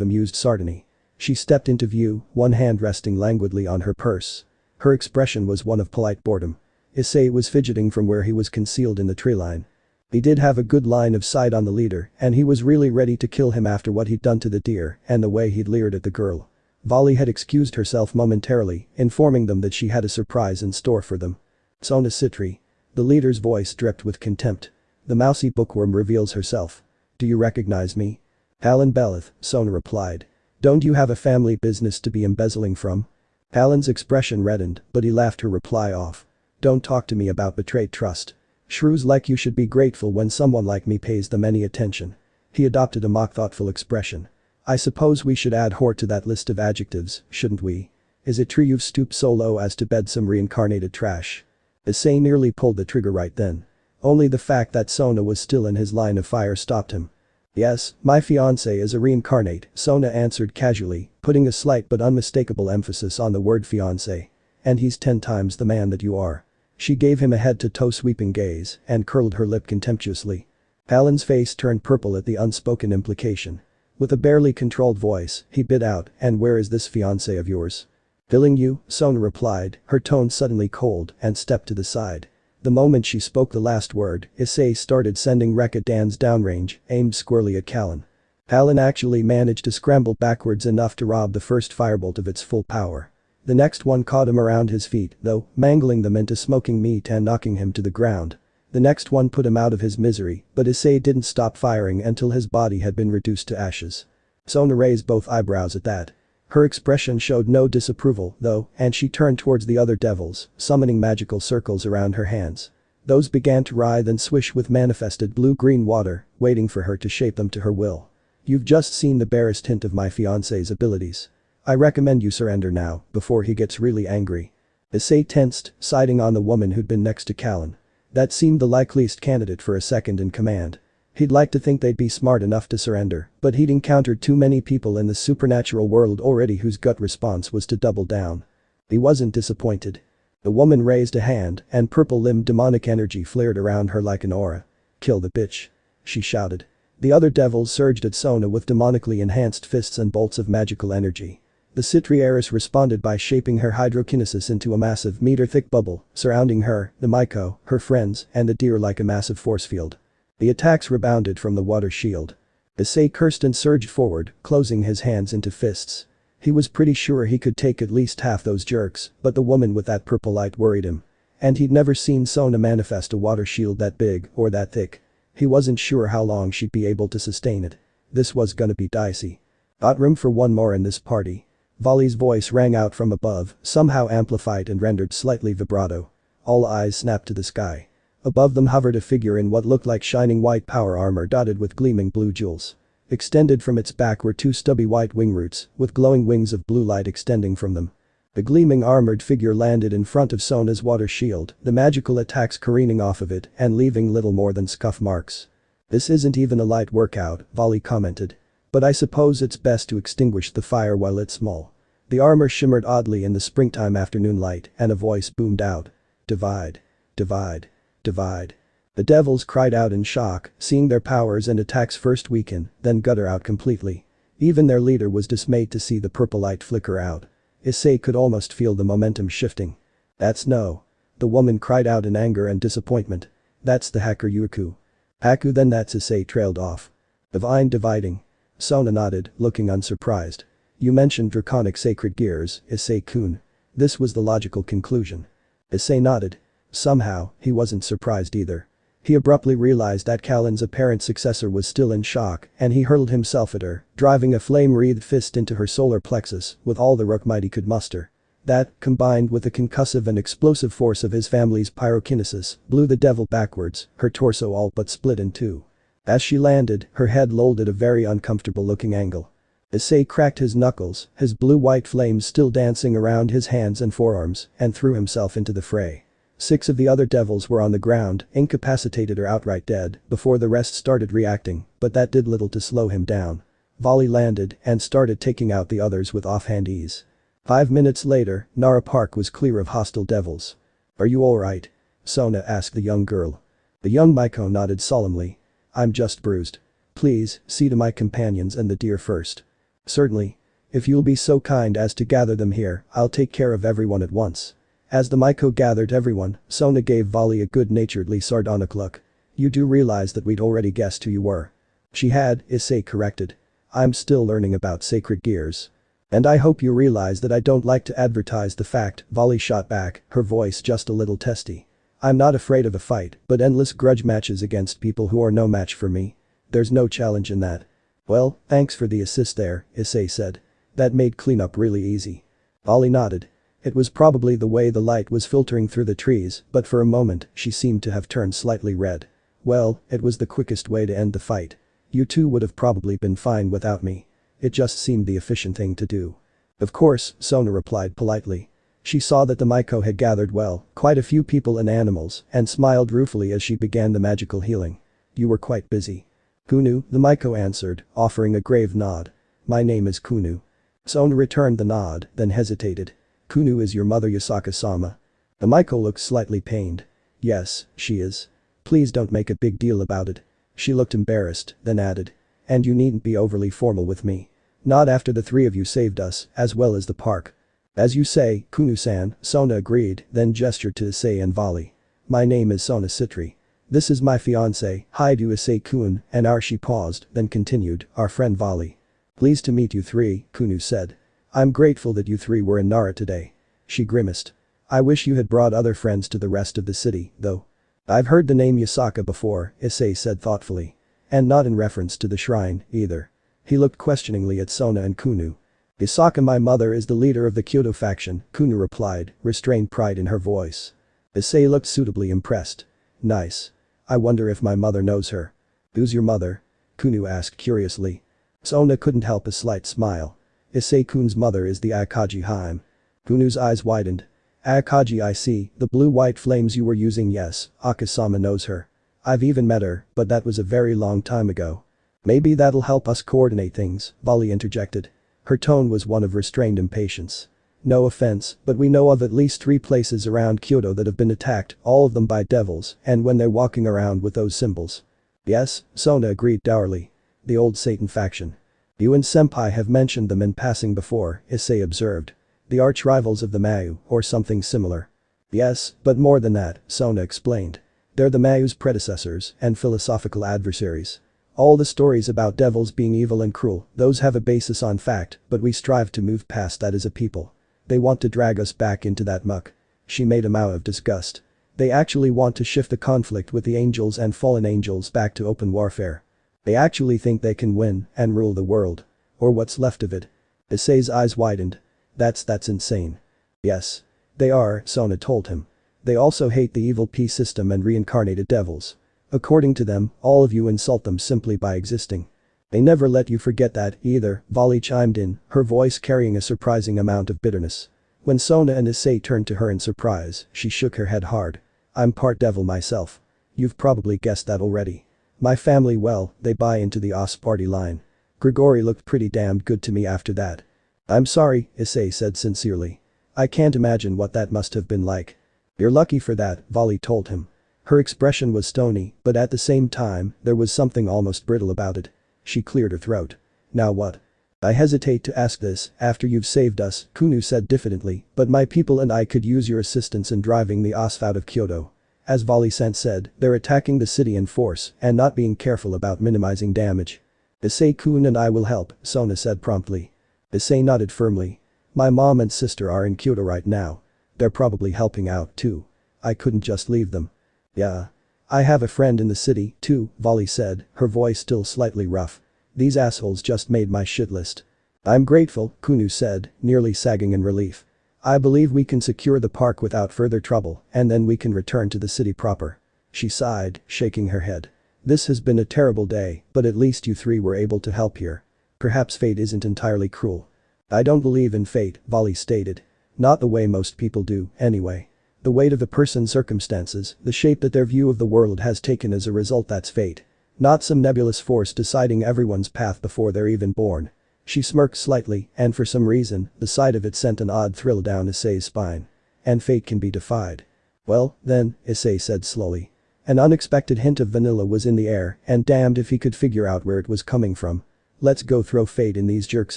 amused sardony. She stepped into view, one hand resting languidly on her purse. Her expression was one of polite boredom. Issei was fidgeting from where he was concealed in the tree line. He did have a good line of sight on the leader, and he was really ready to kill him after what he'd done to the deer and the way he'd leered at the girl. Volley had excused herself momentarily, informing them that she had a surprise in store for them. Sona Sitri. The leader's voice dripped with contempt. The mousy bookworm reveals herself. Do you recognize me? Alan Belith, Sona replied. Don't you have a family business to be embezzling from? Alan's expression reddened, but he laughed her reply off. Don't talk to me about betrayed trust. Shrews like you should be grateful when someone like me pays them any attention. He adopted a mock thoughtful expression. I suppose we should add whore to that list of adjectives, shouldn't we? Is it true you've stooped so low as to bed some reincarnated trash? Issei nearly pulled the trigger right then. Only the fact that Sona was still in his line of fire stopped him. Yes, my fiancé is a reincarnate, Sona answered casually, putting a slight but unmistakable emphasis on the word fiancé. And he's 10 times the man that you are. She gave him a head-to-toe sweeping gaze and curled her lip contemptuously. Alan's face turned purple at the unspoken implication. With a barely controlled voice, he bit out, and where is this fiancé of yours? Filling you, Sona replied, her tone suddenly cold, and stepped to the side. The moment she spoke the last word, Issei started sending Rekadans downrange, aimed squarely at Callan. Alan actually managed to scramble backwards enough to rob the first firebolt of its full power. The next one caught him around his feet, though, mangling them into smoking meat and knocking him to the ground. The next one put him out of his misery, but Issei didn't stop firing until his body had been reduced to ashes. Sona raised both eyebrows at that. Her expression showed no disapproval, though, and she turned towards the other devils, summoning magical circles around her hands. Those began to writhe and swish with manifested blue-green water, waiting for her to shape them to her will. You've just seen the barest hint of my fiancé's abilities. I recommend you surrender now, before he gets really angry. Issei tensed, siding on the woman who'd been next to Callan. That seemed the likeliest candidate for a second in command. He'd like to think they'd be smart enough to surrender, but he'd encountered too many people in the supernatural world already whose gut response was to double down. He wasn't disappointed. The woman raised a hand, and purple-limbed demonic energy flared around her like an aura. Kill the bitch. She shouted. The other devils surged at Sona with demonically enhanced fists and bolts of magical energy. The Sitri heiress responded by shaping her hydrokinesis into a massive meter-thick bubble, surrounding her, the Maiko, her friends, and the deer like a massive force field. The attacks rebounded from the water shield. Issei cursed and surged forward, closing his hands into fists. He was pretty sure he could take at least half those jerks, but the woman with that purple light worried him. And he'd never seen Sona manifest a water shield that big or that thick. He wasn't sure how long she'd be able to sustain it. This was gonna be dicey. Got room for one more in this party. Vali's voice rang out from above, somehow amplified and rendered slightly vibrato. All eyes snapped to the sky. Above them hovered a figure in what looked like shining white power armor dotted with gleaming blue jewels. Extended from its back were 2 stubby white wing roots, with glowing wings of blue light extending from them. The gleaming armored figure landed in front of Sona's water shield, the magical attacks careening off of it and leaving little more than scuff marks. This isn't even a light workout, Vali commented. But I suppose it's best to extinguish the fire while it's small. The armor shimmered oddly in the springtime afternoon light, and a voice boomed out. Divide. Divide. Divide. The devils cried out in shock, seeing their powers and attacks first weaken, then gutter out completely. Even their leader was dismayed to see the purple light flicker out. Issei could almost feel the momentum shifting. That's no. The woman cried out in anger and disappointment. That's the hacker Yuku. Haku then that's Issei trailed off. Divine dividing. Sona nodded, looking unsurprised. You mentioned draconic sacred gears, Issei-kun. This was the logical conclusion. Issei nodded. Somehow, he wasn't surprised either. He abruptly realized that Callan's apparent successor was still in shock, and he hurled himself at her, driving a flame-wreathed fist into her solar plexus with all the rook might he could muster. That, combined with the concussive and explosive force of his family's pyrokinesis, blew the devil backwards, her torso all but split in two. As she landed, her head lolled at a very uncomfortable-looking angle. Issei cracked his knuckles, his blue-white flames still dancing around his hands and forearms, and threw himself into the fray. 6 of the other devils were on the ground, incapacitated or outright dead, before the rest started reacting, but that did little to slow him down. Volley landed and started taking out the others with offhand ease. 5 minutes later, Nara Park was clear of hostile devils. Are you alright? Sona asked the young girl. The young Maiko nodded solemnly. I'm just bruised. Please, see to my companions and the deer first. Certainly. If you'll be so kind as to gather them here, I'll take care of everyone at once. As the Maiko gathered everyone, Sona gave Vali a good-naturedly sardonic look. You do realize that we'd already guessed who you were. She had, Issei corrected. I'm still learning about sacred gears. And I hope you realize that I don't like to advertise the fact, Vali shot back, her voice just a little testy. I'm not afraid of a fight, but endless grudge matches against people who are no match for me. There's no challenge in that. Well, thanks for the assist there, Issei said. That made cleanup really easy. Vali nodded. It was probably the way the light was filtering through the trees, but for a moment, she seemed to have turned slightly red. Well, it was the quickest way to end the fight. You two would have probably been fine without me. It just seemed the efficient thing to do. Of course, Sona replied politely. She saw that the Maiko had gathered quite a few people and animals, and smiled ruefully as she began the magical healing. You were quite busy. Kunu, the Maiko answered, offering a grave nod. My name is Kunu. Sona returned the nod, then hesitated. Kunu is your mother Yasaka-sama. The Maiko looked slightly pained. Yes, she is. Please don't make a big deal about it. She looked embarrassed, then added. And you needn't be overly formal with me. Not after the three of you saved us, as well as the park. As you say, Kunu-san, Sona agreed, then gestured to Issei and Vali. My name is Sona Sitri. This is my fiancé, Hyoudou Issei-kun, and she paused, then continued, our friend Vali. Pleased to meet you three, Kunu said. I'm grateful that you three were in Nara today. She grimaced. I wish you had brought other friends to the rest of the city, though. I've heard the name Yasaka before, Issei said thoughtfully. And not in reference to the shrine, either. He looked questioningly at Sona and Kunu. Yasaka, my mother is the leader of the Kyoto faction, Kunu replied, restrained pride in her voice. Issei looked suitably impressed. Nice. I wonder if my mother knows her. Who's your mother? Kunu asked curiously. Sona couldn't help a slight smile. Issei-kun's mother is the Akaji harem. Kunu's eyes widened. Akaji, I see, the blue-white flames you were using. Yes, Akasama knows her. I've even met her, but that was a very long time ago. Maybe that'll help us coordinate things, Vali interjected. Her tone was one of restrained impatience. No offense, but we know of at least 3 places around Kyoto that have been attacked, all of them by devils, and when they're walking around with those symbols. Yes, Sona agreed dourly. The old Satan faction. You and Senpai have mentioned them in passing before, Issei observed. The arch-rivals of the Mayu, or something similar. Yes, but more than that, Sona explained. They're the Mayu's predecessors and philosophical adversaries. All the stories about devils being evil and cruel, those have a basis on fact, but we strive to move past that as a people. They want to drag us back into that muck. She made a moue of disgust. They actually want to shift the conflict with the angels and fallen angels back to open warfare. They actually think they can win and rule the world. Or what's left of it. Issei's eyes widened. That's insane. Yes. They are, Sona told him. They also hate the evil P system and reincarnated devils. According to them, all of you insult them simply by existing. They never let you forget that, either, Vali chimed in, her voice carrying a surprising amount of bitterness. When Sona and Issei turned to her in surprise, she shook her head hard. I'm part devil myself. You've probably guessed that already. My family, well, they buy into the Os party line. Grigori looked pretty damned good to me after that. I'm sorry, Issei said sincerely. I can't imagine what that must have been like. You're lucky for that, Vali told him. Her expression was stony, but at the same time, there was something almost brittle about it. She cleared her throat. Now what? I hesitate to ask this after you've saved us, Kunu said diffidently, but my people and I could use your assistance in driving the Os out of Kyoto. As Vali-san said, they're attacking the city in force and not being careful about minimizing damage. Issei-kun and I will help, Sona said promptly. Issei nodded firmly. My mom and sister are in Kyoto right now. They're probably helping out too. I couldn't just leave them. Yeah. I have a friend in the city, too, Vali said, her voice still slightly rough. These assholes just made my shit list. I'm grateful, Kunu said, nearly sagging in relief. I believe we can secure the park without further trouble, and then we can return to the city proper. She sighed, shaking her head. This has been a terrible day, but at least you three were able to help here. Perhaps fate isn't entirely cruel. I don't believe in fate, Vali stated. Not the way most people do, anyway. The weight of a person's circumstances, the shape that their view of the world has taken as a result, that's fate. Not some nebulous force deciding everyone's path before they're even born. She smirked slightly, and for some reason, the sight of it sent an odd thrill down Issei's spine. And fate can be defied. Well, then, Issei said slowly. An unexpected hint of vanilla was in the air, and damned if he could figure out where it was coming from. Let's go throw fate in these jerks'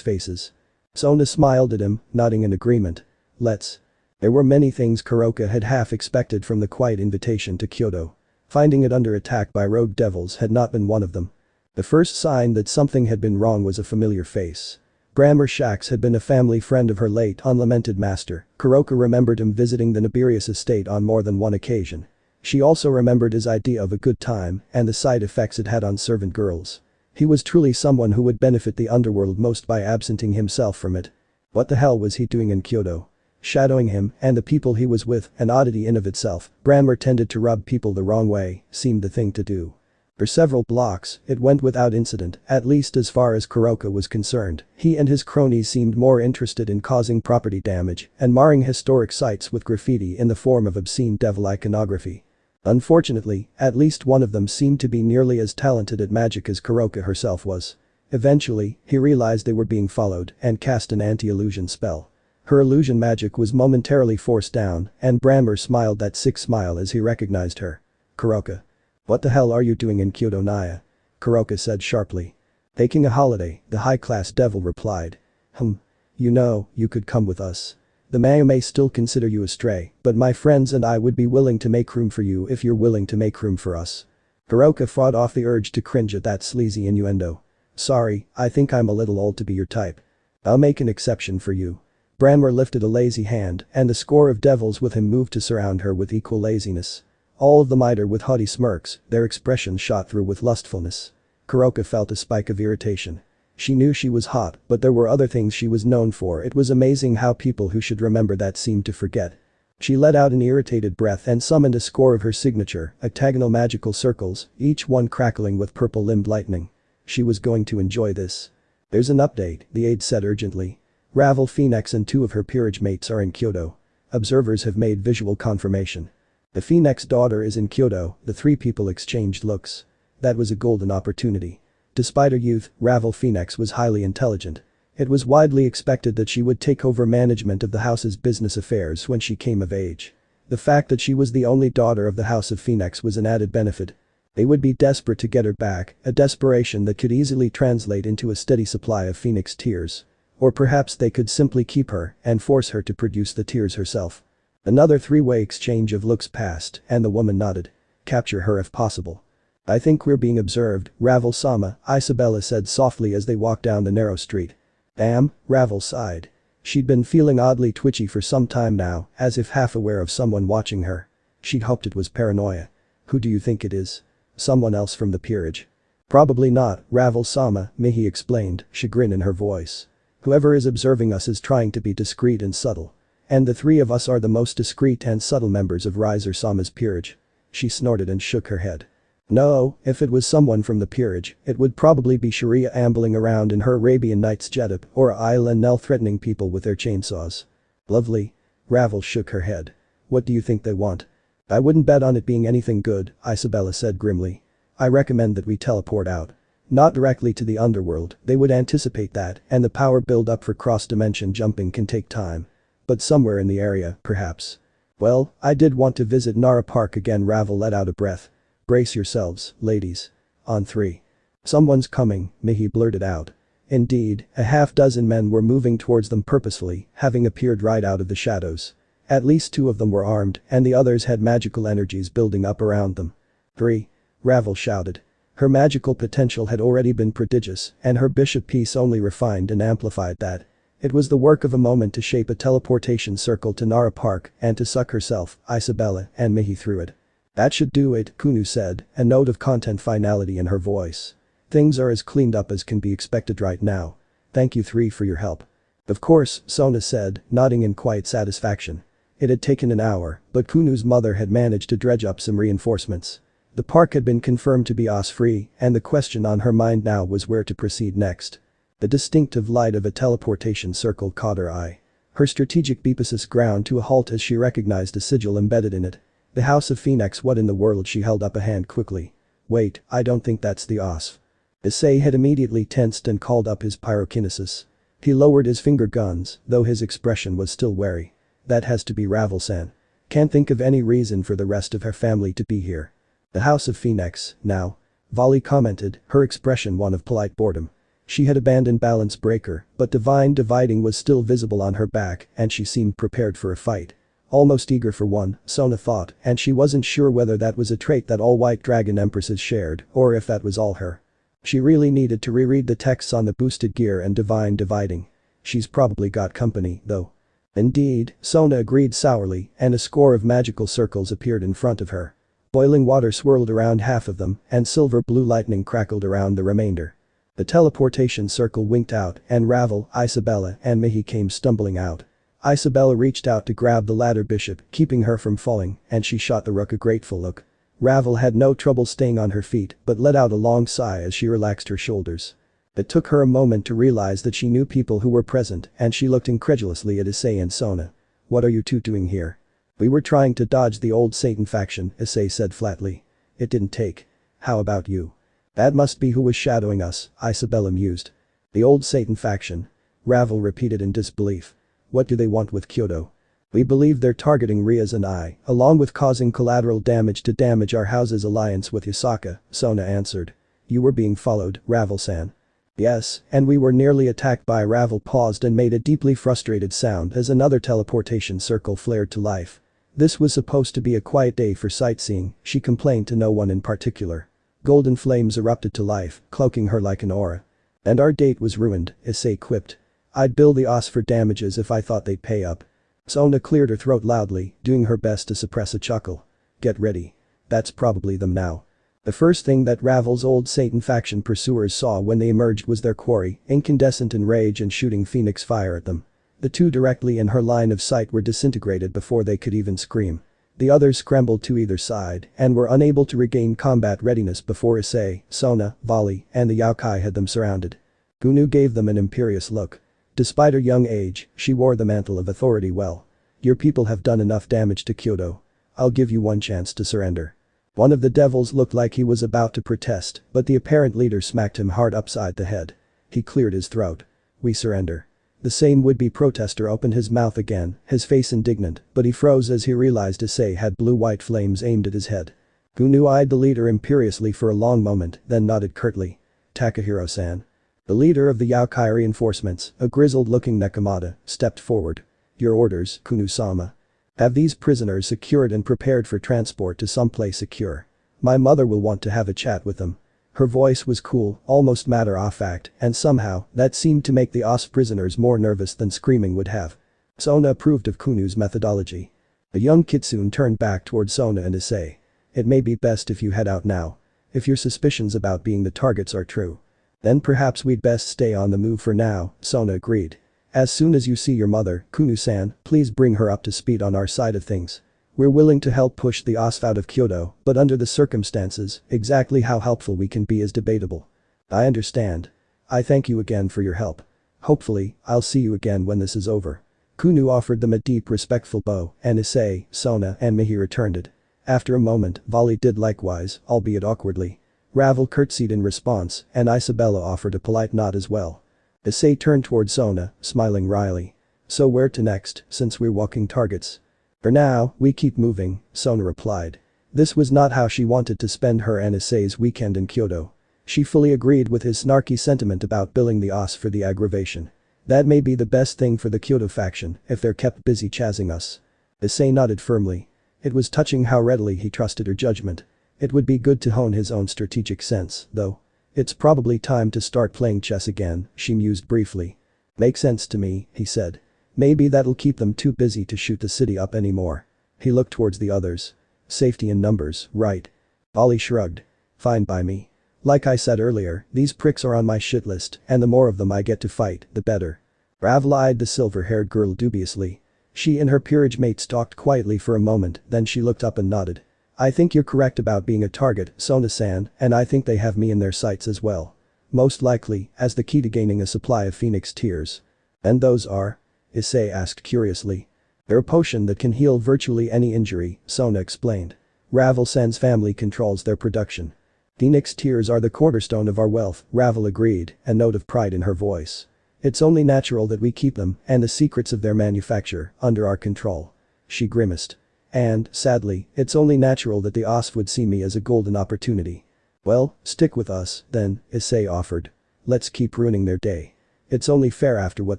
faces. Sona smiled at him, nodding in agreement. Let's. There were many things Kuroka had half expected from the quiet invitation to Kyoto. Finding it under attack by rogue devils had not been one of them. The first sign that something had been wrong was a familiar face. Grammar Shax had been a family friend of her late unlamented master. Kuroka remembered him visiting the Nibirius estate on more than one occasion. She also remembered his idea of a good time and the side effects it had on servant girls. He was truly someone who would benefit the underworld most by absenting himself from it. What the hell was he doing in Kyoto? Shadowing him and the people he was with, an oddity in of itself. Branmar tended to rub people the wrong way, seemed the thing to do. For several blocks, it went without incident, at least as far as Kuroka was concerned. He and his cronies seemed more interested in causing property damage and marring historic sites with graffiti in the form of obscene devil iconography. Unfortunately, at least one of them seemed to be nearly as talented at magic as Kuroka herself was. Eventually, he realized they were being followed and cast an anti-illusion spell. Her illusion magic was momentarily forced down, and Branmer smiled that sick smile as he recognized her. "Kuroka. What the hell are you doing in Kyoto, Naya?" Kuroka said sharply. "Taking a holiday," the high-class devil replied. You know, you could come with us. The Mayu may still consider you a stray, but my friends and I would be willing to make room for you if you're willing to make room for us." Kuroka fought off the urge to cringe at that sleazy innuendo. "Sorry, I think I'm a little old to be your type. I'll make an exception for you." Branmer lifted a lazy hand, and the score of devils with him moved to surround her with equal laziness. All of them eyed her with haughty smirks, their expressions shot through with lustfulness. Kuroka felt a spike of irritation. She knew she was hot, but there were other things she was known for. It was amazing how people who should remember that seemed to forget. She let out an irritated breath and summoned a score of her signature, octagonal magical circles, each one crackling with purple-limbed lightning. She was going to enjoy this. "There's an update," the aide said urgently. "Ravel Phoenix and 2 of her peerage mates are in Kyoto. Observers have made visual confirmation. The Phoenix daughter is in Kyoto." The 3 people exchanged looks. That was a golden opportunity. Despite her youth, Ravel Phoenix was highly intelligent. It was widely expected that she would take over management of the house's business affairs when she came of age. The fact that she was the only daughter of the House of Phoenix was an added benefit. They would be desperate to get her back, a desperation that could easily translate into a steady supply of Phoenix tears. Or perhaps they could simply keep her and force her to produce the tears herself. Another 3-way exchange of looks passed, and the woman nodded. "Capture her if possible." "I think we're being observed, Ravel-sama," Isabella said softly as they walked down the narrow street. "Damn," Ravel sighed. She'd been feeling oddly twitchy for some time now, as if half aware of someone watching her. She'd hoped it was paranoia. "Who do you think it is? Someone else from the peerage?" "Probably not, Ravel-sama," Mihi explained, chagrin in her voice. "Whoever is observing us is trying to be discreet and subtle. And the 3 of us are the most discreet and subtle members of Riser-sama's peerage." She snorted and shook her head. "No, if it was someone from the peerage, it would probably be Sharia ambling around in her Arabian Nights getup or Ayla and Nell threatening people with their chainsaws." "Lovely." Ravel shook her head. "What do you think they want?" "I wouldn't bet on it being anything good," Isabella said grimly. "I recommend that we teleport out. Not directly to the underworld, they would anticipate that, and the power build-up for cross-dimension jumping can take time. But somewhere in the area, perhaps." "Well, I did want to visit Nara Park again." Ravel let out a breath. "Brace yourselves, ladies. On 3. "Someone's coming," Mihi blurted out. Indeed, a half-dozen men were moving towards them purposefully, having appeared right out of the shadows. At least 2 of them were armed, and the others had magical energies building up around them. 3. Ravel shouted. Her magical potential had already been prodigious, and her bishop piece only refined and amplified that. It was the work of a moment to shape a teleportation circle to Nara Park and to suck herself, Isabella, and Mihi through it. "That should do it," Kunu said, a note of content finality in her voice. "Things are as cleaned up as can be expected right now. Thank you 3 for your help." "Of course," Sona said, nodding in quiet satisfaction. It had taken an hour, but Kunu's mother had managed to dredge up some reinforcements. The park had been confirmed to be OS-free, and the question on her mind now was where to proceed next. The distinctive light of a teleportation circle caught her eye. Her strategic beepasis ground to a halt as she recognized a sigil embedded in it. The House of Phoenix. What in the world? She held up a hand quickly. "Wait, I don't think that's the OSF." Issei had immediately tensed and called up his pyrokinesis. He lowered his finger guns, though his expression was still wary. "That has to be Ravel-san. Can't think of any reason for the rest of her family to be here." "The House of Phoenix, now?" Vali commented, her expression one of polite boredom. She had abandoned Balance Breaker, but Divine Dividing was still visible on her back and she seemed prepared for a fight. Almost eager for one, Sona thought, and she wasn't sure whether that was a trait that all White Dragon Empresses shared or if that was all her. She really needed to reread the texts on the boosted gear and Divine Dividing. She's probably got company, though. Indeed, Sona agreed sourly, and a score of magical circles appeared in front of her. Boiling water swirled around half of them, and silver-blue lightning crackled around the remainder. The teleportation circle winked out, and Ravel, Isabella, and Mihi came stumbling out. Isabella reached out to grab the ladder bishop, keeping her from falling, and she shot the rook a grateful look. Ravel had no trouble staying on her feet but let out a long sigh as she relaxed her shoulders. It took her a moment to realize that she knew people who were present and she looked incredulously at Issei and Sona. "What are you two doing here?" "We were trying to dodge the old Satan faction," Issei said flatly. "It didn't take. How about you?" "That must be who was shadowing us," Isabella mused. "The old Satan faction?" Ravel repeated in disbelief. "What do they want with Kyoto?" "We believe they're targeting Riaz and I, along with causing collateral damage to damage our house's alliance with Yasaka," Sona answered. "You were being followed, Ravel-san." "Yes, and we were nearly attacked by." Ravel paused and made a deeply frustrated sound as another teleportation circle flared to life. This was supposed to be a quiet day for sightseeing, she complained to no one in particular. Golden flames erupted to life, cloaking her like an aura. "And our date was ruined," Issei quipped. "I'd bill the OS for damages if I thought they'd pay up." Sona cleared her throat loudly, doing her best to suppress a chuckle. "Get ready. That's probably them now." The first thing that Ravel's old Satan faction pursuers saw when they emerged was their quarry, incandescent in rage and shooting phoenix fire at them. The two directly in her line of sight were disintegrated before they could even scream. The others scrambled to either side and were unable to regain combat readiness before Issei, Sona, Volley, and the Yaokai had them surrounded. Gunu gave them an imperious look. Despite her young age, she wore the mantle of authority well. "Your people have done enough damage to Kyoto. I'll give you one chance to surrender." One of the devils looked like he was about to protest, but the apparent leader smacked him hard upside the head. He cleared his throat. "We surrender." The same would-be protester opened his mouth again, his face indignant, but he froze as he realized Issei had blue-white flames aimed at his head. Gunu eyed the leader imperiously for a long moment, then nodded curtly. "Takahiro-san." The leader of the Yaokai reinforcements, a grizzled-looking Nekomata, stepped forward. "Your orders, Kunu-sama." "Have these prisoners secured and prepared for transport to someplace secure. My mother will want to have a chat with them." Her voice was cool, almost matter-of-fact, and somehow, that seemed to make the OS prisoners more nervous than screaming would have. Sona approved of Kunu's methodology. The young kitsune turned back toward Sona and Issei. "It may be best if you head out now. If your suspicions about being the targets are true. Then perhaps we'd best stay on the move for now," Sona agreed. "As soon as you see your mother, Kunu-san, please bring her up to speed on our side of things. We're willing to help push the OS out of Kyoto, but under the circumstances, exactly how helpful we can be is debatable." "I understand. I thank you again for your help. Hopefully, I'll see you again when this is over." Kunu offered them a deep respectful bow, and Issei, Sona, and Mihi returned it. After a moment, Volley did likewise, albeit awkwardly. Ravel curtsied in response, and Isabella offered a polite nod as well. Issei turned toward Sona, smiling wryly. "So where to next, since we're walking targets?" "For now, we keep moving," Sona replied. This was not how she wanted to spend her and Issei's weekend in Kyoto. She fully agreed with his snarky sentiment about billing the OS for the aggravation. That may be the best thing for the Kyoto faction if they're kept busy chasing us. Issei nodded firmly. It was touching how readily he trusted her judgment. It would be good to hone his own strategic sense, though. "It's probably time to start playing chess again," she mused briefly. "Makes sense to me," he said. "Maybe that'll keep them too busy to shoot the city up anymore." He looked towards the others. "Safety in numbers, right?" Ollie shrugged. "Fine by me. Like I said earlier, these pricks are on my shit list, and the more of them I get to fight, the better." Ravel eyed the silver-haired girl dubiously. She and her peerage mates talked quietly for a moment, then she looked up and nodded. "I think you're correct about being a target, Sona-san, and I think they have me in their sights as well. Most likely, as the key to gaining a supply of Phoenix Tears." "And those are?" Issei asked curiously. "They're a potion that can heal virtually any injury," Sona explained. "Ravel-san's family controls their production." "Phoenix Tears are the cornerstone of our wealth," Ravel agreed, a note of pride in her voice. "It's only natural that we keep them, and the secrets of their manufacture, under our control." She grimaced. "And, sadly, it's only natural that the OS would see me as a golden opportunity." "Well, stick with us, then," Issei offered. "Let's keep ruining their day. It's only fair after what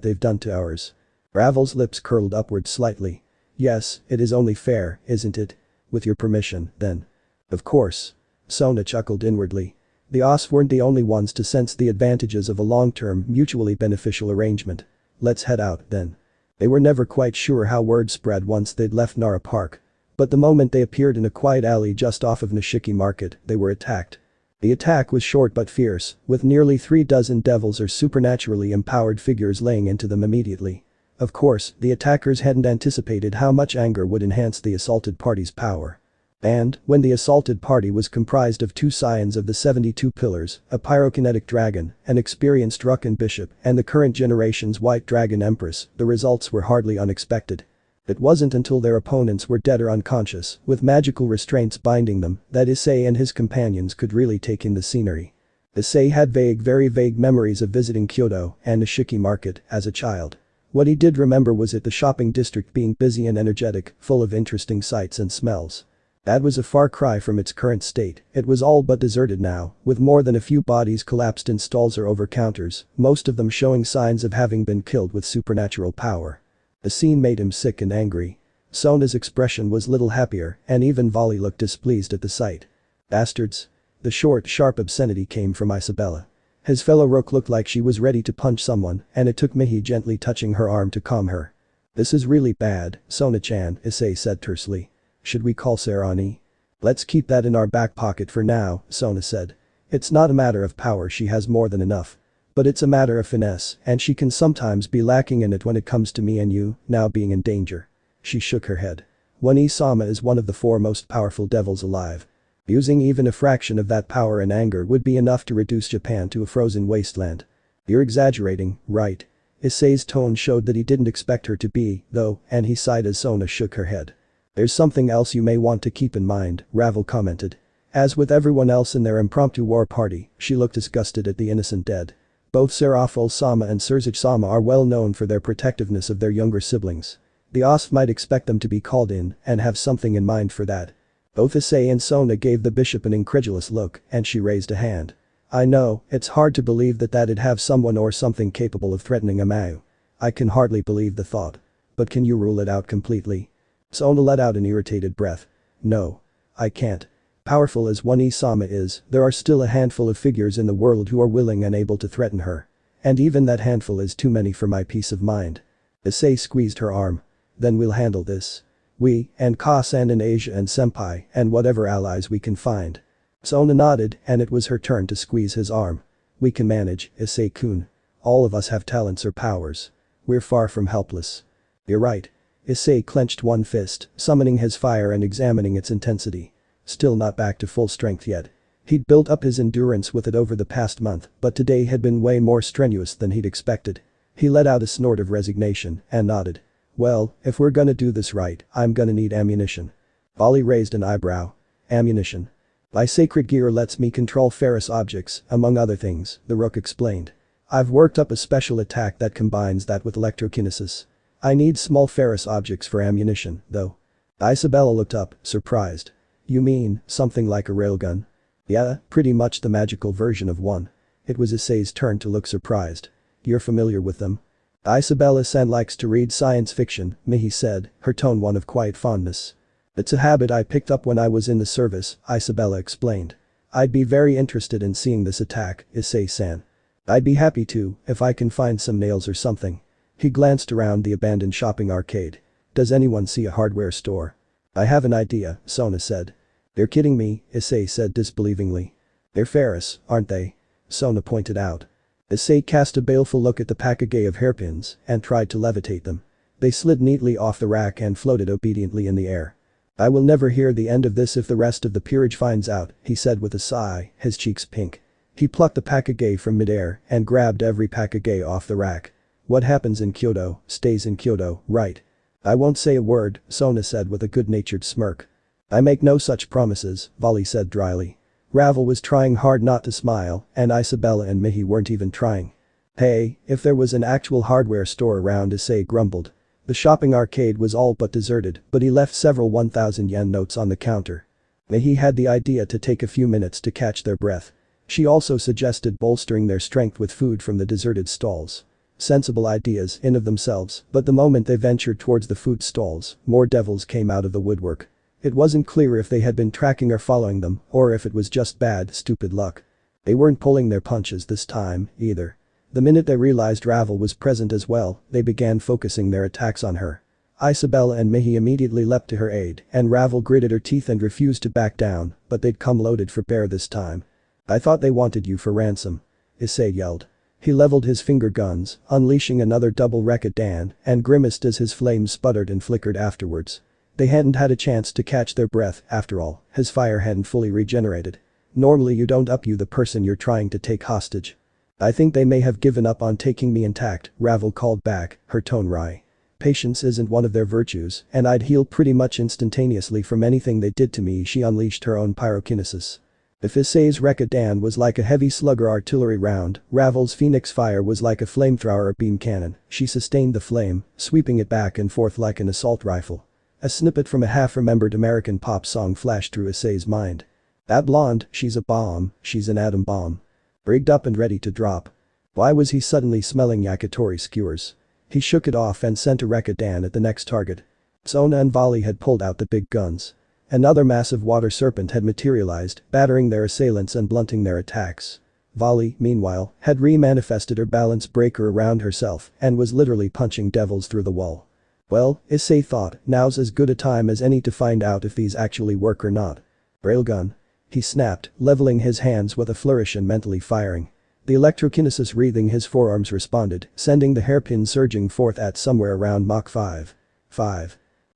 they've done to ours." Ravel's lips curled upward slightly. "Yes, it is only fair, isn't it? With your permission, then." "Of course." Sona chuckled inwardly. The OS weren't the only ones to sense the advantages of a long-term, mutually beneficial arrangement. "Let's head out, then." They were never quite sure how word spread once they'd left Nara Park. But the moment they appeared in a quiet alley just off of Nishiki Market, they were attacked. The attack was short but fierce, with nearly 36 devils or supernaturally empowered figures laying into them immediately. Of course, the attackers hadn't anticipated how much anger would enhance the assaulted party's power. And, when the assaulted party was comprised of 2 scions of the 72 pillars, a pyrokinetic dragon, an experienced Rukan bishop, and the current generation's white dragon empress, the results were hardly unexpected. It wasn't until their opponents were dead or unconscious, with magical restraints binding them, that Issei and his companions could really take in the scenery. Issei had very vague memories of visiting Kyoto and Nishiki Market as a child. What he did remember was the shopping district being busy and energetic, full of interesting sights and smells. That was a far cry from its current state. It was all but deserted now, with more than a few bodies collapsed in stalls or over counters, most of them showing signs of having been killed with supernatural power. The scene made him sick and angry. Sona's expression was little happier, and even Volley looked displeased at the sight. Bastards. The short, sharp obscenity came from Isabella. His fellow rook looked like she was ready to punch someone, and it took Mihi gently touching her arm to calm her. This is really bad, Sona-chan, Issei said tersely. Should we call Sarani? Let's keep that in our back pocket for now, Sona said. It's not a matter of power, she has more than enough. But it's a matter of finesse, and she can sometimes be lacking in it when it comes to me and you, now being in danger. She shook her head. One-Sama is one of the 4 most powerful devils alive. Using even a fraction of that power and anger would be enough to reduce Japan to a frozen wasteland. You're exaggerating, right? Issei's tone showed that he didn't expect her to be, though, and he sighed as Sona shook her head. There's something else you may want to keep in mind, Ravel commented. As with everyone else in their impromptu war party, she looked disgusted at the innocent dead. Both Seraful-sama and Surzage-sama are well known for their protectiveness of their younger siblings. The OSF might expect them to be called in and have something in mind for that. Both Issei and Sona gave the bishop an incredulous look, and she raised a hand. I know, it's hard to believe that that'd have someone or something capable of threatening Amayu. I can hardly believe the thought. But can you rule it out completely? Sona let out an irritated breath. No. I can't. Powerful as One-Sama is, there are still a handful of figures in the world who are willing and able to threaten her. And even that handful is too many for my peace of mind. Issei squeezed her arm. Then we'll handle this. We, and Ka-san in Asia and Senpai, and whatever allies we can find. Sona nodded, and it was her turn to squeeze his arm. We can manage, Issei-kun. All of us have talents or powers. We're far from helpless. You're right. Issei clenched one fist, summoning his fire and examining its intensity. Still not back to full strength yet. He'd built up his endurance with it over the past month, but today had been way more strenuous than he'd expected. He let out a snort of resignation and nodded. Well, if we're gonna do this right, I'm gonna need ammunition. Volley raised an eyebrow. Ammunition. My sacred gear lets me control ferrous objects, among other things, the rook explained. I've worked up a special attack that combines that with electrokinesis. I need small ferrous objects for ammunition, though. Isabella looked up, surprised. You mean, something like a railgun? Yeah, pretty much the magical version of one. It was Issei's turn to look surprised. You're familiar with them? Isabella-san likes to read science fiction, Mihi said, her tone one of quiet fondness. It's a habit I picked up when I was in the service, Isabella explained. I'd be very interested in seeing this attack, Issei-san. I'd be happy to, if I can find some nails or something. He glanced around the abandoned shopping arcade. Does anyone see a hardware store? I have an idea, Sona said. They're kidding me, Issei said disbelievingly. They're ferrous, aren't they? Sona pointed out. Issei cast a baleful look at the package of hairpins and tried to levitate them. They slid neatly off the rack and floated obediently in the air. I will never hear the end of this if the rest of the peerage finds out, he said with a sigh, his cheeks pink. He plucked the package from midair and grabbed every package off the rack. What happens in Kyoto, stays in Kyoto, right? I won't say a word, Sona said with a good-natured smirk. I make no such promises, Volley said dryly. Ravel was trying hard not to smile, and Isabella and Mihi weren't even trying. Hey, if there was an actual hardware store around, Issei grumbled. The shopping arcade was all but deserted, but he left several 1,000 yen notes on the counter. Mihi had the idea to take a few minutes to catch their breath. She also suggested bolstering their strength with food from the deserted stalls. Sensible ideas in of themselves, but the moment they ventured towards the food stalls, more devils came out of the woodwork. It wasn't clear if they had been tracking or following them, or if it was just bad, stupid luck. They weren't pulling their punches this time, either. The minute they realized Ravel was present as well, they began focusing their attacks on her. Isabella and Mihi immediately leapt to her aid, and Ravel gritted her teeth and refused to back down, but they'd come loaded for bear this time. I thought they wanted you for ransom. Issei yelled. He leveled his finger guns, unleashing another double Rekka Dan, and grimaced as his flames sputtered and flickered afterwards. They hadn't had a chance to catch their breath, after all, his fire hadn't fully regenerated. Normally you don't up the person you're trying to take hostage. I think they may have given up on taking me intact, Ravel called back, her tone wry. Patience isn't one of their virtues, and I'd heal pretty much instantaneously from anything they did to me. She unleashed her own pyrokinesis. If Issei's Rekadan was like a heavy slugger artillery round, Ravel's Phoenix fire was like a flamethrower or beam cannon. She sustained the flame, sweeping it back and forth like an assault rifle. A snippet from a half-remembered American pop song flashed through Issei's mind. That blonde, she's a bomb, she's an atom bomb. Rigged up and ready to drop. Why was he suddenly smelling yakitori skewers? He shook it off and sent a Rekadan at the next target. Sona and Vali had pulled out the big guns. Another massive water serpent had materialized, battering their assailants and blunting their attacks. Vali, meanwhile, had re-manifested her balance breaker around herself and was literally punching devils through the wall. Well, Issei thought, now's as good a time as any to find out if these actually work or not. Railgun. He snapped, leveling his hands with a flourish and mentally firing. The electrokinesis wreathing his forearms responded, sending the hairpin surging forth at somewhere around Mach 5.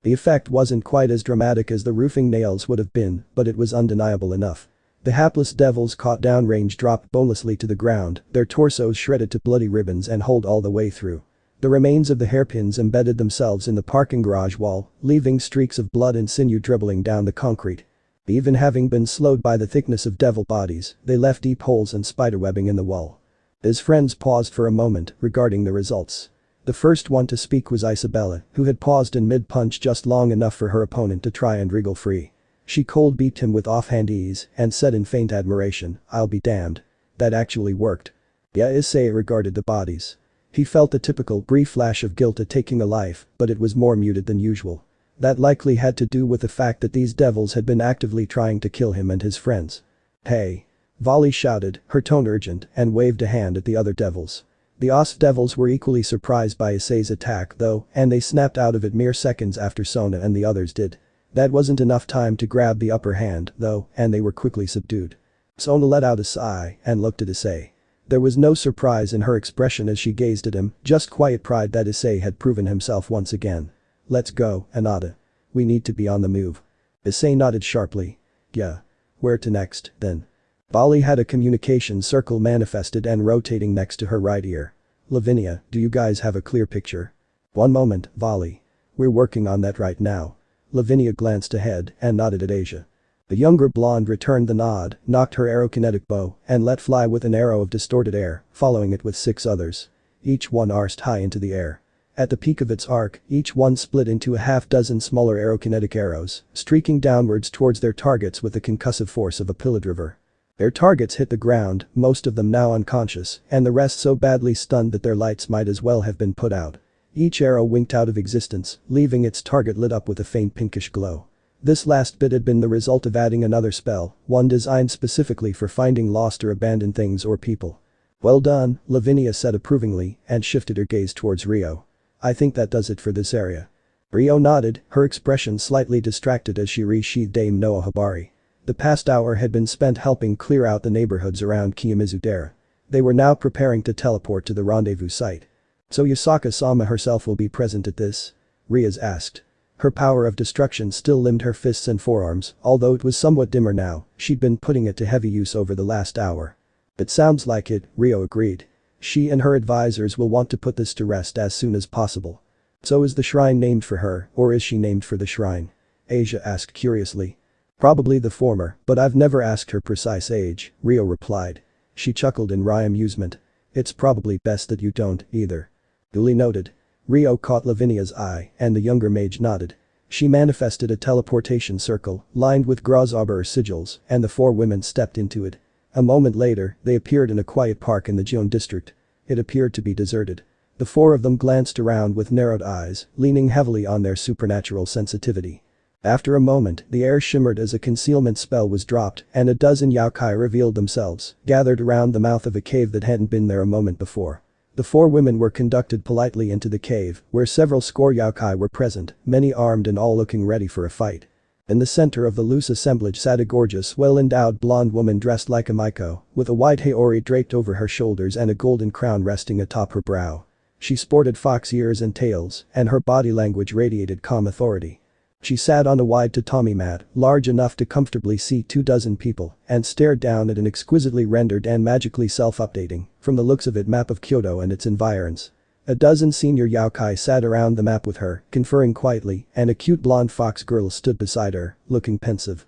The effect wasn't quite as dramatic as the roofing nails would have been, but it was undeniable enough. The hapless devils caught downrange dropped bonelessly to the ground, their torsos shredded to bloody ribbons and holed all the way through. The remains of the hairpins embedded themselves in the parking garage wall, leaving streaks of blood and sinew dribbling down the concrete. Even having been slowed by the thickness of devil bodies, they left deep holes and spiderwebbing in the wall. His friends paused for a moment, regarding the results. The first one to speak was Isabella, who had paused in mid-punch just long enough for her opponent to try and wriggle free. She cold beeped him with offhand ease and said in faint admiration, "I'll be damned. That actually worked." Yeah, Issei regarded the bodies. He felt the typical brief flash of guilt at taking a life, but it was more muted than usual. That likely had to do with the fact that these devils had been actively trying to kill him and his friends. "Hey!" Vali shouted, her tone urgent, and waved a hand at the other devils. The Os devils were equally surprised by Issei's attack though, and they snapped out of it mere seconds after Sona and the others did. That wasn't enough time to grab the upper hand, though, and they were quickly subdued. Sona let out a sigh and looked at Issei. There was no surprise in her expression as she gazed at him, just quiet pride that Issei had proven himself once again. "Let's go, Anada. We need to be on the move." Issei nodded sharply. "Yeah. Where to next, then?" Vali had a communication circle manifested and rotating next to her right ear. "Lavinia, do you guys have a clear picture?" "One moment, Vali. We're working on that right now." Lavinia glanced ahead and nodded at Asia. The younger blonde returned the nod, knocked her aerokinetic bow, and let fly with an arrow of distorted air, following it with 6 others. Each one arsed high into the air. At the peak of its arc, each one split into a half-dozen smaller aerokinetic arrows, streaking downwards towards their targets with the concussive force of a pillaged river. Their targets hit the ground, most of them now unconscious, and the rest so badly stunned that their lights might as well have been put out. Each arrow winked out of existence, leaving its target lit up with a faint pinkish glow. This last bit had been the result of adding another spell, one designed specifically for finding lost or abandoned things or people. "Well done," Lavinia said approvingly and shifted her gaze towards Rio. "I think that does it for this area." Rio nodded, her expression slightly distracted as she resheathed Dame Noa Habari. The past hour had been spent helping clear out the neighborhoods around Kiyomizu-dera. They were now preparing to teleport to the rendezvous site. "So Yasaka-sama herself will be present at this?" Riaz asked. Her power of destruction still limned her fists and forearms, although it was somewhat dimmer now, she'd been putting it to heavy use over the last hour. "It sounds like it," Rio agreed. "She and her advisors will want to put this to rest as soon as possible." "So is the shrine named for her, or is she named for the shrine?" Asia asked curiously. "Probably the former, but I've never asked her precise age," Rio replied. She chuckled in wry amusement. "It's probably best that you don't, either." Duly noted. Rio caught Lavinia's eye, and the younger mage nodded. She manifested a teleportation circle, lined with Grasshopper sigils, and the 4 women stepped into it. A moment later, they appeared in a quiet park in the Jion district. It appeared to be deserted. The 4 of them glanced around with narrowed eyes, leaning heavily on their supernatural sensitivity. After a moment, the air shimmered as a concealment spell was dropped, and a dozen yokai revealed themselves, gathered around the mouth of a cave that hadn't been there a moment before. The 4 women were conducted politely into the cave, where several score yokai were present, many armed and all looking ready for a fight. In the center of the loose assemblage sat a gorgeous, well-endowed blonde woman dressed like a Maiko, with a white haori draped over her shoulders and a golden crown resting atop her brow. She sported fox ears and tails, and her body language radiated calm authority. She sat on a wide tatami mat, large enough to comfortably seat 24 people, and stared down at an exquisitely rendered and magically self-updating, from the looks of it, map of Kyoto and its environs. A dozen senior yokai sat around the map with her, conferring quietly, and a cute blonde fox girl stood beside her, looking pensive.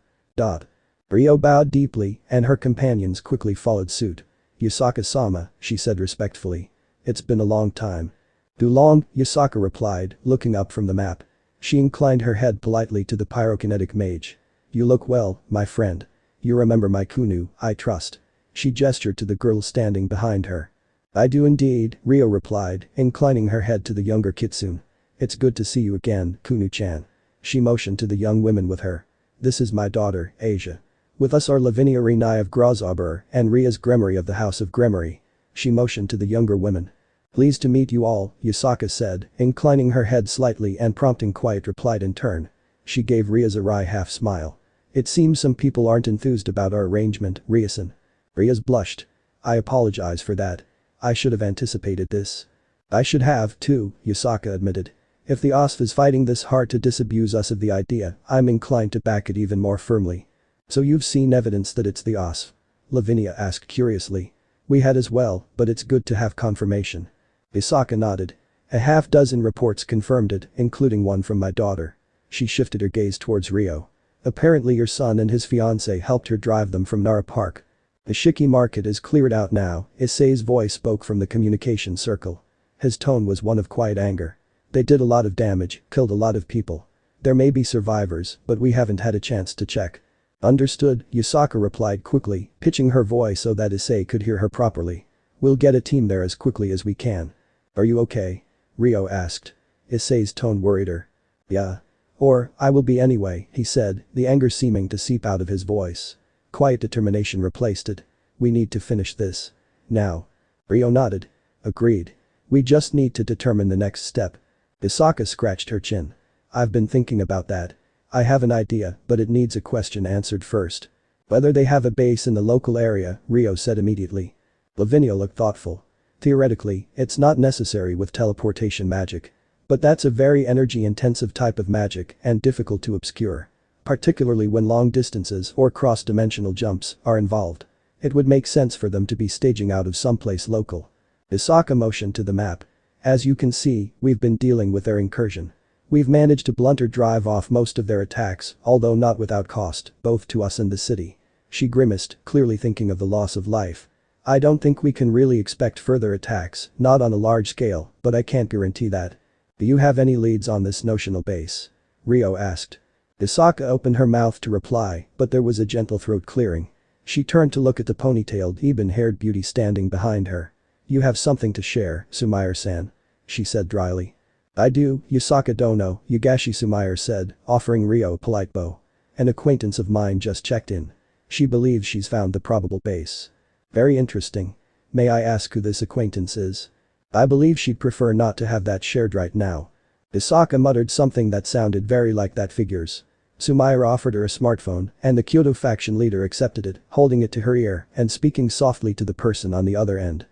Ryo bowed deeply, and her companions quickly followed suit. "Yusaka-sama," she said respectfully. "It's been a long time." "Too long," Yusaka replied, looking up from the map. She inclined her head politely to the pyrokinetic mage. "You look well, my friend. You remember my Kunu, I trust." She gestured to the girl standing behind her. "I do indeed," Ryo replied, inclining her head to the younger kitsune. "It's good to see you again, Kunu-chan." She motioned to the young women with her. "This is my daughter, Asia. With us are Lavinia Rinai of Grozauber and Ria's Gremory of the House of Gremory." She motioned to the younger women. "Pleased to meet you all," Yusaka said, inclining her head slightly and prompting quiet reply in turn. She gave Ria's a wry half smile. "It seems some people aren't enthused about our arrangement, Ria-san." Ria's blushed. "I apologize for that. I should have anticipated this." "I should have, too," Yusaka admitted. "If the OSF is fighting this hard to disabuse us of the idea, I'm inclined to back it even more firmly." "So you've seen evidence that it's the OSF?" Lavinia asked curiously. "We had as well, but it's good to have confirmation." Yusaka nodded. "A half-dozen reports confirmed it, including one from my daughter." She shifted her gaze towards Rio. "Apparently your son and his fiancée helped her drive them from Nara Park." "The Shiki market is cleared out now," Issei's voice spoke from the communication circle. His tone was one of quiet anger. "They did a lot of damage, killed a lot of people. There may be survivors, but we haven't had a chance to check." "Understood," Yusaka replied quickly, pitching her voice so that Issei could hear her properly. "We'll get a team there as quickly as we can." "Are you okay?" Rio asked. Issei's tone worried her. "Yeah. Or, I will be anyway," he said, the anger seeming to seep out of his voice. Quiet determination replaced it. "We need to finish this. Now." Rio nodded. "Agreed. We just need to determine the next step." Yusaka scratched her chin. "I've been thinking about that. I have an idea, but it needs a question answered first." "Whether they have a base in the local area," Rio said immediately. Lavinia looked thoughtful. "Theoretically, it's not necessary with teleportation magic. But that's a very energy-intensive type of magic and difficult to obscure. Particularly when long distances or cross-dimensional jumps are involved. It would make sense for them to be staging out of someplace local." Yusaka motioned to the map. "As you can see, we've been dealing with their incursion. We've managed to blunt or drive off most of their attacks, although not without cost, both to us and the city." She grimaced, clearly thinking of the loss of life. "I don't think we can really expect further attacks, not on a large scale, but I can't guarantee that." "Do you have any leads on this notional base?" Rio asked. Yusaka opened her mouth to reply, but there was a gentle throat clearing. She turned to look at the ponytailed ebon-haired beauty standing behind her. "You have something to share, Sumair-san," she said dryly. "I do, Yusaka Dono," Yugashi Sumair said, offering Rio a polite bow. "An acquaintance of mine just checked in. She believes she's found the probable base." "Very interesting. May I ask who this acquaintance is?" "I believe she'd prefer not to have that shared right now." Yusaka muttered something that sounded very like that figures. Sumair offered her a smartphone, and the Kyoto faction leader accepted it, holding it to her ear and speaking softly to the person on the other end.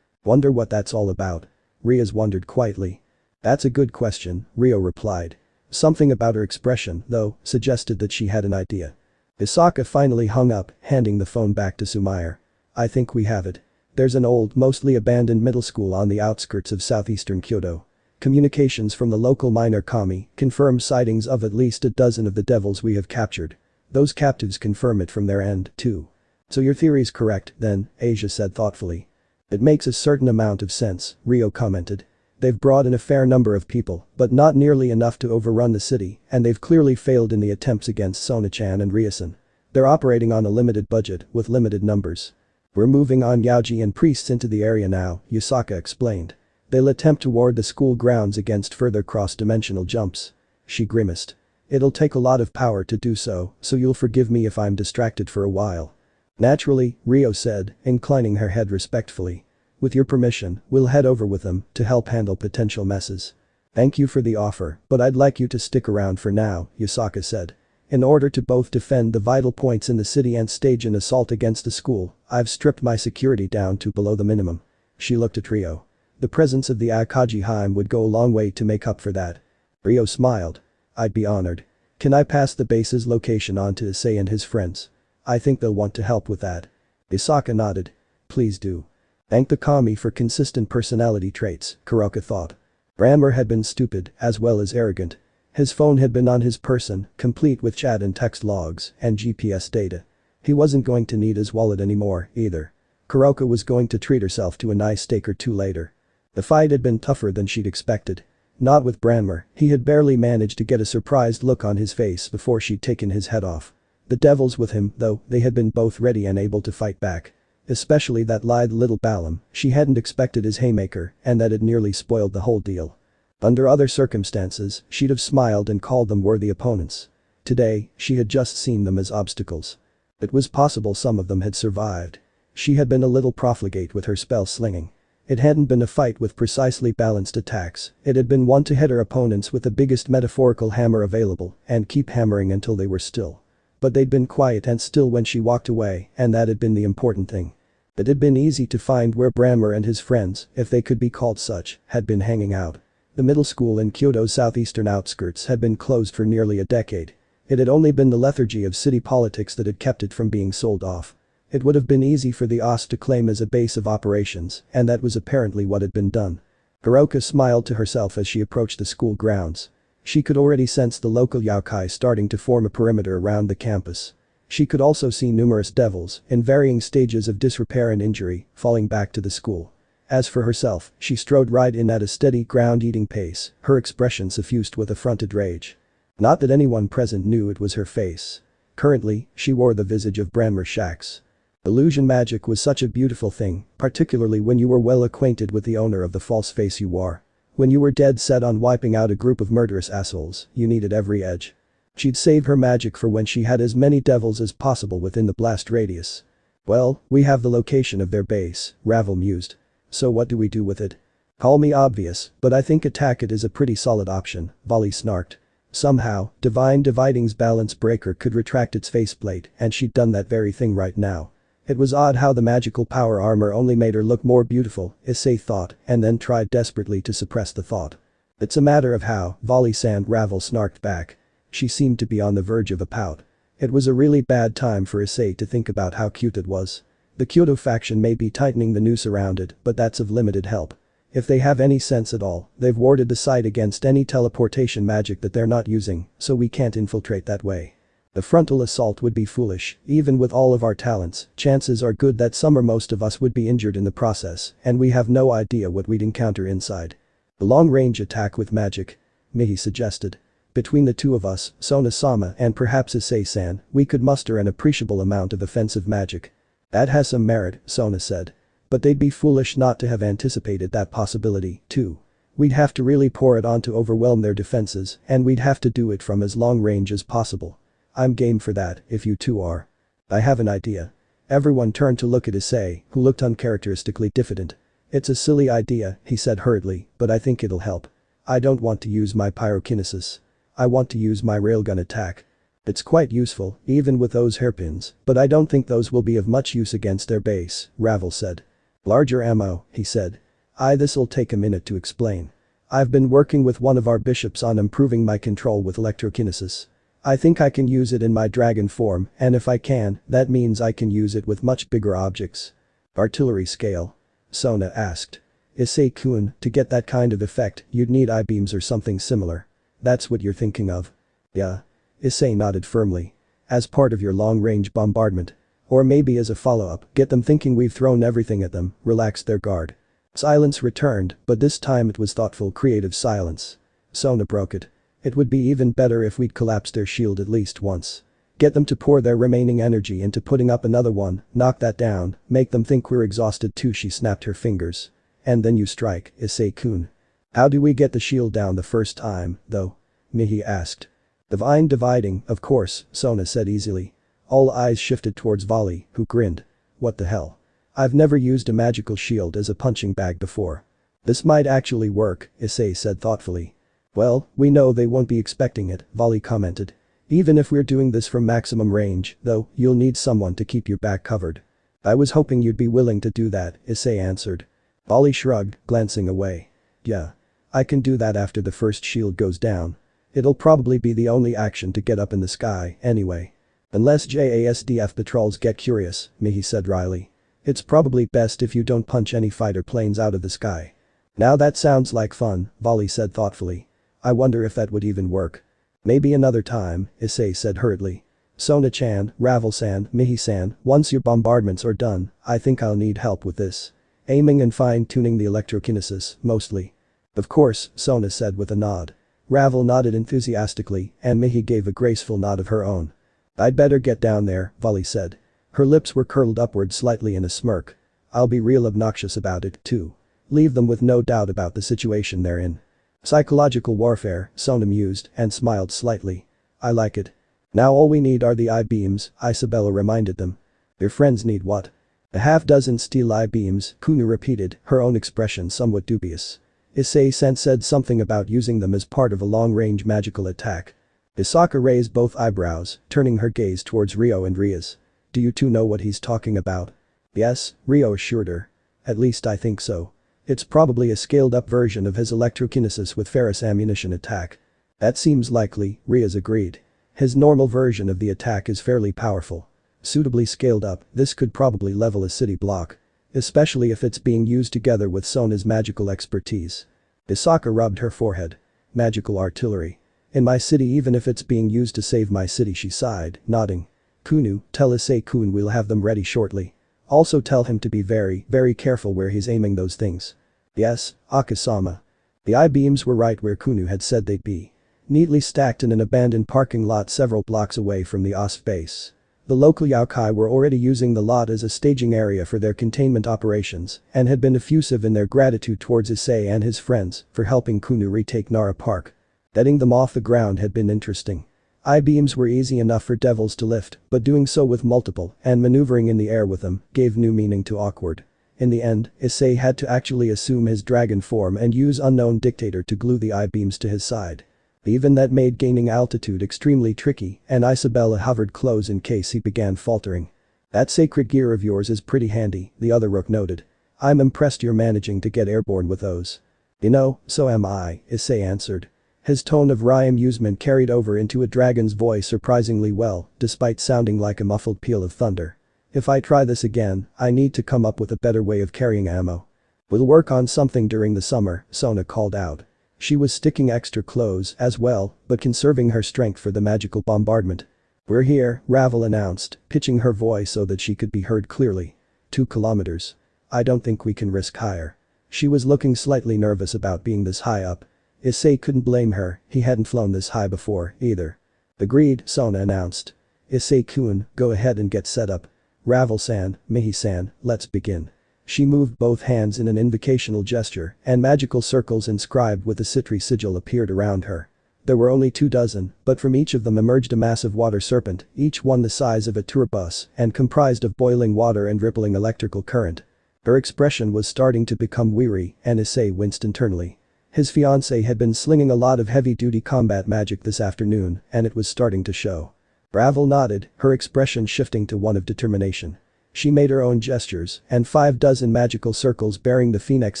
"Wonder what that's all about." Ria's wondered quietly. "That's a good question," Rio replied. Something about her expression, though, suggested that she had an idea. Yusaka finally hung up, handing the phone back to Sumair. "I think we have it. There's an old, mostly abandoned middle school on the outskirts of southeastern Kyoto. Communications from the local minor kami confirm sightings of at least a dozen of the devils we have captured. Those captives confirm it from their end, too." "So your theory's correct, then," Asia said thoughtfully. "It makes a certain amount of sense," Rio commented. "They've brought in a fair number of people, but not nearly enough to overrun the city, and they've clearly failed in the attempts against Sona-chan and Ria-san. They're operating on a limited budget with limited numbers." "We're moving on Yaoji and priests into the area now," Yusaka explained. "They'll attempt to ward the school grounds against further cross-dimensional jumps." She grimaced. "It'll take a lot of power to do so you'll forgive me if I'm distracted for a while." "Naturally," Rio said, inclining her head respectfully. "With your permission, we'll head over with them to help handle potential messes." "Thank you for the offer, but I'd like you to stick around for now," Yusaka said. "In order to both defend the vital points in the city and stage an assault against the school, I've stripped my security down to below the minimum." She looked at Rio. "The presence of the Akaji Haim would go a long way to make up for that." Rio smiled. I'd be honored. Can I pass the base's location on to Issei and his friends? I think they'll want to help with that. Isaka nodded. Please do. Thank the kami for consistent personality traits, Kuroka thought. Branmer had been stupid as well as arrogant. His phone had been on his person, complete with chat and text logs and GPS data. He wasn't going to need his wallet anymore, either. Kuroka was going to treat herself to a nice steak or two later. The fight had been tougher than she'd expected. Not with Branmer, he had barely managed to get a surprised look on his face before she'd taken his head off. The devils with him, though, they had been both ready and able to fight back. Especially that lithe little Balam, she hadn't expected his haymaker, and that had nearly spoiled the whole deal. Under other circumstances, she'd have smiled and called them worthy opponents. Today, she had just seen them as obstacles. It was possible some of them had survived. She had been a little profligate with her spell slinging. It hadn't been a fight with precisely balanced attacks, it had been one to hit her opponents with the biggest metaphorical hammer available and keep hammering until they were still. But they'd been quiet and still when she walked away, and that had been the important thing. It had been easy to find where Branmer and his friends, if they could be called such, had been hanging out. The middle school in Kyoto's southeastern outskirts had been closed for nearly a decade. It had only been the lethargy of city politics that had kept it from being sold off. It would have been easy for the OS to claim as a base of operations, and that was apparently what had been done. Kuroka smiled to herself as she approached the school grounds. She could already sense the local yokai starting to form a perimeter around the campus. She could also see numerous devils, in varying stages of disrepair and injury, falling back to the school. As for herself, she strode right in at a steady ground-eating pace, her expression suffused with affronted rage. Not that anyone present knew it was her face. Currently, she wore the visage of Branmer Shax. Illusion magic was such a beautiful thing, particularly when you were well acquainted with the owner of the false face you wore. When you were dead set on wiping out a group of murderous assholes, you needed every edge. She'd save her magic for when she had as many devils as possible within the blast radius. Well, we have the location of their base, Ravel mused. So what do we do with it? Call me obvious, but I think attack it is a pretty solid option, Volley snarked. Somehow, Divine Dividing's balance breaker could retract its faceplate and she'd done that very thing right now. It was odd how the magical power armor only made her look more beautiful, Issei thought, and then tried desperately to suppress the thought. It's a matter of how, Volley-san, Ravel snarked back. She seemed to be on the verge of a pout. It was a really bad time for Issei to think about how cute it was. The Kyoto faction may be tightening the noose around it, but that's of limited help. If they have any sense at all, they've warded the site against any teleportation magic that they're not using, so we can't infiltrate that way. The frontal assault would be foolish, even with all of our talents, chances are good that some or most of us would be injured in the process, and we have no idea what we'd encounter inside. A long-range attack with magic? Mihi suggested. Between the two of us, Sona-sama and perhaps Issei-san, we could muster an appreciable amount of offensive magic. That has some merit, Sona said. But they'd be foolish not to have anticipated that possibility, too. We'd have to really pour it on to overwhelm their defenses, and we'd have to do it from as long range as possible. I'm game for that, if you two are. I have an idea. Everyone turned to look at Issei, who looked uncharacteristically diffident. It's a silly idea, he said hurriedly, but I think it'll help. I don't want to use my pyrokinesis. I want to use my railgun attack. It's quite useful, even with those hairpins, but I don't think those will be of much use against their base, Ravel said. Larger ammo, he said. This'll take a minute to explain. I've been working with one of our bishops on improving my control with electrokinesis. I think I can use it in my dragon form, and if I can, that means I can use it with much bigger objects. Artillery scale? Sona asked. Issei-kun, to get that kind of effect, you'd need I-beams or something similar. That's what you're thinking of? Yeah. Issei nodded firmly. As part of your long-range bombardment. Or maybe as a follow-up, get them thinking we've thrown everything at them, relax their guard. Silence returned, but this time it was thoughtful, creative silence. Sona broke it. It would be even better if we'd collapse their shield at least once. Get them to pour their remaining energy into putting up another one, knock that down, make them think we're exhausted too, she snapped her fingers. And then you strike, Issei-kun. How do we get the shield down the first time, though? Mihi asked. Divine Dividing, of course, Sona said easily. All eyes shifted towards Volley, who grinned. What the hell? I've never used a magical shield as a punching bag before. This might actually work, Issei said thoughtfully. Well, we know they won't be expecting it, Volley commented. Even if we're doing this from maximum range, though, you'll need someone to keep your back covered. I was hoping you'd be willing to do that, Issei answered. Volley shrugged, glancing away. Yeah. I can do that after the first shield goes down. It'll probably be the only action to get up in the sky, anyway. Unless JASDF patrols get curious, Mihi said wryly. It's probably best if you don't punch any fighter planes out of the sky. Now that sounds like fun, Volley said thoughtfully. I wonder if that would even work. Maybe another time, Issei said hurriedly. Sona-chan, Ravel-san, Mihi-san, once your bombardments are done, I think I'll need help with this. Aiming and fine-tuning the electrokinesis, mostly. Of course, Sona said with a nod. Ravel nodded enthusiastically, and Mihi gave a graceful nod of her own. I'd better get down there, Volley said. Her lips were curled upward slightly in a smirk. I'll be real obnoxious about it, too. Leave them with no doubt about the situation they're in. Psychological warfare, Sona mused and smiled slightly. I like it. Now all we need are the I-beams, Isabella reminded them. Your friends need what? A half-dozen steel I-beams, Kunu repeated, her own expression somewhat dubious. Issei-san said something about using them as part of a long-range magical attack. Isaka raised both eyebrows, turning her gaze towards Ryo and Rias. Do you two know what he's talking about? Yes, Ryo assured her. At least I think so. It's probably a scaled-up version of his electrokinesis with ferrous ammunition attack. That seems likely, Rias agreed. His normal version of the attack is fairly powerful. Suitably scaled up, this could probably level a city block. Especially if it's being used together with Sona's magical expertise. Isaka rubbed her forehead. Magical artillery. In my city, even if it's being used to save my city, she sighed, nodding. Kunu, tell Issei-kun we'll have them ready shortly. Also tell him to be very, very careful where he's aiming those things. Yes, Akasama. The I-beams were right where Kunu had said they'd be. Neatly stacked in an abandoned parking lot several blocks away from the OSF base. The local yokai were already using the lot as a staging area for their containment operations and had been effusive in their gratitude towards Issei and his friends for helping Kunu retake Nara Park. Getting them off the ground had been interesting. I-beams were easy enough for devils to lift, but doing so with multiple and maneuvering in the air with them gave new meaning to awkward. In the end, Issei had to actually assume his dragon form and use unknown dictator to glue the I-beams to his side. Even that made gaining altitude extremely tricky, and Isabella hovered close in case he began faltering. That sacred gear of yours is pretty handy, the other rook noted. I'm impressed you're managing to get airborne with those. You know, so am I, Issei answered. His tone of wry amusement carried over into a dragon's voice surprisingly well, despite sounding like a muffled peal of thunder. If I try this again, I need to come up with a better way of carrying ammo. We'll work on something during the summer, Sona called out. She was sticking extra clothes as well, but conserving her strength for the magical bombardment. We're here, Ravel announced, pitching her voice so that she could be heard clearly. 2 kilometers. I don't think we can risk higher. She was looking slightly nervous about being this high up. Issei couldn't blame her, he hadn't flown this high before, either. Agreed, Sona announced. Issei-kun, go ahead and get set up. Ravel-san, Mihi-san, let's begin. She moved both hands in an invocational gesture, and magical circles inscribed with the Sitri sigil appeared around her. There were only 24, but from each of them emerged a massive water serpent, each one the size of a tour bus and comprised of boiling water and rippling electrical current. Her expression was starting to become weary, and Issei winced internally. His fiancée had been slinging a lot of heavy-duty combat magic this afternoon, and it was starting to show. Ravel nodded, her expression shifting to one of determination. She made her own gestures, and 12 magical circles bearing the phoenix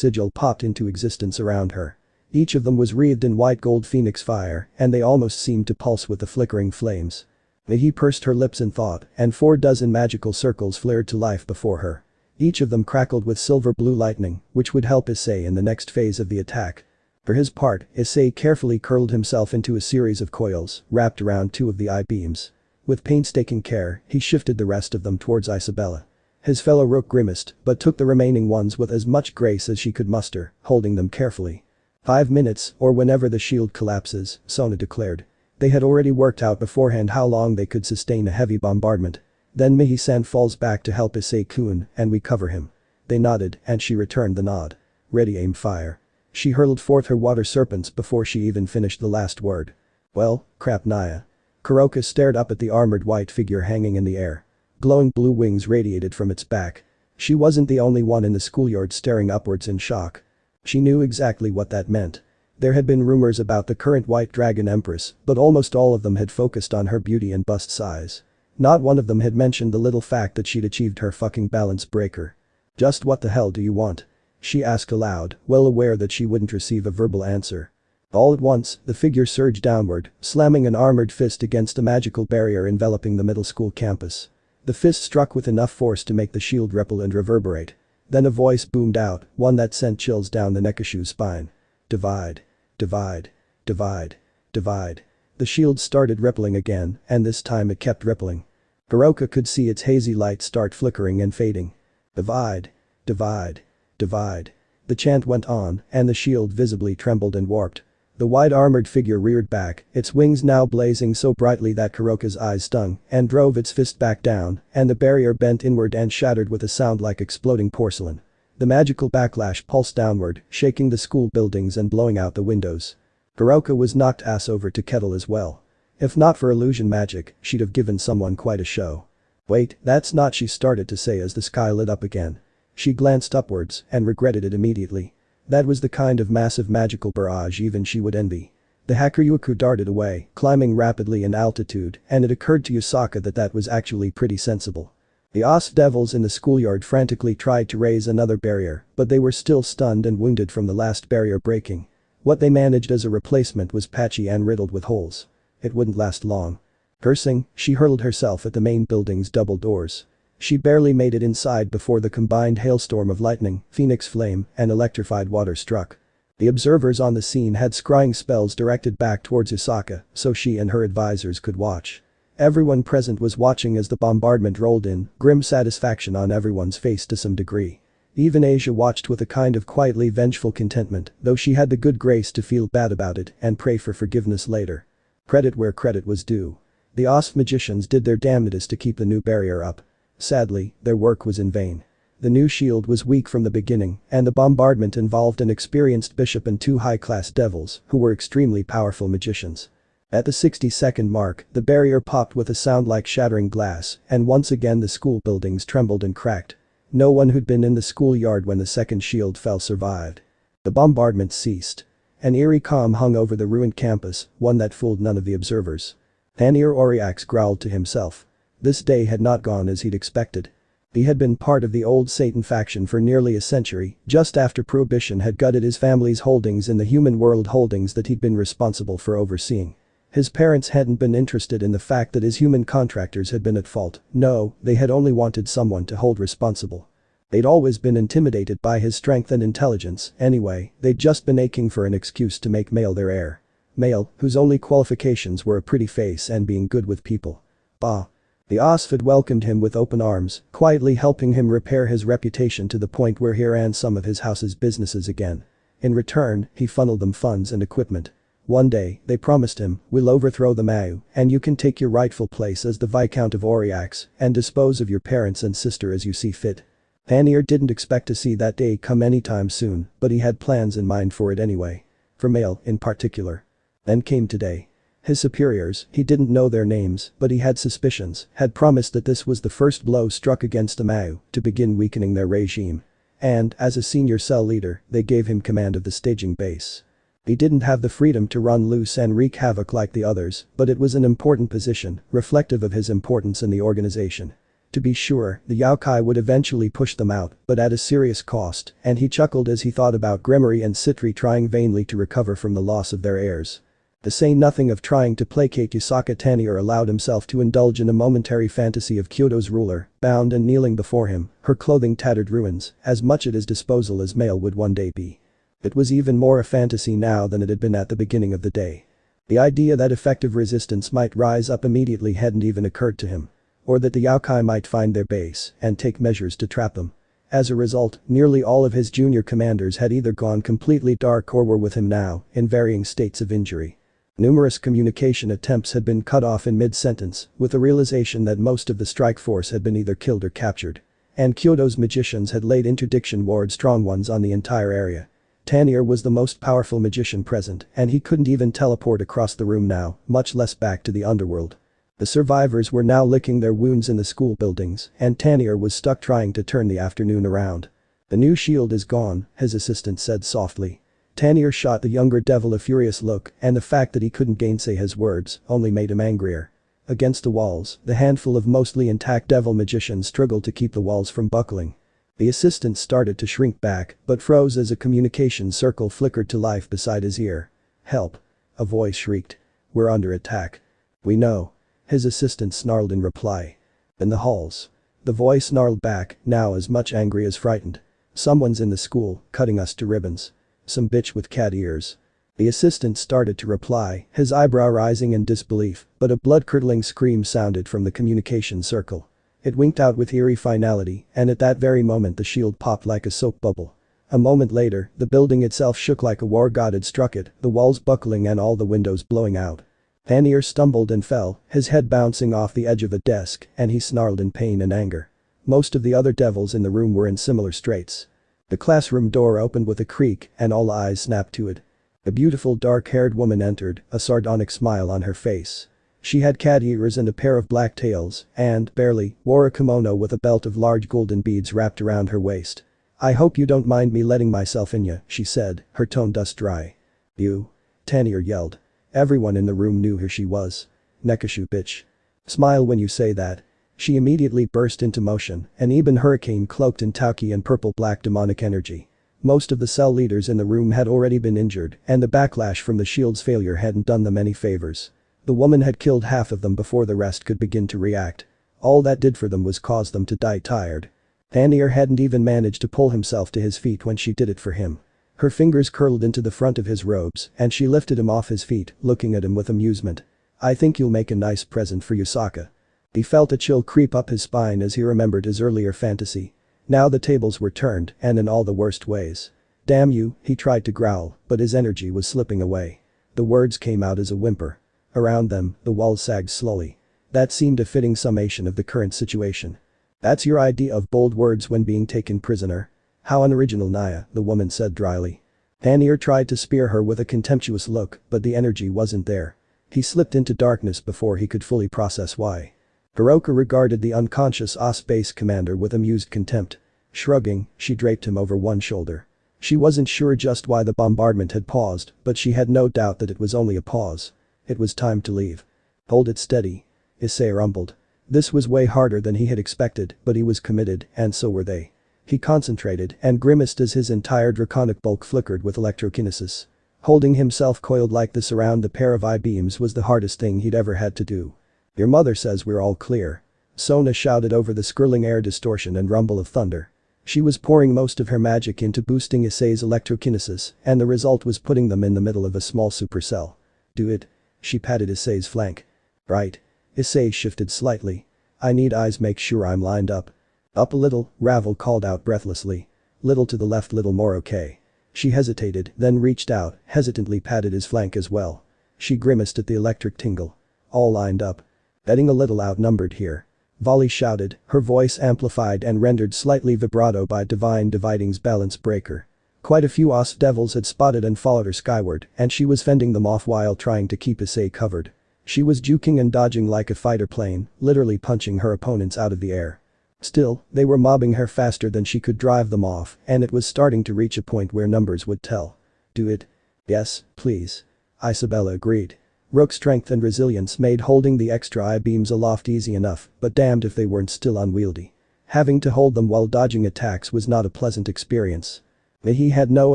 sigil popped into existence around her. Each of them was wreathed in white gold phoenix fire, and they almost seemed to pulse with the flickering flames. Mihi pursed her lips in thought, and 12 magical circles flared to life before her. Each of them crackled with silver blue lightning, which would help Issei in the next phase of the attack. For his part, Issei carefully curled himself into a series of coils, wrapped around 2 of the I-beams. With painstaking care, he shifted the rest of them towards Isabella. His fellow rook grimaced, but took the remaining ones with as much grace as she could muster, holding them carefully. 5 minutes, or whenever the shield collapses, Sona declared. They had already worked out beforehand how long they could sustain a heavy bombardment. Then Mihi-san falls back to help Issei-kun, and we cover him. They nodded, and she returned the nod. Ready, aim, fire. She hurled forth her water serpents before she even finished the last word. Well, crap, Naya. Kuroka stared up at the armored white figure hanging in the air. Glowing blue wings radiated from its back. She wasn't the only one in the schoolyard staring upwards in shock. She knew exactly what that meant. There had been rumors about the current White Dragon Empress, but almost all of them had focused on her beauty and bust size. Not one of them had mentioned the little fact that she'd achieved her fucking balance breaker. Just what the hell do you want? She asked aloud, well aware that she wouldn't receive a verbal answer. All at once, the figure surged downward, slamming an armored fist against a magical barrier enveloping the middle school campus. The fist struck with enough force to make the shield ripple and reverberate. Then a voice boomed out, one that sent chills down the Nekashu's spine. Divide. Divide. Divide. Divide. The shield started rippling again, and this time it kept rippling. Hiroka could see its hazy light start flickering and fading. Divide. Divide. Divide. The chant went on, and the shield visibly trembled and warped. The wide armored figure reared back, its wings now blazing so brightly that Hiroka's eyes stung, and drove its fist back down, and the barrier bent inward and shattered with a sound like exploding porcelain. The magical backlash pulsed downward, shaking the school buildings and blowing out the windows. Hiroka was knocked ass over to kettle as well. If not for illusion magic, she'd have given someone quite a show. Wait, that's not, she started to say as the sky lit up again. She glanced upwards and regretted it immediately. That was the kind of massive magical barrage even she would envy. The Hakuryuku darted away, climbing rapidly in altitude, and it occurred to Yusaka that was actually pretty sensible. The Osp devils in the schoolyard frantically tried to raise another barrier, but they were still stunned and wounded from the last barrier breaking. What they managed as a replacement was patchy and riddled with holes. It wouldn't last long. Cursing, she hurled herself at the main building's double doors. She barely made it inside before the combined hailstorm of lightning, phoenix flame, and electrified water struck. The observers on the scene had scrying spells directed back towards Yusaka, so she and her advisors could watch. Everyone present was watching as the bombardment rolled in, grim satisfaction on everyone's face to some degree. Even Asia watched with a kind of quietly vengeful contentment, though she had the good grace to feel bad about it and pray for forgiveness later. Credit where credit was due. The Osp magicians did their damnedest to keep the new barrier up. Sadly, their work was in vain. The new shield was weak from the beginning, and the bombardment involved an experienced bishop and two high-class devils, who were extremely powerful magicians. At the 60-second mark, the barrier popped with a sound like shattering glass, and once again the school buildings trembled and cracked. No one who'd been in the schoolyard when the second shield fell survived. The bombardment ceased. An eerie calm hung over the ruined campus, one that fooled none of the observers. Tanir Oriax growled to himself. This day had not gone as he'd expected. He had been part of the old Satan faction for nearly a century, just after Prohibition had gutted his family's holdings in the human world holdings that he'd been responsible for overseeing. His parents hadn't been interested in the fact that his human contractors had been at fault, no, they had only wanted someone to hold responsible. They'd always been intimidated by his strength and intelligence, anyway, they'd just been aching for an excuse to make Male their heir. Male, whose only qualifications were a pretty face and being good with people. Bah. The Osp had welcomed him with open arms, quietly helping him repair his reputation to the point where he ran some of his house's businesses again. In return, he funneled them funds and equipment. One day, they promised him, we'll overthrow the Mayu, and you can take your rightful place as the Viscount of Oriax and dispose of your parents and sister as you see fit. Tanir didn't expect to see that day come anytime soon, but he had plans in mind for it anyway. For Male, in particular. Then came today. His superiors, he didn't know their names, but he had suspicions, had promised that this was the first blow struck against the Mayu to begin weakening their regime. And, as a senior cell leader, they gave him command of the staging base. He didn't have the freedom to run loose and wreak havoc like the others, but it was an important position, reflective of his importance in the organization. To be sure, the Yokai would eventually push them out, but at a serious cost, and he chuckled as he thought about Gremory and Sitri trying vainly to recover from the loss of their heirs. To say nothing of trying to placate Yusaka, Tanir allowed himself to indulge in a momentary fantasy of Kyoto's ruler, bound and kneeling before him, her clothing tattered ruins, as much at his disposal as Male would one day be. It was even more a fantasy now than it had been at the beginning of the day. The idea that effective resistance might rise up immediately hadn't even occurred to him. Or that the Yokai might find their base and take measures to trap them. As a result, nearly all of his junior commanders had either gone completely dark or were with him now, in varying states of injury. Numerous communication attempts had been cut off in mid-sentence, with the realization that most of the strike force had been either killed or captured. And Kyoto's magicians had laid interdiction wards, strong ones, on the entire area. Tanir was the most powerful magician present, and he couldn't even teleport across the room now, much less back to the underworld. The survivors were now licking their wounds in the school buildings, and Tanir was stuck trying to turn the afternoon around. The new shield is gone, his assistant said softly. Tanir shot the younger devil a furious look, and the fact that he couldn't gainsay his words only made him angrier. Against the walls, the handful of mostly intact devil magicians struggled to keep the walls from buckling. The assistant started to shrink back, but froze as a communication circle flickered to life beside his ear. Help. A voice shrieked. We're under attack. We know. His assistant snarled in reply. In the halls. The voice snarled back, now as much angry as frightened. Someone's in the school, cutting us to ribbons. Some bitch with cat ears. The assistant started to reply, his eyebrow rising in disbelief, but a blood-curdling scream sounded from the communication circle. It winked out with eerie finality, and at that very moment the shield popped like a soap bubble. A moment later, the building itself shook like a war god had struck it, the walls buckling and all the windows blowing out. Anir stumbled and fell, his head bouncing off the edge of a desk, and he snarled in pain and anger. Most of the other devils in the room were in similar straits. The classroom door opened with a creak, and all eyes snapped to it. A beautiful dark-haired woman entered, a sardonic smile on her face. She had cat ears and a pair of black tails, and, barely, wore a kimono with a belt of large golden beads wrapped around her waist. "I hope you don't mind me letting myself in ya," she said, her tone dust dry. "You?" Tanir yelled. Everyone in the room knew who she was. "Nekashu bitch. Smile when you say that." She immediately burst into motion, an Eben hurricane cloaked in tauki and purple-black demonic energy. Most of the cell leaders in the room had already been injured, and the backlash from the shield's failure hadn't done them any favors. The woman had killed half of them before the rest could begin to react. All that did for them was cause them to die tired. Anir hadn't even managed to pull himself to his feet when she did it for him. Her fingers curled into the front of his robes, and she lifted him off his feet, looking at him with amusement. "I think you'll make a nice present for Yusaka." He felt a chill creep up his spine as he remembered his earlier fantasy. Now the tables were turned, and in all the worst ways. "Damn you," he tried to growl, but his energy was slipping away. The words came out as a whimper. Around them, the walls sagged slowly. That seemed a fitting summation of the current situation. "That's your idea of bold words when being taken prisoner? How unoriginal, Naya," the woman said dryly. Anir tried to spear her with a contemptuous look, but the energy wasn't there. He slipped into darkness before he could fully process why. Hiroka regarded the unconscious OS base commander with amused contempt. Shrugging, she draped him over one shoulder. She wasn't sure just why the bombardment had paused, but she had no doubt that it was only a pause. It was time to leave. "Hold it steady," Issei rumbled. This was way harder than he had expected, but he was committed, and so were they. He concentrated and grimaced as his entire draconic bulk flickered with electrokinesis. Holding himself coiled like this around the pair of I-beams was the hardest thing he'd ever had to do. "Your mother says we're all clear." Sona shouted over the skirling air distortion and rumble of thunder. She was pouring most of her magic into boosting Issei's electrokinesis, and the result was putting them in the middle of a small supercell. "Do it." She patted Issei's flank. "Right." Issei shifted slightly. "I need eyes, make sure I'm lined up." "Up a little," Ravel called out breathlessly. "Little to the left, little more, okay." She hesitated, then reached out, hesitantly patted his flank as well. She grimaced at the electric tingle. "All lined up. Betting a little outnumbered here." Volley shouted, her voice amplified and rendered slightly vibrato by Divine Dividing's balance breaker. Quite a few OS devils had spotted and followed her skyward, and she was fending them off while trying to keep Issei covered. She was juking and dodging like a fighter plane, literally punching her opponents out of the air. Still, they were mobbing her faster than she could drive them off, and it was starting to reach a point where numbers would tell. "Do it." "Yes, please." Isabella agreed. Rook's strength and resilience made holding the extra I-beams aloft easy enough, but damned if they weren't still unwieldy. Having to hold them while dodging attacks was not a pleasant experience. He had no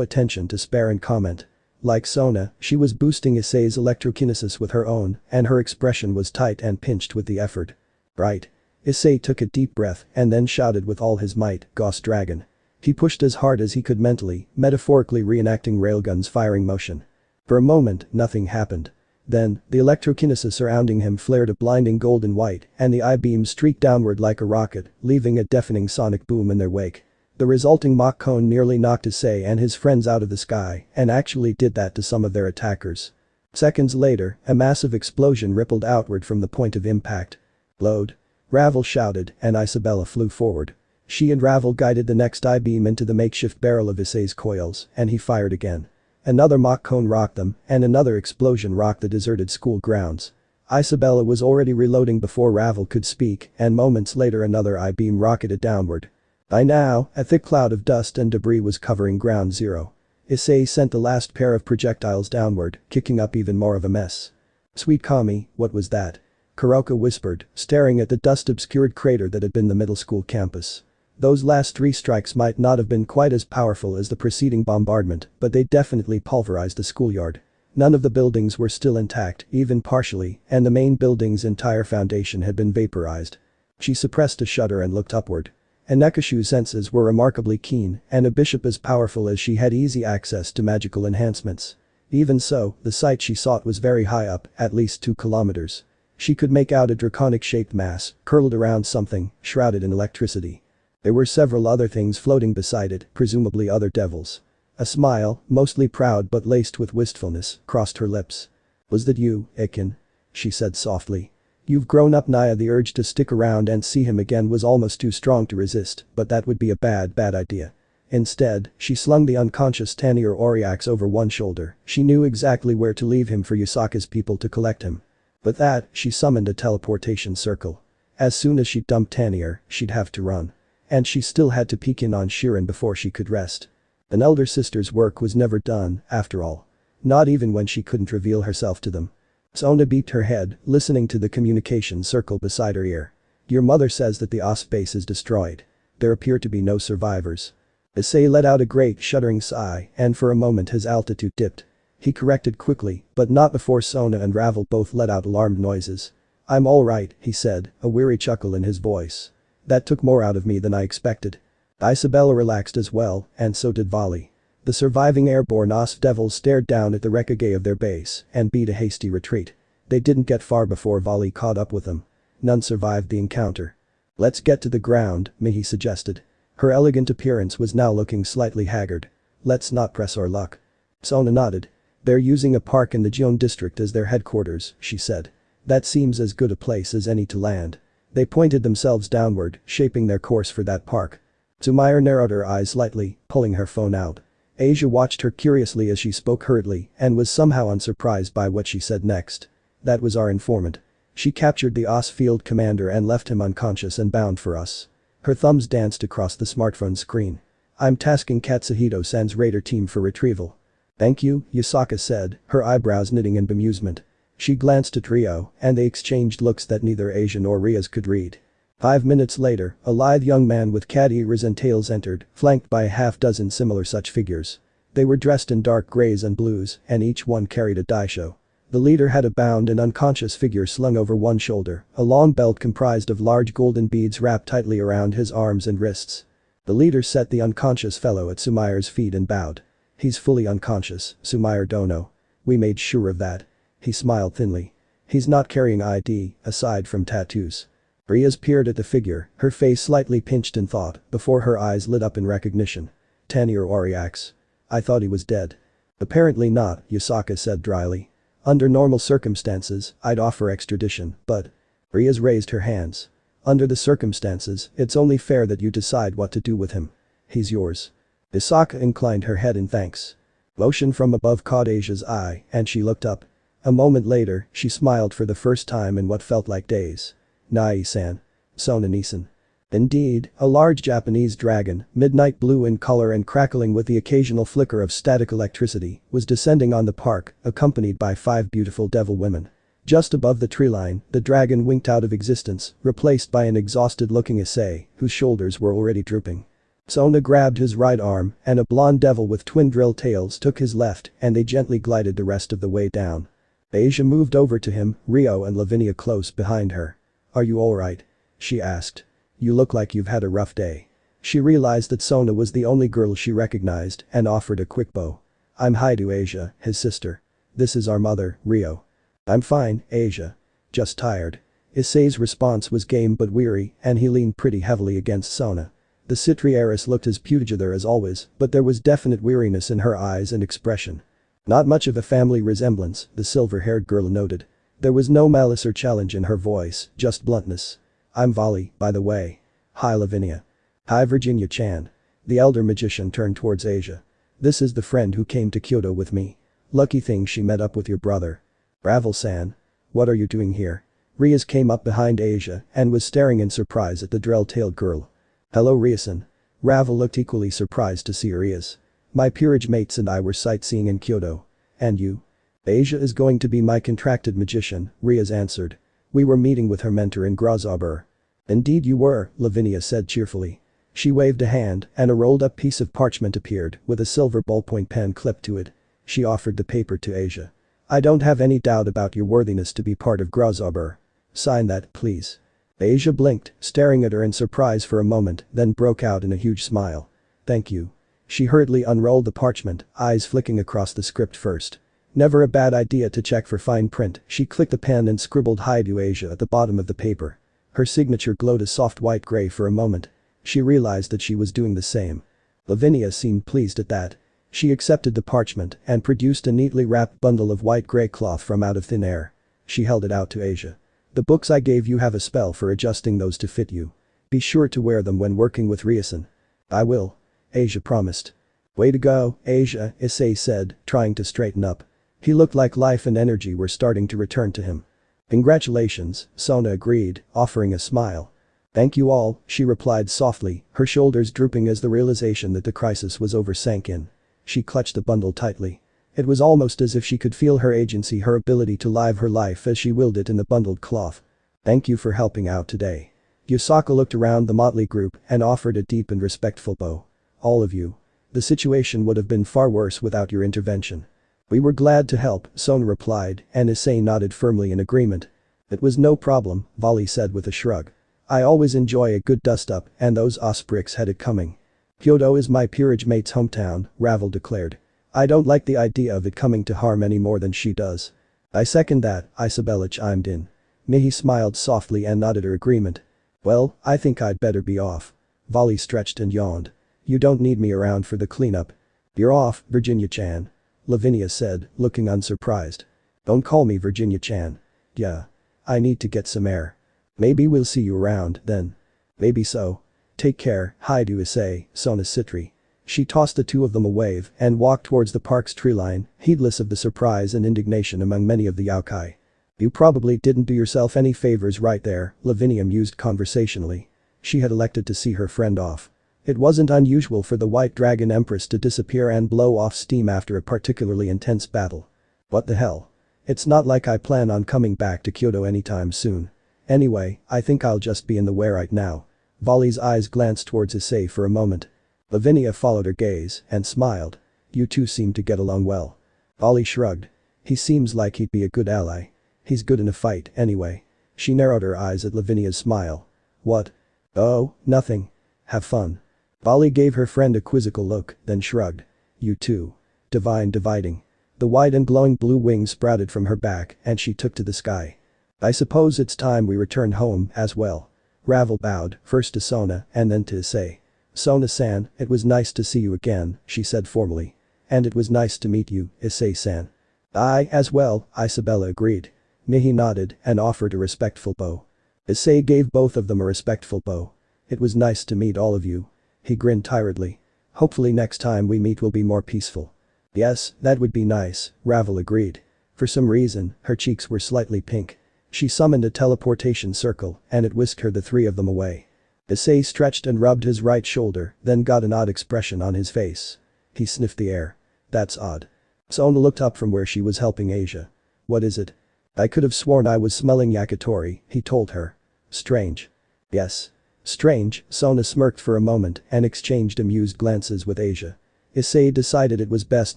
attention to spare and comment. Like Sona, she was boosting Issei's electrokinesis with her own, and her expression was tight and pinched with the effort. "Right." Issei took a deep breath and then shouted with all his might, "Ghost Dragon." He pushed as hard as he could mentally, metaphorically reenacting railgun's firing motion. For a moment, nothing happened. Then, the electrokinesis surrounding him flared a blinding golden white, and the I-beams streaked downward like a rocket, leaving a deafening sonic boom in their wake. The resulting Mach cone nearly knocked Issei and his friends out of the sky, and actually did that to some of their attackers. Seconds later, a massive explosion rippled outward from the point of impact. "Load." Ravel shouted, and Isabella flew forward. She and Ravel guided the next I-beam into the makeshift barrel of Issei's coils, and he fired again. Another Mach cone rocked them, and another explosion rocked the deserted school grounds. Isabella was already reloading before Ravel could speak, and moments later another I-beam rocketed downward. By now, a thick cloud of dust and debris was covering ground zero. Issei sent the last pair of projectiles downward, kicking up even more of a mess. "Sweet Kami, what was that?" Kuroka whispered, staring at the dust-obscured crater that had been the middle school campus. Those last 3 strikes might not have been quite as powerful as the preceding bombardment, but they definitely pulverized the schoolyard. None of the buildings were still intact, even partially, and the main building's entire foundation had been vaporized. She suppressed a shudder and looked upward. Anekashu's senses were remarkably keen, and a bishop as powerful as she had easy access to magical enhancements. Even so, the site she sought was very high up, at least 2 kilometers. She could make out a draconic-shaped mass, curled around something, shrouded in electricity. There were several other things floating beside it, presumably other devils. A smile, mostly proud but laced with wistfulness, crossed her lips. "Was that you, Ikin?" she said softly. "You've grown up, Naya." The urge to stick around and see him again was almost too strong to resist, but that would be a bad idea. Instead, she slung the unconscious Tanir Oriax over one shoulder. She knew exactly where to leave him for Yusaka's people to collect him. With that, she summoned a teleportation circle. As soon as she dumped Tanir, she'd have to run. And she still had to peek in on Shirin before she could rest. An elder sister's work was never done, after all. Not even when she couldn't reveal herself to them. Sona beat her head, listening to the communication circle beside her ear. "Your mother says that the OS base is destroyed. There appear to be no survivors." Issei let out a great shuddering sigh, and for a moment his altitude dipped. He corrected quickly, but not before Sona and Ravel both let out alarmed noises. "I'm alright," he said, a weary chuckle in his voice. "That took more out of me than I expected." Isabella relaxed as well, and so did Vali. The surviving airborne OS devils stared down at the wreckage of their base and beat a hasty retreat. They didn't get far before Vali caught up with them. None survived the encounter. "Let's get to the ground," Mihi suggested. Her elegant appearance was now looking slightly haggard. "Let's not press our luck." Sona nodded. "They're using a park in the Jion district as their headquarters," she said. "That seems as good a place as any to land." They pointed themselves downward, shaping their course for that park. Sumair narrowed her eyes slightly, pulling her phone out. Asia watched her curiously as she spoke hurriedly and was somehow unsurprised by what she said next. "That was our informant. She captured the OS field commander and left him unconscious and bound for us." Her thumbs danced across the smartphone screen. "I'm tasking Katsuhito-san's raider team for retrieval." "Thank you," Yusaka said, her eyebrows knitting in bemusement. She glanced at Rio, and they exchanged looks that neither Asia nor Riaz could read. 5 minutes later, a lithe young man with cat ears and tails entered, flanked by a half-dozen similar such figures. They were dressed in dark grays and blues, and each one carried a daisho. The leader had a bound and unconscious figure slung over one shoulder, a long belt comprised of large golden beads wrapped tightly around his arms and wrists. The leader set the unconscious fellow at Sumair's feet and bowed. "He's fully unconscious, Sumair Dono. We made sure of that." He smiled thinly. "He's not carrying ID, aside from tattoos." Riaz peered at the figure, her face slightly pinched in thought, before her eyes lit up in recognition. "Tanir Oriax. I thought he was dead." "Apparently not," Yusaka said dryly. "Under normal circumstances, I'd offer extradition, but..." Riaz raised her hands. "Under the circumstances, it's only fair that you decide what to do with him. He's yours." Yusaka inclined her head in thanks. Motion from above caught Asia's eye, and she looked up. A moment later, she smiled for the first time in what felt like days. "Nai-san. Sona-nisan." Indeed, a large Japanese dragon, midnight blue in color and crackling with the occasional flicker of static electricity, was descending on the park, accompanied by 5 beautiful devil women. Just above the treeline, the dragon winked out of existence, replaced by an exhausted-looking Issei, whose shoulders were already drooping. Sona grabbed his right arm, and a blonde devil with twin drill tails took his left, and they gently glided the rest of the way down. Asia moved over to him, Rio and Lavinia close behind her. "Are you alright?" she asked. "You look like you've had a rough day." She realized that Sona was the only girl she recognized and offered a quick bow. "I'm Hyoudou, Asia, his sister. This is our mother, Rio." "I'm fine, Asia. Just tired." Issei's response was game but weary, and he leaned pretty heavily against Sona. The Sitri heiress looked as pugilar as always, but there was definite weariness in her eyes and expression. "Not much of a family resemblance," the silver-haired girl noted. There was no malice or challenge in her voice, just bluntness. "I'm Vali, by the way." "Hi Lavinia." "Hi Virginia-chan." The elder magician turned towards Asia. "This is the friend who came to Kyoto with me. Lucky thing she met up with your brother." "Ravel-san. What are you doing here?" Riaz came up behind Asia and was staring in surprise at the drill-tailed girl. "Hello Riaz-san." Ravel looked equally surprised to see Riaz. "My peerage mates and I were sightseeing in Kyoto. And you?" "Asia is going to be my contracted magician," Riaz answered. "We were meeting with her mentor in Grozabur." "Indeed you were," Lavinia said cheerfully. She waved a hand and a rolled-up piece of parchment appeared with a silver ballpoint pen clipped to it. She offered the paper to Asia. I don't have any doubt about your worthiness to be part of Grasshopper. Sign that, please. Asia blinked, staring at her in surprise for a moment, then broke out in a huge smile. Thank you. She hurriedly unrolled the parchment, eyes flicking across the script first. Never a bad idea to check for fine print. She clicked the pen and scribbled Hi to Asia at the bottom of the paper. Her signature glowed a soft white gray for a moment. She realized that she was doing the same. Lavinia seemed pleased at that. She accepted the parchment and produced a neatly wrapped bundle of white gray cloth from out of thin air. She held it out to Asia. The books I gave you have a spell for adjusting those to fit you. Be sure to wear them when working with Ryosan. I will. Asia promised. Way to go, Asia, Issei said, trying to straighten up. He looked like life and energy were starting to return to him. Congratulations, Sona agreed, offering a smile. Thank you all, she replied softly, her shoulders drooping as the realization that the crisis was over sank in. She clutched the bundle tightly. It was almost as if she could feel her agency, her ability to live her life as she willed it in the bundled cloth. Thank you for helping out today. Yusaka looked around the motley group and offered a deep and respectful bow. All of you. The situation would have been far worse without your intervention. We were glad to help, Sona replied, and Issei nodded firmly in agreement. It was no problem, Vali said with a shrug. I always enjoy a good dust-up, and those Osprix had it coming. Kyoto is my peerage mate's hometown, Ravel declared. I don't like the idea of it coming to harm any more than she does. I second that, Isabella chimed in. Mihi smiled softly and nodded her agreement. Well, I think I'd better be off. Vali stretched and yawned. You don't need me around for the cleanup. You're off, Virginia-chan. Lavinia said, looking unsurprised. Don't call me Virginia-chan. Yeah. I need to get some air. Maybe we'll see you around, then. Maybe so. Take care, hi to Issei, Sona Sitri. She tossed the two of them a wave and walked towards the park's treeline, heedless of the surprise and indignation among many of the yokai. You probably didn't do yourself any favors right there, Lavinia mused conversationally. She had elected to see her friend off. It wasn't unusual for the White Dragon Empress to disappear and blow off steam after a particularly intense battle. What the hell? It's not like I plan on coming back to Kyoto anytime soon. Anyway, I think I'll just be in the way right now. Vali's eyes glanced towards Issei for a moment. Lavinia followed her gaze and smiled. You two seem to get along well. Vali shrugged. He seems like he'd be a good ally. He's good in a fight, anyway. She narrowed her eyes at Lavinia's smile. What? Oh, nothing. Have fun. Vali gave her friend a quizzical look, then shrugged. You too. Divine dividing. The wide and glowing blue wings sprouted from her back and she took to the sky. I suppose it's time we returned home as well. Ravel bowed, first to Sona and then to Issei. Sona-san, it was nice to see you again, she said formally. And it was nice to meet you, Issei-san. I as well, Isabella agreed. Mihi nodded and offered a respectful bow. Issei gave both of them a respectful bow. It was nice to meet all of you. He grinned tiredly. Hopefully next time we meet will be more peaceful. Yes, that would be nice, Ravel agreed. For some reason, her cheeks were slightly pink. She summoned a teleportation circle and it whisked her the three of them away. Issei stretched and rubbed his right shoulder, then got an odd expression on his face. He sniffed the air. That's odd. Sona looked up from where she was helping Asia. What is it? I could have sworn I was smelling yakitori, he told her. Strange. Yes. Strange, Sona smirked for a moment and exchanged amused glances with Asia. Issei decided it was best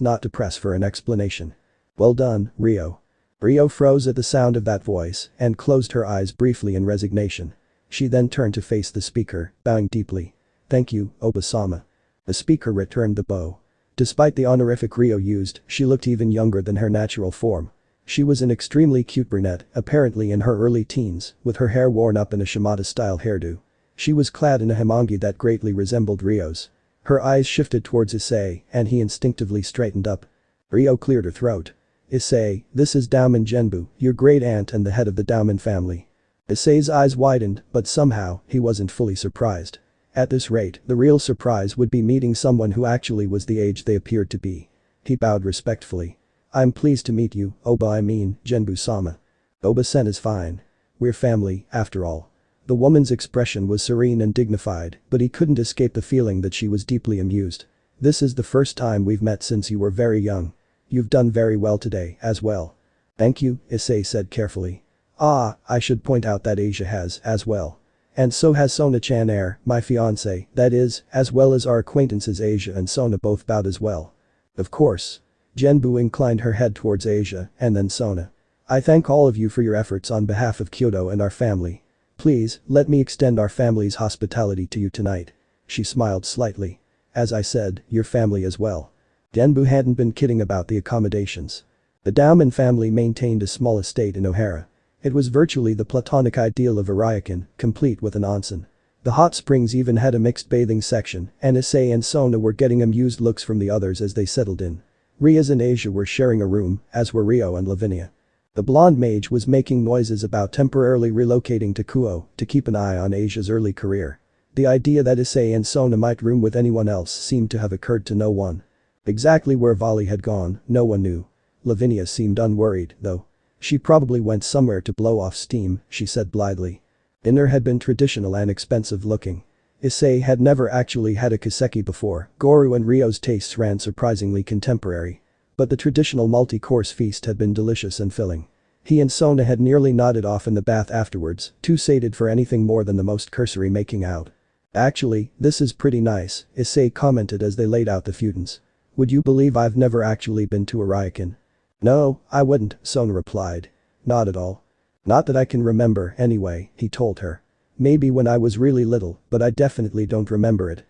not to press for an explanation. Well done, Ryo. Ryo froze at the sound of that voice and closed her eyes briefly in resignation. She then turned to face the speaker, bowing deeply. Thank you, Oba-sama. The speaker returned the bow. Despite the honorific Ryo used, she looked even younger than her natural form. She was an extremely cute brunette, apparently in her early teens, with her hair worn up in a Shimada-style hairdo. She was clad in a hamangi that greatly resembled Ryo's. Her eyes shifted towards Issei and he instinctively straightened up. Ryo cleared her throat. Issei, this is Daimon Genbu, your great aunt and the head of the Daimon family. Issei's eyes widened, but somehow, he wasn't fully surprised. At this rate, the real surprise would be meeting someone who actually was the age they appeared to be. He bowed respectfully. I'm pleased to meet you, Genbu-sama. Oba-sen is fine. We're family, after all. The woman's expression was serene and dignified, but he couldn't escape the feeling that she was deeply amused. This is the first time we've met since you were very young. You've done very well today, as well. Thank you, Issei said carefully. Ah, I should point out that Asia has, as well. And so has Sona-chan my fiancé, that is, as well as our acquaintances Asia and Sona both bowed as well. Of course. Genbu inclined her head towards Asia and then Sona. I thank all of you for your efforts on behalf of Kyoto and our family. Please, let me extend our family's hospitality to you tonight. She smiled slightly. As I said, your family as well. Genbu hadn't been kidding about the accommodations. The Daoman family maintained a small estate in Ohara. It was virtually the platonic ideal of a ryokan, complete with an onsen. The hot springs even had a mixed bathing section, and Issei and Sona were getting amused looks from the others as they settled in. Riaz and Asia were sharing a room, as were Rio and Lavinia. The blonde mage was making noises about temporarily relocating to Kuo to keep an eye on Asia's early career. The idea that Issei and Sona might room with anyone else seemed to have occurred to no one. Exactly where Vali had gone, no one knew. Lavinia seemed unworried, though. She probably went somewhere to blow off steam, she said blithely. Dinner had been traditional and expensive looking. Issei had never actually had a kaseki before, Goru and Ryo's tastes ran surprisingly contemporary. But the traditional multi-course feast had been delicious and filling. He and Sona had nearly nodded off in the bath afterwards, too sated for anything more than the most cursory making out. Actually, this is pretty nice, Issei commented as they laid out the futons. Would you believe I've never actually been to a ryokan? No, I wouldn't, Sona replied. Not at all. Not that I can remember, anyway, he told her. Maybe when I was really little, but I definitely don't remember it.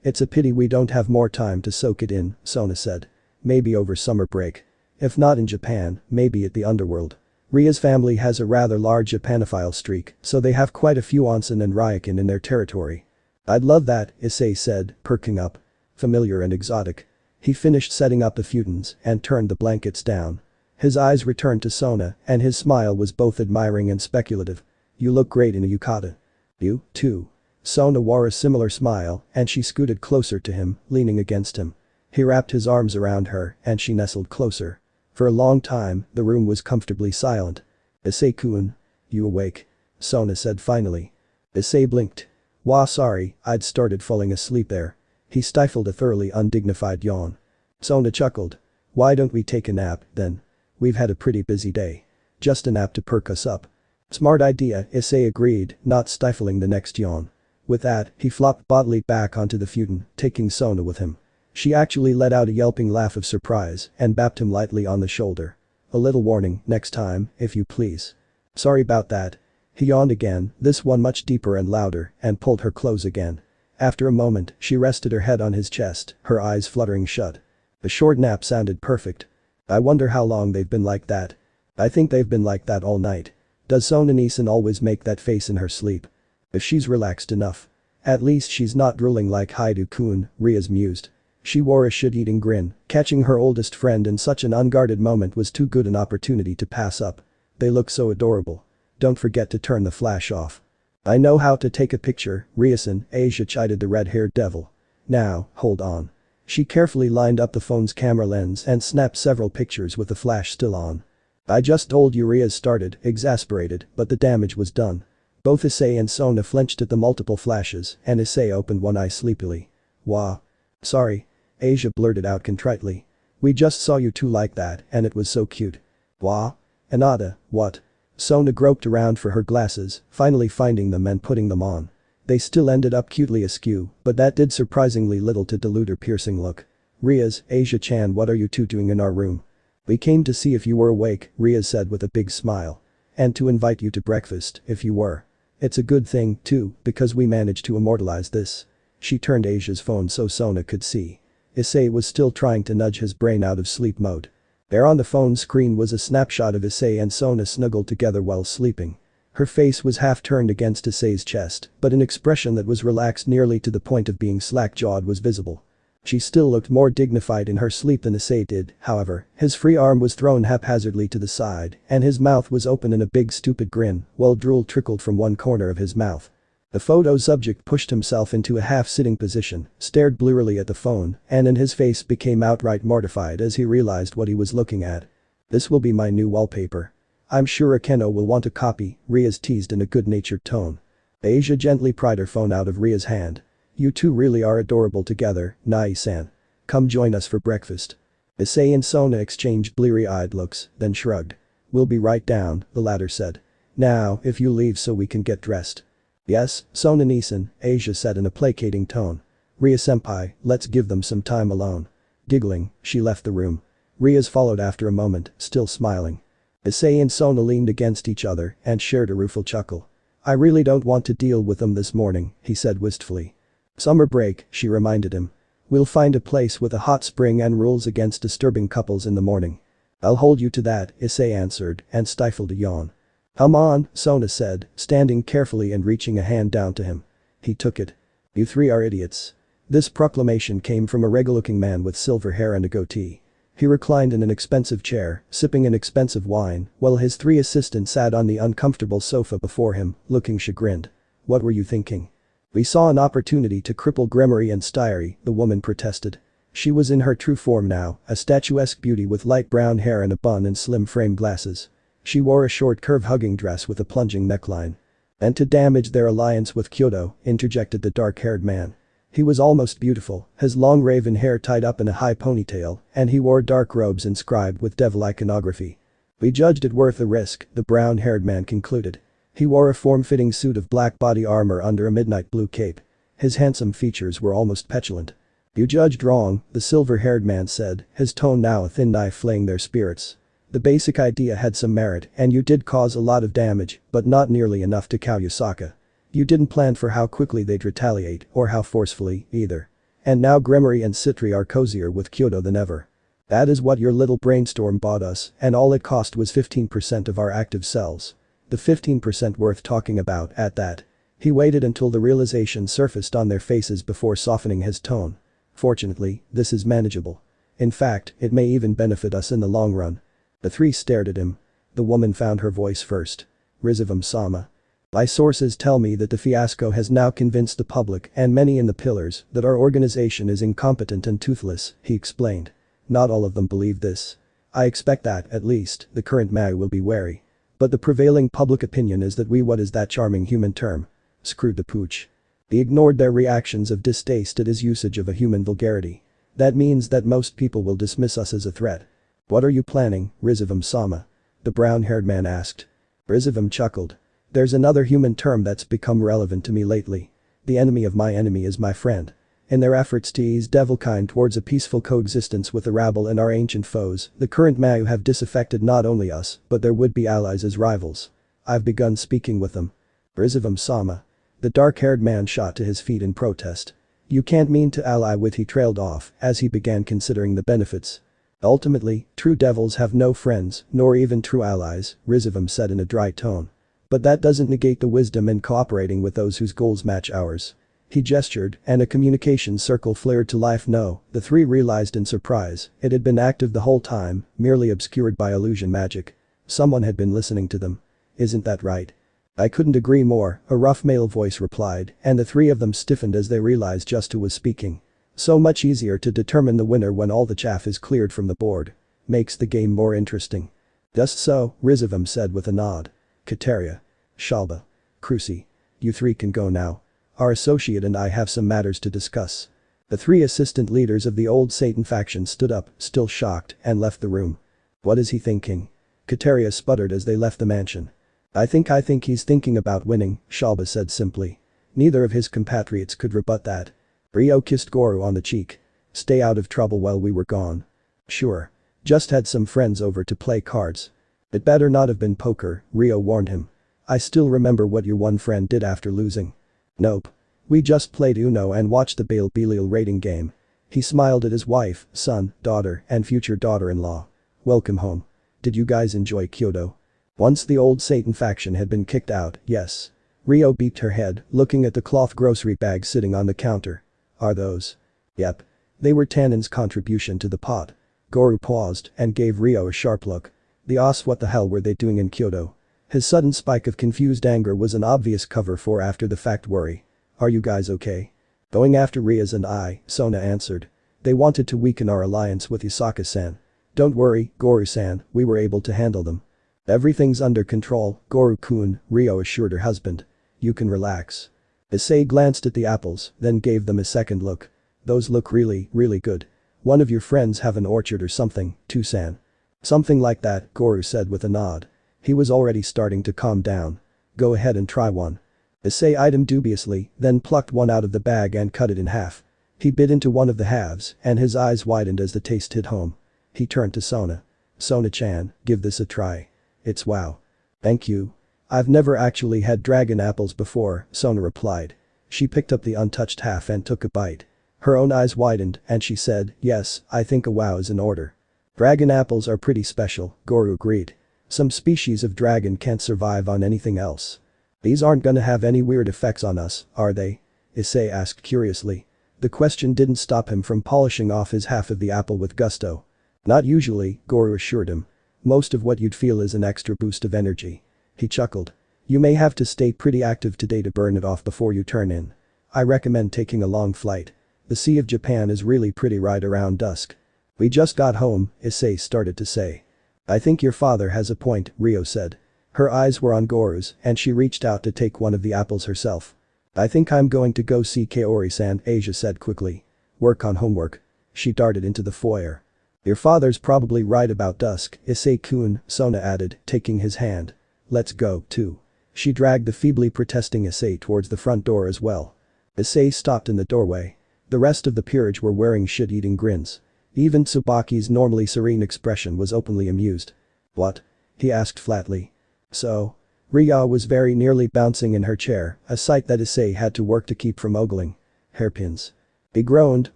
It's a pity we don't have more time to soak it in, Sona said. Maybe over summer break. If not in Japan, maybe at the underworld. Ria's family has a rather large Japanophile streak, so they have quite a few onsen and ryokan in their territory. I'd love that, Issei said, perking up. Familiar and exotic. He finished setting up the futons and turned the blankets down. His eyes returned to Sona and his smile was both admiring and speculative. You look great in a yukata. You, too. Sona wore a similar smile and she scooted closer to him, leaning against him. He wrapped his arms around her and she nestled closer. For a long time, the room was comfortably silent. Issei-kun. You awake? Sona said finally. Issei blinked. Wah, sorry, I'd started falling asleep there. He stifled a thoroughly undignified yawn. Sona chuckled. Why don't we take a nap, then? We've had a pretty busy day. Just a nap to perk us up. Smart idea, Issei agreed, not stifling the next yawn. With that, he flopped bodily back onto the futon, taking Sona with him. She actually let out a yelping laugh of surprise and bapped him lightly on the shoulder. A little warning, next time, if you please. Sorry about that. He yawned again, this one much deeper and louder, and pulled her close again. After a moment, she rested her head on his chest, her eyes fluttering shut. The short nap sounded perfect. I wonder how long they've been like that. I think they've been like that all night. Does Sona-san always make that face in her sleep? If she's relaxed enough. At least she's not drooling like Hyoudou-kun, Riaz mused. She wore a shit-eating grin, catching her oldest friend in such an unguarded moment was too good an opportunity to pass up. They look so adorable. Don't forget to turn the flash off. I know how to take a picture, Riaz-san, Asia chided the red-haired devil. Now, hold on. She carefully lined up the phone's camera lens and snapped several pictures with the flash still on. I just told you, Riaz started, exasperated, but the damage was done. Both Issei and Sona flinched at the multiple flashes and Issei opened one eye sleepily. Wah. Sorry. Asia blurted out contritely. We just saw you two like that and it was so cute. Wah? Anada, what? Sona groped around for her glasses, finally finding them and putting them on. They still ended up cutely askew, but that did surprisingly little to dilute her piercing look. Riaz, Asia-chan, what are you two doing in our room? We came to see if you were awake, Riaz said with a big smile. And to invite you to breakfast, if you were. It's a good thing, too, because we managed to immortalize this. She turned Asia's phone so Sona could see. Issei was still trying to nudge his brain out of sleep mode. There on the phone screen was a snapshot of Issei and Sona snuggled together while sleeping. Her face was half turned against Issei's chest, but an expression that was relaxed nearly to the point of being slack-jawed was visible. She still looked more dignified in her sleep than Issei did, however, his free arm was thrown haphazardly to the side and his mouth was open in a big stupid grin while drool trickled from one corner of his mouth. The photo subject pushed himself into a half-sitting position, stared blearily at the phone, and then his face became outright mortified as he realized what he was looking at. This will be my new wallpaper. I'm sure Akeno will want a copy, Riaz teased in a good-natured tone. Asia gently pried her phone out of Ria's hand. You two really are adorable together, Nai-san. Come join us for breakfast. Issei and Sona exchanged bleary-eyed looks, then shrugged. We'll be right down, the latter said. Now, if you leave so we can get dressed. Yes, Sona-san, Asia said in a placating tone. Ria-senpai, let's give them some time alone. Giggling, she left the room. Riaz followed after a moment, still smiling. Issei and Sona leaned against each other and shared a rueful chuckle. "I really don't want to deal with them this morning," he said wistfully. "Summer break," she reminded him. "We'll find a place with a hot spring and rules against disturbing couples in the morning." "I'll hold you to that," Issei answered and stifled a yawn. "Come on," Sona said, standing carefully and reaching a hand down to him. He took it. "You three are idiots." This proclamation came from a regular-looking man with silver hair and a goatee. He reclined in an expensive chair, sipping an expensive wine, while his three assistants sat on the uncomfortable sofa before him, looking chagrined. "What were you thinking?" "We saw an opportunity to cripple Gremory and Styrie," the woman protested. She was in her true form now, a statuesque beauty with light brown hair and a bun and slim frame glasses. She wore a short curve-hugging dress with a plunging neckline. "And to damage their alliance with Hyoudou," interjected the dark-haired man. He was almost beautiful, his long raven hair tied up in a high ponytail, and he wore dark robes inscribed with devil iconography. "We judged it worth the risk," the brown-haired man concluded. He wore a form-fitting suit of black body armor under a midnight blue cape. His handsome features were almost petulant. "You judged wrong," the silver-haired man said, his tone now a thin knife flaying their spirits. "The basic idea had some merit and you did cause a lot of damage, but not nearly enough to cow Yusaka. You didn't plan for how quickly they'd retaliate or how forcefully, either. And now Gremory and Sitri are cozier with Hyoudou than ever. That is what your little brainstorm bought us, and all it cost was 15% of our active cells. The 15% worth talking about at that." He waited until the realization surfaced on their faces before softening his tone. "Fortunately, this is manageable. In fact, it may even benefit us in the long run." The three stared at him. The woman found her voice first. "Rizavam-sama. My sources tell me that the fiasco has now convinced the public and many in the pillars that our organization is incompetent and toothless," he explained. "Not all of them believe this. I expect that, at least, the current Mao will be wary. But the prevailing public opinion is that we what is that charming human term? Screwed the pooch." He ignored their reactions of distaste at his usage of a human vulgarity. "That means that most people will dismiss us as a threat." "What are you planning, Rizavam-sama?" the brown-haired man asked. Rizavam chuckled. "There's another human term that's become relevant to me lately. The enemy of my enemy is my friend. In their efforts to ease devilkind towards a peaceful coexistence with the rabble and our ancient foes, the current Mao have disaffected not only us, but their would-be allies as rivals. I've begun speaking with them." "Rizavam-sama." The dark-haired man shot to his feet in protest. "You can't mean to ally with," he trailed off as he began considering the benefits. "Ultimately, true devils have no friends, nor even true allies," Rizavam said in a dry tone. "But that doesn't negate the wisdom in cooperating with those whose goals match ours." He gestured, and a communication circle flared to life. "No," the three realized in surprise, it had been active the whole time, merely obscured by illusion magic. Someone had been listening to them. "Isn't that right?" "I couldn't agree more," a rough male voice replied, and the three of them stiffened as they realized just who was speaking. So much easier to determine the winner when all the chaff is cleared from the board. Makes the game more interesting. "Just so," Rizavam said with a nod. "Kateria. Shalba. Krusi. You three can go now. Our associate and I have some matters to discuss." The three assistant leaders of the old Satan faction stood up, still shocked, and left the room. "What is he thinking?" Kateria sputtered as they left the mansion. I think he's thinking about winning," Shalba said simply. Neither of his compatriots could rebut that. Rio kissed Goro on the cheek. "Stay out of trouble while we were gone." "Sure. Just had some friends over to play cards." "It better not have been poker," Rio warned him. "I still remember what your one friend did after losing." "Nope. We just played Uno and watched the Bale-Belial rating game." He smiled at his wife, son, daughter, and future daughter-in-law. "Welcome home. Did you guys enjoy Hyoudou?" Once the old Satan faction had been kicked out, yes. Rio beeped her head, looking at the cloth grocery bag sitting on the counter. "Are those?" "Yep. They were Tannen's contribution to the pot." Goro paused and gave Rio a sharp look. "The os what the hell were they doing in Hyoudou?" His sudden spike of confused anger was an obvious cover for after-the-fact worry. "Are you guys okay?" "Going after Riaz and I," Sona answered. "They wanted to weaken our alliance with Yusaka-san. Don't worry, Goro-san, we were able to handle them." "Everything's under control, Goro-kun," Rio assured her husband. "You can relax." Issei glanced at the apples, then gave them a second look. "Those look really, really good. One of your friends have an orchard or something, too-san." "Something like that," Goro said with a nod. He was already starting to calm down. "Go ahead and try one." Issei eyed him dubiously, then plucked one out of the bag and cut it in half. He bit into one of the halves, and his eyes widened as the taste hit home. He turned to Sona. "Sona-chan, give this a try. It's wow." "Thank you. I've never actually had dragon apples before," Sona replied. She picked up the untouched half and took a bite. Her own eyes widened and she said, "Yes, I think a wow is in order." "Dragon apples are pretty special," Goro agreed. "Some species of dragon can't survive on anything else." "These aren't gonna have any weird effects on us, are they?" Issei asked curiously. The question didn't stop him from polishing off his half of the apple with gusto. "Not usually," Goro assured him. "Most of what you'd feel is an extra boost of energy." He chuckled. "You may have to stay pretty active today to burn it off before you turn in. I recommend taking a long flight. The Sea of Japan is really pretty right around dusk." "We just got home," Issei started to say. "I think your father has a point," Ryo said. Her eyes were on Goro's and she reached out to take one of the apples herself. "I think I'm going to go see Kaori-san," Asia said quickly. "Work on homework." She darted into the foyer. "Your father's probably right about dusk, Issei-kun," Sona added, taking his hand. "Let's go, too." She dragged the feebly protesting Issei towards the front door as well. Issei stopped in the doorway. The rest of the peerage were wearing shit-eating grins. Even Tsubaki's normally serene expression was openly amused. "What?" he asked flatly. "So?" Ryo was very nearly bouncing in her chair, a sight that Issei had to work to keep from ogling. "Hairpins." He groaned,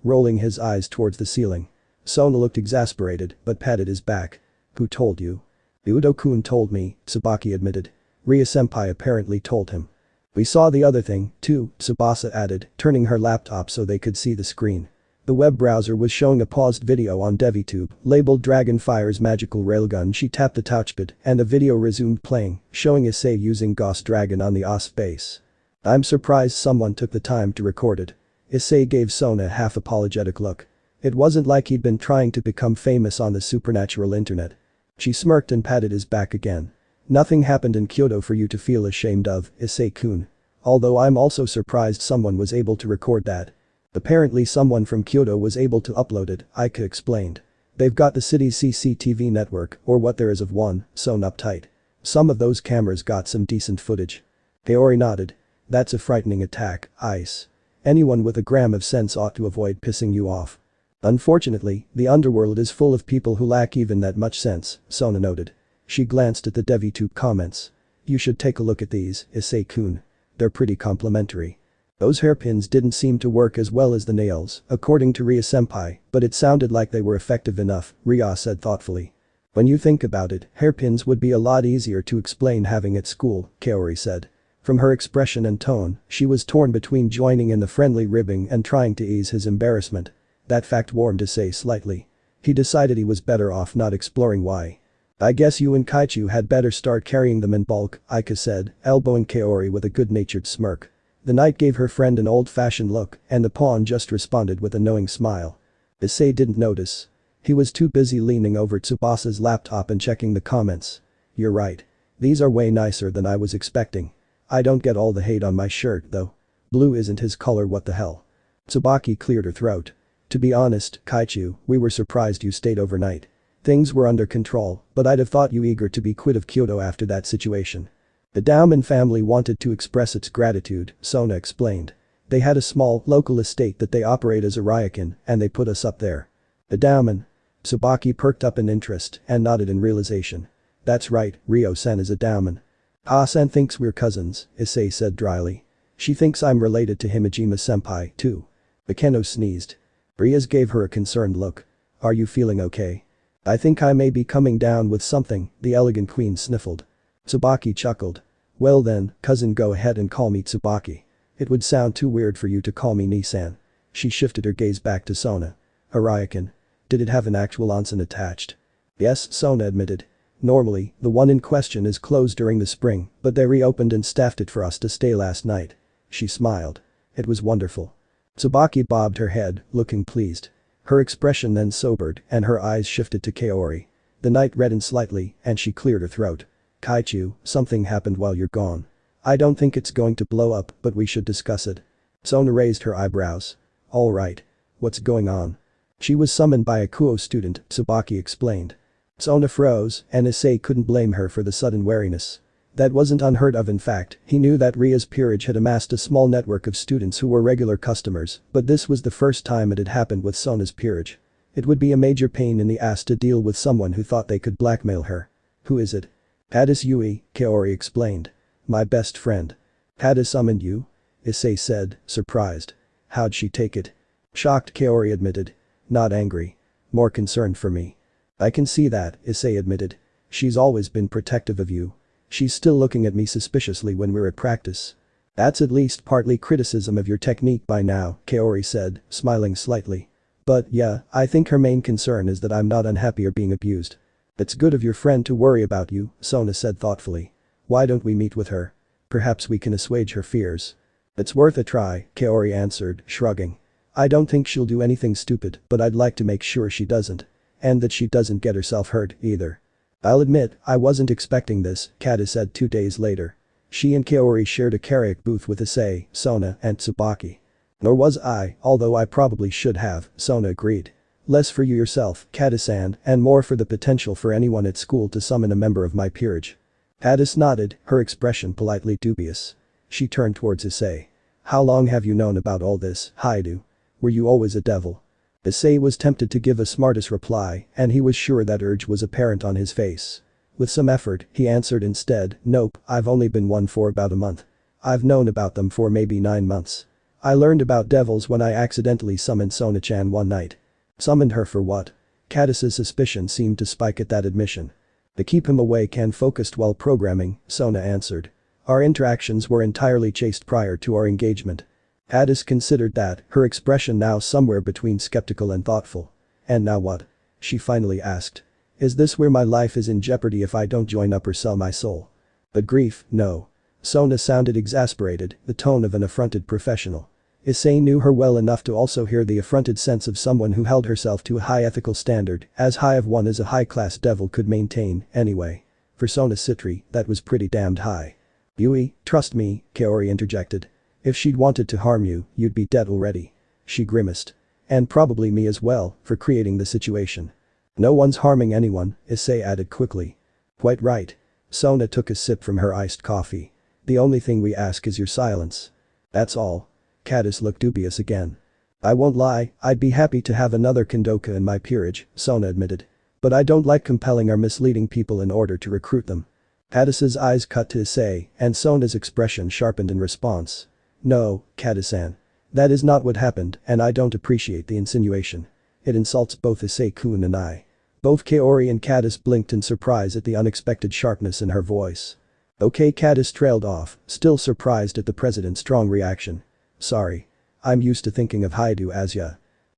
rolling his eyes towards the ceiling. Sona looked exasperated but patted his back. "Who told you?" "Hyoudou-kun told me," Tsubaki admitted. "Ryo-senpai apparently told him." "We saw the other thing, too," Tsubasa added, turning her laptop so they could see the screen. The web browser was showing a paused video on DeviTube, labeled Dragonfire's magical railgun. She tapped the touchpad and the video resumed playing, showing Issei using Ghost Dragon on the OS base. "I'm surprised someone took the time to record it." Issei gave Sona a half-apologetic look. It wasn't like he'd been trying to become famous on the supernatural internet. She smirked and patted his back again. "Nothing happened in Kyoto for you to feel ashamed of, Issei-kun. Although I'm also surprised someone was able to record that." "Apparently someone from Kyoto was able to upload it," Aika explained. "They've got the city's CCTV network, or what there is of one, sewn up tight. Some of those cameras got some decent footage." Kaori nodded. "That's a frightening attack, Ice. Anyone with a gram of sense ought to avoid pissing you off." "Unfortunately, the underworld is full of people who lack even that much sense," Sona noted. She glanced at the DeviTube comments. "You should take a look at these, Issei-kun. They're pretty complimentary." "Those hairpins didn't seem to work as well as the nails, according to Ryo-senpai, but it sounded like they were effective enough," Ryo said thoughtfully. "When you think about it, hairpins would be a lot easier to explain having at school," Kaori said. From her expression and tone, she was torn between joining in the friendly ribbing and trying to ease his embarrassment. That fact warmed Issei slightly. He decided he was better off not exploring why. "I guess you and Kaichu had better start carrying them in bulk," Aika said, elbowing Kaori with a good-natured smirk. The knight gave her friend an old-fashioned look and the pawn just responded with a knowing smile. Issei didn't notice. He was too busy leaning over Tsubasa's laptop and checking the comments. "You're right. These are way nicer than I was expecting. I don't get all the hate on my shirt, though. Blue isn't his color, what the hell." Tsubaki cleared her throat. "To be honest, Kaichu, we were surprised you stayed overnight. Things were under control, but I'd have thought you eager to be quit of Kyoto after that situation." "The Daumon family wanted to express its gratitude," Sona explained. "They had a small, local estate that they operate as a ryokan, and they put us up there." "The Daumon?" Tsubaki perked up in interest and nodded in realization. "That's right, Ryo-san is a Daumon." "Ah-san thinks we're cousins," Issei said dryly. "She thinks I'm related to Himejima-senpai, too." Mikeno sneezed. Ryas gave her a concerned look. "Are you feeling okay?" "I think I may be coming down with something," the elegant queen sniffled. Tsubaki chuckled. "Well then, cousin, go ahead and call me Tsubaki. It would sound too weird for you to call me Nisan." She shifted her gaze back to Sona. "A ryokan. Did it have an actual onsen attached?" "Yes," Sona admitted. "Normally, the one in question is closed during the spring, but they reopened and staffed it for us to stay last night." She smiled. "It was wonderful." Tsubaki bobbed her head, looking pleased. Her expression then sobered and her eyes shifted to Kaori. The knight reddened slightly and she cleared her throat. "Kaichu, something happened while you're gone. I don't think it's going to blow up, but we should discuss it." Sona raised her eyebrows. "All right. What's going on?" "She was summoned by a Kuo student," Tsubaki explained. Sona froze and Issei couldn't blame her for the sudden wariness. That wasn't unheard of. In fact, he knew that Ria's peerage had amassed a small network of students who were regular customers, but this was the first time it had happened with Sona's peerage. It would be a major pain in the ass to deal with someone who thought they could blackmail her. Who is it? Hadis Yui, Kaori explained. My best friend. Hadis summoned you? Issei said, surprised. How'd she take it? Shocked, Kaori admitted. Not angry. More concerned for me. I can see that, Issei admitted. She's always been protective of you. She's still looking at me suspiciously when we're at practice. That's at least partly criticism of your technique by now, Kaori said, smiling slightly. But yeah, I think her main concern is that I'm not unhappy or being abused. It's good of your friend to worry about you, Sona said thoughtfully. Why don't we meet with her? Perhaps we can assuage her fears. It's worth a try, Kaori answered, shrugging. I don't think she'll do anything stupid, but I'd like to make sure she doesn't. And that she doesn't get herself hurt, either. I'll admit, I wasn't expecting this, Kata said 2 days later. She and Kaori shared a karaoke booth with Issei, Sona, and Tsubaki. Nor was I, although I probably should have, Sona agreed. Less for you yourself, Kata-san, and more for the potential for anyone at school to summon a member of my peerage. Hadis nodded, her expression politely dubious. She turned towards Issei. How long have you known about all this, Hyoudou? Were you always a devil? Issei was tempted to give a smartass reply, and he was sure that urge was apparent on his face. With some effort, he answered instead, nope, I've only been one for about a month. I've known about them for maybe 9 months. I learned about devils when I accidentally summoned Sona-chan one night. Summoned her for what? Kadis's suspicion seemed to spike at that admission. To keep him awake and focused while programming, Sona answered. Our interactions were entirely chaste prior to our engagement. Hadis considered that, her expression now somewhere between skeptical and thoughtful. And now what? She finally asked. Is this where my life is in jeopardy if I don't join up or sell my soul? But grief, no. Sona sounded exasperated, the tone of an affronted professional. Issei knew her well enough to also hear the affronted sense of someone who held herself to a high ethical standard, as high of one as a high-class devil could maintain, anyway. For Sona Sitri, that was pretty damned high. Yui, trust me, Kaori interjected. If she'd wanted to harm you, you'd be dead already. She grimaced. And probably me as well, for creating the situation. No one's harming anyone, Issei added quickly. Quite right. Sona took a sip from her iced coffee. The only thing we ask is your silence. That's all. Kadis looked dubious again. I won't lie, I'd be happy to have another Kendoka in my peerage, Sona admitted. But I don't like compelling or misleading people in order to recruit them. Kadis's eyes cut to Issei, and Sona's expression sharpened in response. No, Kata-san. That is not what happened, and I don't appreciate the insinuation. It insults both Issei-kun and I. Both Kaori and Kadis blinked in surprise at the unexpected sharpness in her voice. Okay, Kadis trailed off, still surprised at the president's strong reaction. Sorry. I'm used to thinking of Hyoudou as ya.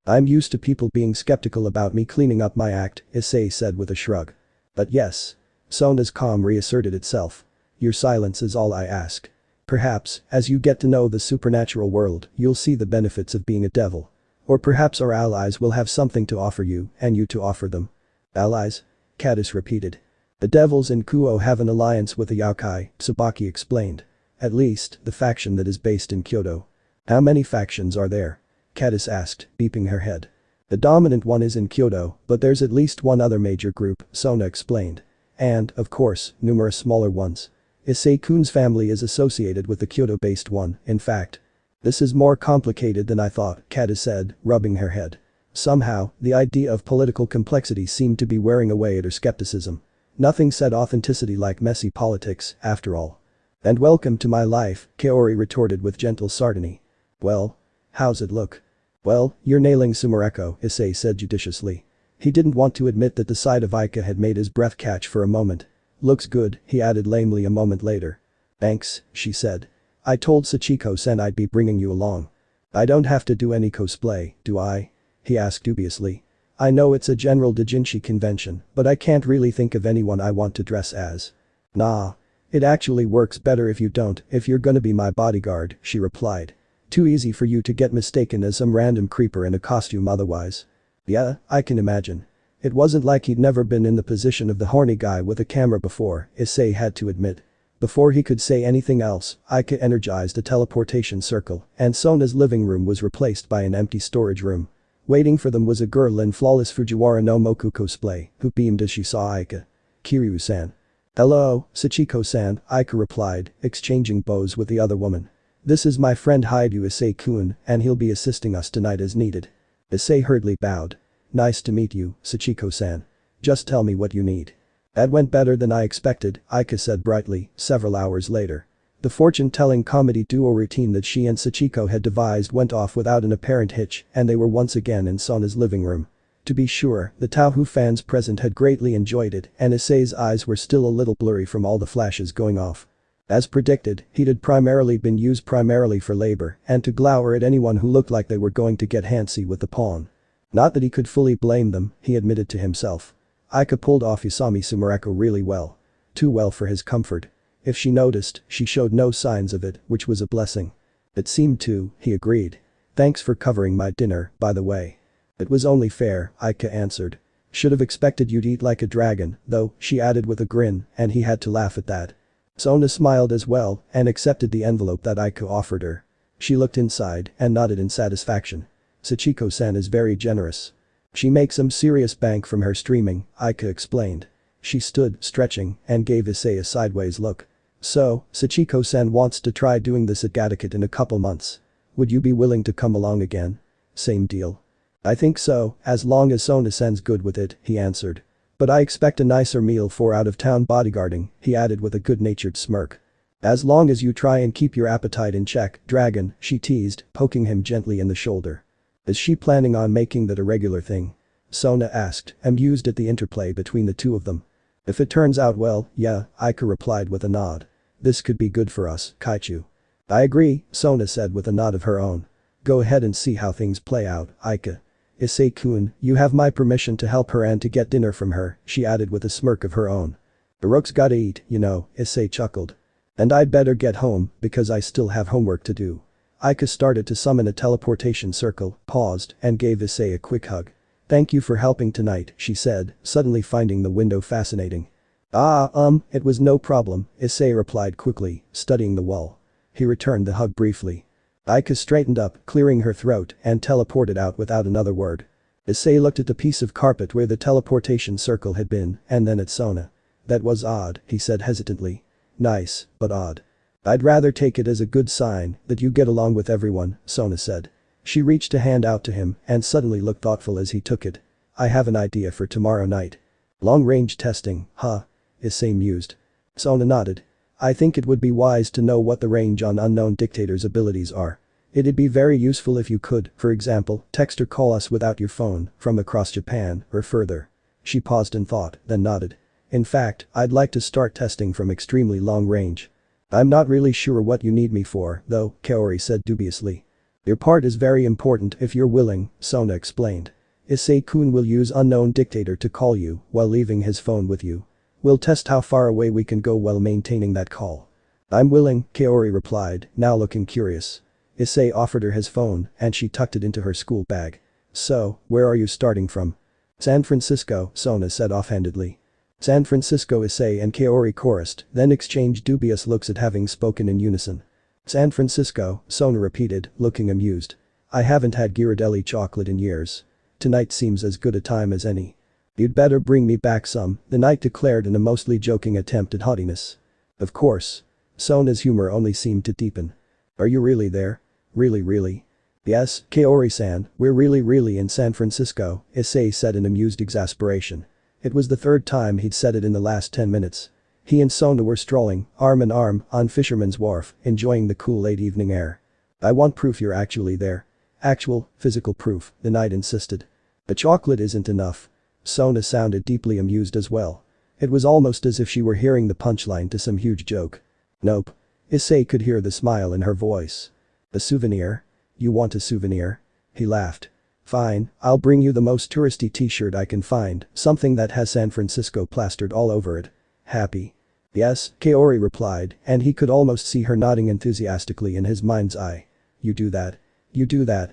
I'm used to people being skeptical about me cleaning up my act, Issei said with a shrug. But yes. Sona's calm reasserted itself. Your silence is all I ask. Perhaps, as you get to know the supernatural world, you'll see the benefits of being a devil. Or perhaps our allies will have something to offer you, and you to offer them. Allies? Kadis repeated. The devils in Kuo have an alliance with the Yokai, Tsubaki explained. At least, the faction that is based in Kyoto. How many factions are there? Kadis asked, beeping her head. The dominant one is in Kyoto, but there's at least one other major group, Sona explained. And, of course, numerous smaller ones. Issei-kun's family is associated with the Kyoto-based one, in fact. This is more complicated than I thought, Kadis said, rubbing her head. Somehow, the idea of political complexity seemed to be wearing away at her skepticism. Nothing said authenticity like messy politics, after all. And welcome to my life, Kaori retorted with gentle sardony. Well? How's it look? Well, you're nailing Sumereko, Issei said judiciously. He didn't want to admit that the sight of Aika had made his breath catch for a moment. Looks good, he added lamely a moment later. Thanks, she said. I told Sachiko-sen I'd be bringing you along. I don't have to do any cosplay, do I? He asked dubiously. I know it's a general doujinshi convention, but I can't really think of anyone I want to dress as. Nah. It actually works better if you don't, if you're gonna be my bodyguard, she replied. Too easy for you to get mistaken as some random creeper in a costume otherwise. Yeah, I can imagine. It wasn't like he'd never been in the position of the horny guy with a camera before, Issei had to admit. Before he could say anything else, Aika energized a teleportation circle, and Sona's living room was replaced by an empty storage room. Waiting for them was a girl in flawless Fujiwara no Moku cosplay, who beamed as she saw Aika. Kiryu-san. Hello, Sachiko-san, Aika replied, exchanging bows with the other woman. This is my friend Hyoudou Issei-kun, and he'll be assisting us tonight as needed. Issei hurriedly bowed. Nice to meet you, Sachiko-san. Just tell me what you need. That went better than I expected, Aika said brightly, several hours later. The fortune-telling comedy duo routine that she and Sachiko had devised went off without an apparent hitch, and they were once again in Sona's living room. To be sure, the Taohu fans present had greatly enjoyed it, and Issei's eyes were still a little blurry from all the flashes going off. As predicted, he'd had primarily been used primarily for labor and to glower at anyone who looked like they were going to get handsy with the pawn. Not that he could fully blame them, he admitted to himself. Aika pulled off Usami Sumareko really well. Too well for his comfort. If she noticed, she showed no signs of it, which was a blessing. It seemed to, he agreed. Thanks for covering my dinner, by the way. It was only fair, Aika answered. Should have expected you'd eat like a dragon, though, she added with a grin, and he had to laugh at that. Sona smiled as well and accepted the envelope that Aika offered her. She looked inside and nodded in satisfaction. Sachiko-san is very generous. She makes some serious bank from her streaming, Aika explained. She stood, stretching, and gave Issei a sideways look. So, Sachiko-san wants to try doing this at Gattacat in a couple months. Would you be willing to come along again? Same deal. I think so, as long as Sona-san's good with it, he answered. But I expect a nicer meal for out-of-town bodyguarding, he added with a good-natured smirk. As long as you try and keep your appetite in check, dragon, she teased, poking him gently in the shoulder. Is she planning on making that a regular thing? Sona asked, amused at the interplay between the two of them. If it turns out well, yeah, Aika replied with a nod. This could be good for us, Kaichu. I agree, Sona said with a nod of her own. Go ahead and see how things play out, Aika. Issei-kun, you have my permission to help her and to get dinner from her, she added with a smirk of her own. Baroque's gotta eat, you know, Issei chuckled. And I'd better get home, because I still have homework to do. Aika started to summon a teleportation circle, paused, and gave Issei a quick hug. Thank you for helping tonight, she said, suddenly finding the window fascinating. It was no problem, Issei replied quickly, studying the wall. He returned the hug briefly. Aika straightened up, clearing her throat, and teleported out without another word. Issei looked at the piece of carpet where the teleportation circle had been, and then at Sona. That was odd, he said hesitantly. Nice, but odd. I'd rather take it as a good sign that you get along with everyone, Sona said. She reached a hand out to him and suddenly looked thoughtful as he took it. I have an idea for tomorrow night. Long-range testing, huh? Issei mused. Sona nodded. I think it would be wise to know what the range on unknown dictator's abilities are. It'd be very useful if you could, for example, text or call us without your phone, from across Japan, or further. She paused in thought, then nodded. In fact, I'd like to start testing from extremely long range. I'm not really sure what you need me for, though, Kaori said dubiously. Your part is very important if you're willing, Sona explained. Issei-kun will use unknown dictator to call you while leaving his phone with you. We'll test how far away we can go while maintaining that call. I'm willing, Kaori replied, now looking curious. Issei offered her his phone and she tucked it into her school bag. So, where are you starting from? San Francisco, Sona said offhandedly. San Francisco, Issei and Kaori chorused, then exchanged dubious looks at having spoken in unison. San Francisco, Sona repeated, looking amused. I haven't had Ghirardelli chocolate in years. Tonight seems as good a time as any. You'd better bring me back some, the knight declared in a mostly joking attempt at haughtiness. Of course. Sona's humor only seemed to deepen. Are you really there? Really? Yes, Kaori-san, we're really in San Francisco, Issei said in amused exasperation. It was the third time he'd said it in the last 10 minutes. He and Sona were strolling, arm in arm, on Fisherman's Wharf, enjoying the cool late evening air. I want proof you're actually there. Actual, physical proof, the knight insisted. The chocolate isn't enough. Sona sounded deeply amused as well. It was almost as if she were hearing the punchline to some huge joke. Nope. Issei could hear the smile in her voice. A souvenir? You want a souvenir? He laughed. Fine, I'll bring you the most touristy t-shirt I can find, something that has San Francisco plastered all over it. Happy? Yes, Kaori replied, and he could almost see her nodding enthusiastically in his mind's eye. You do that,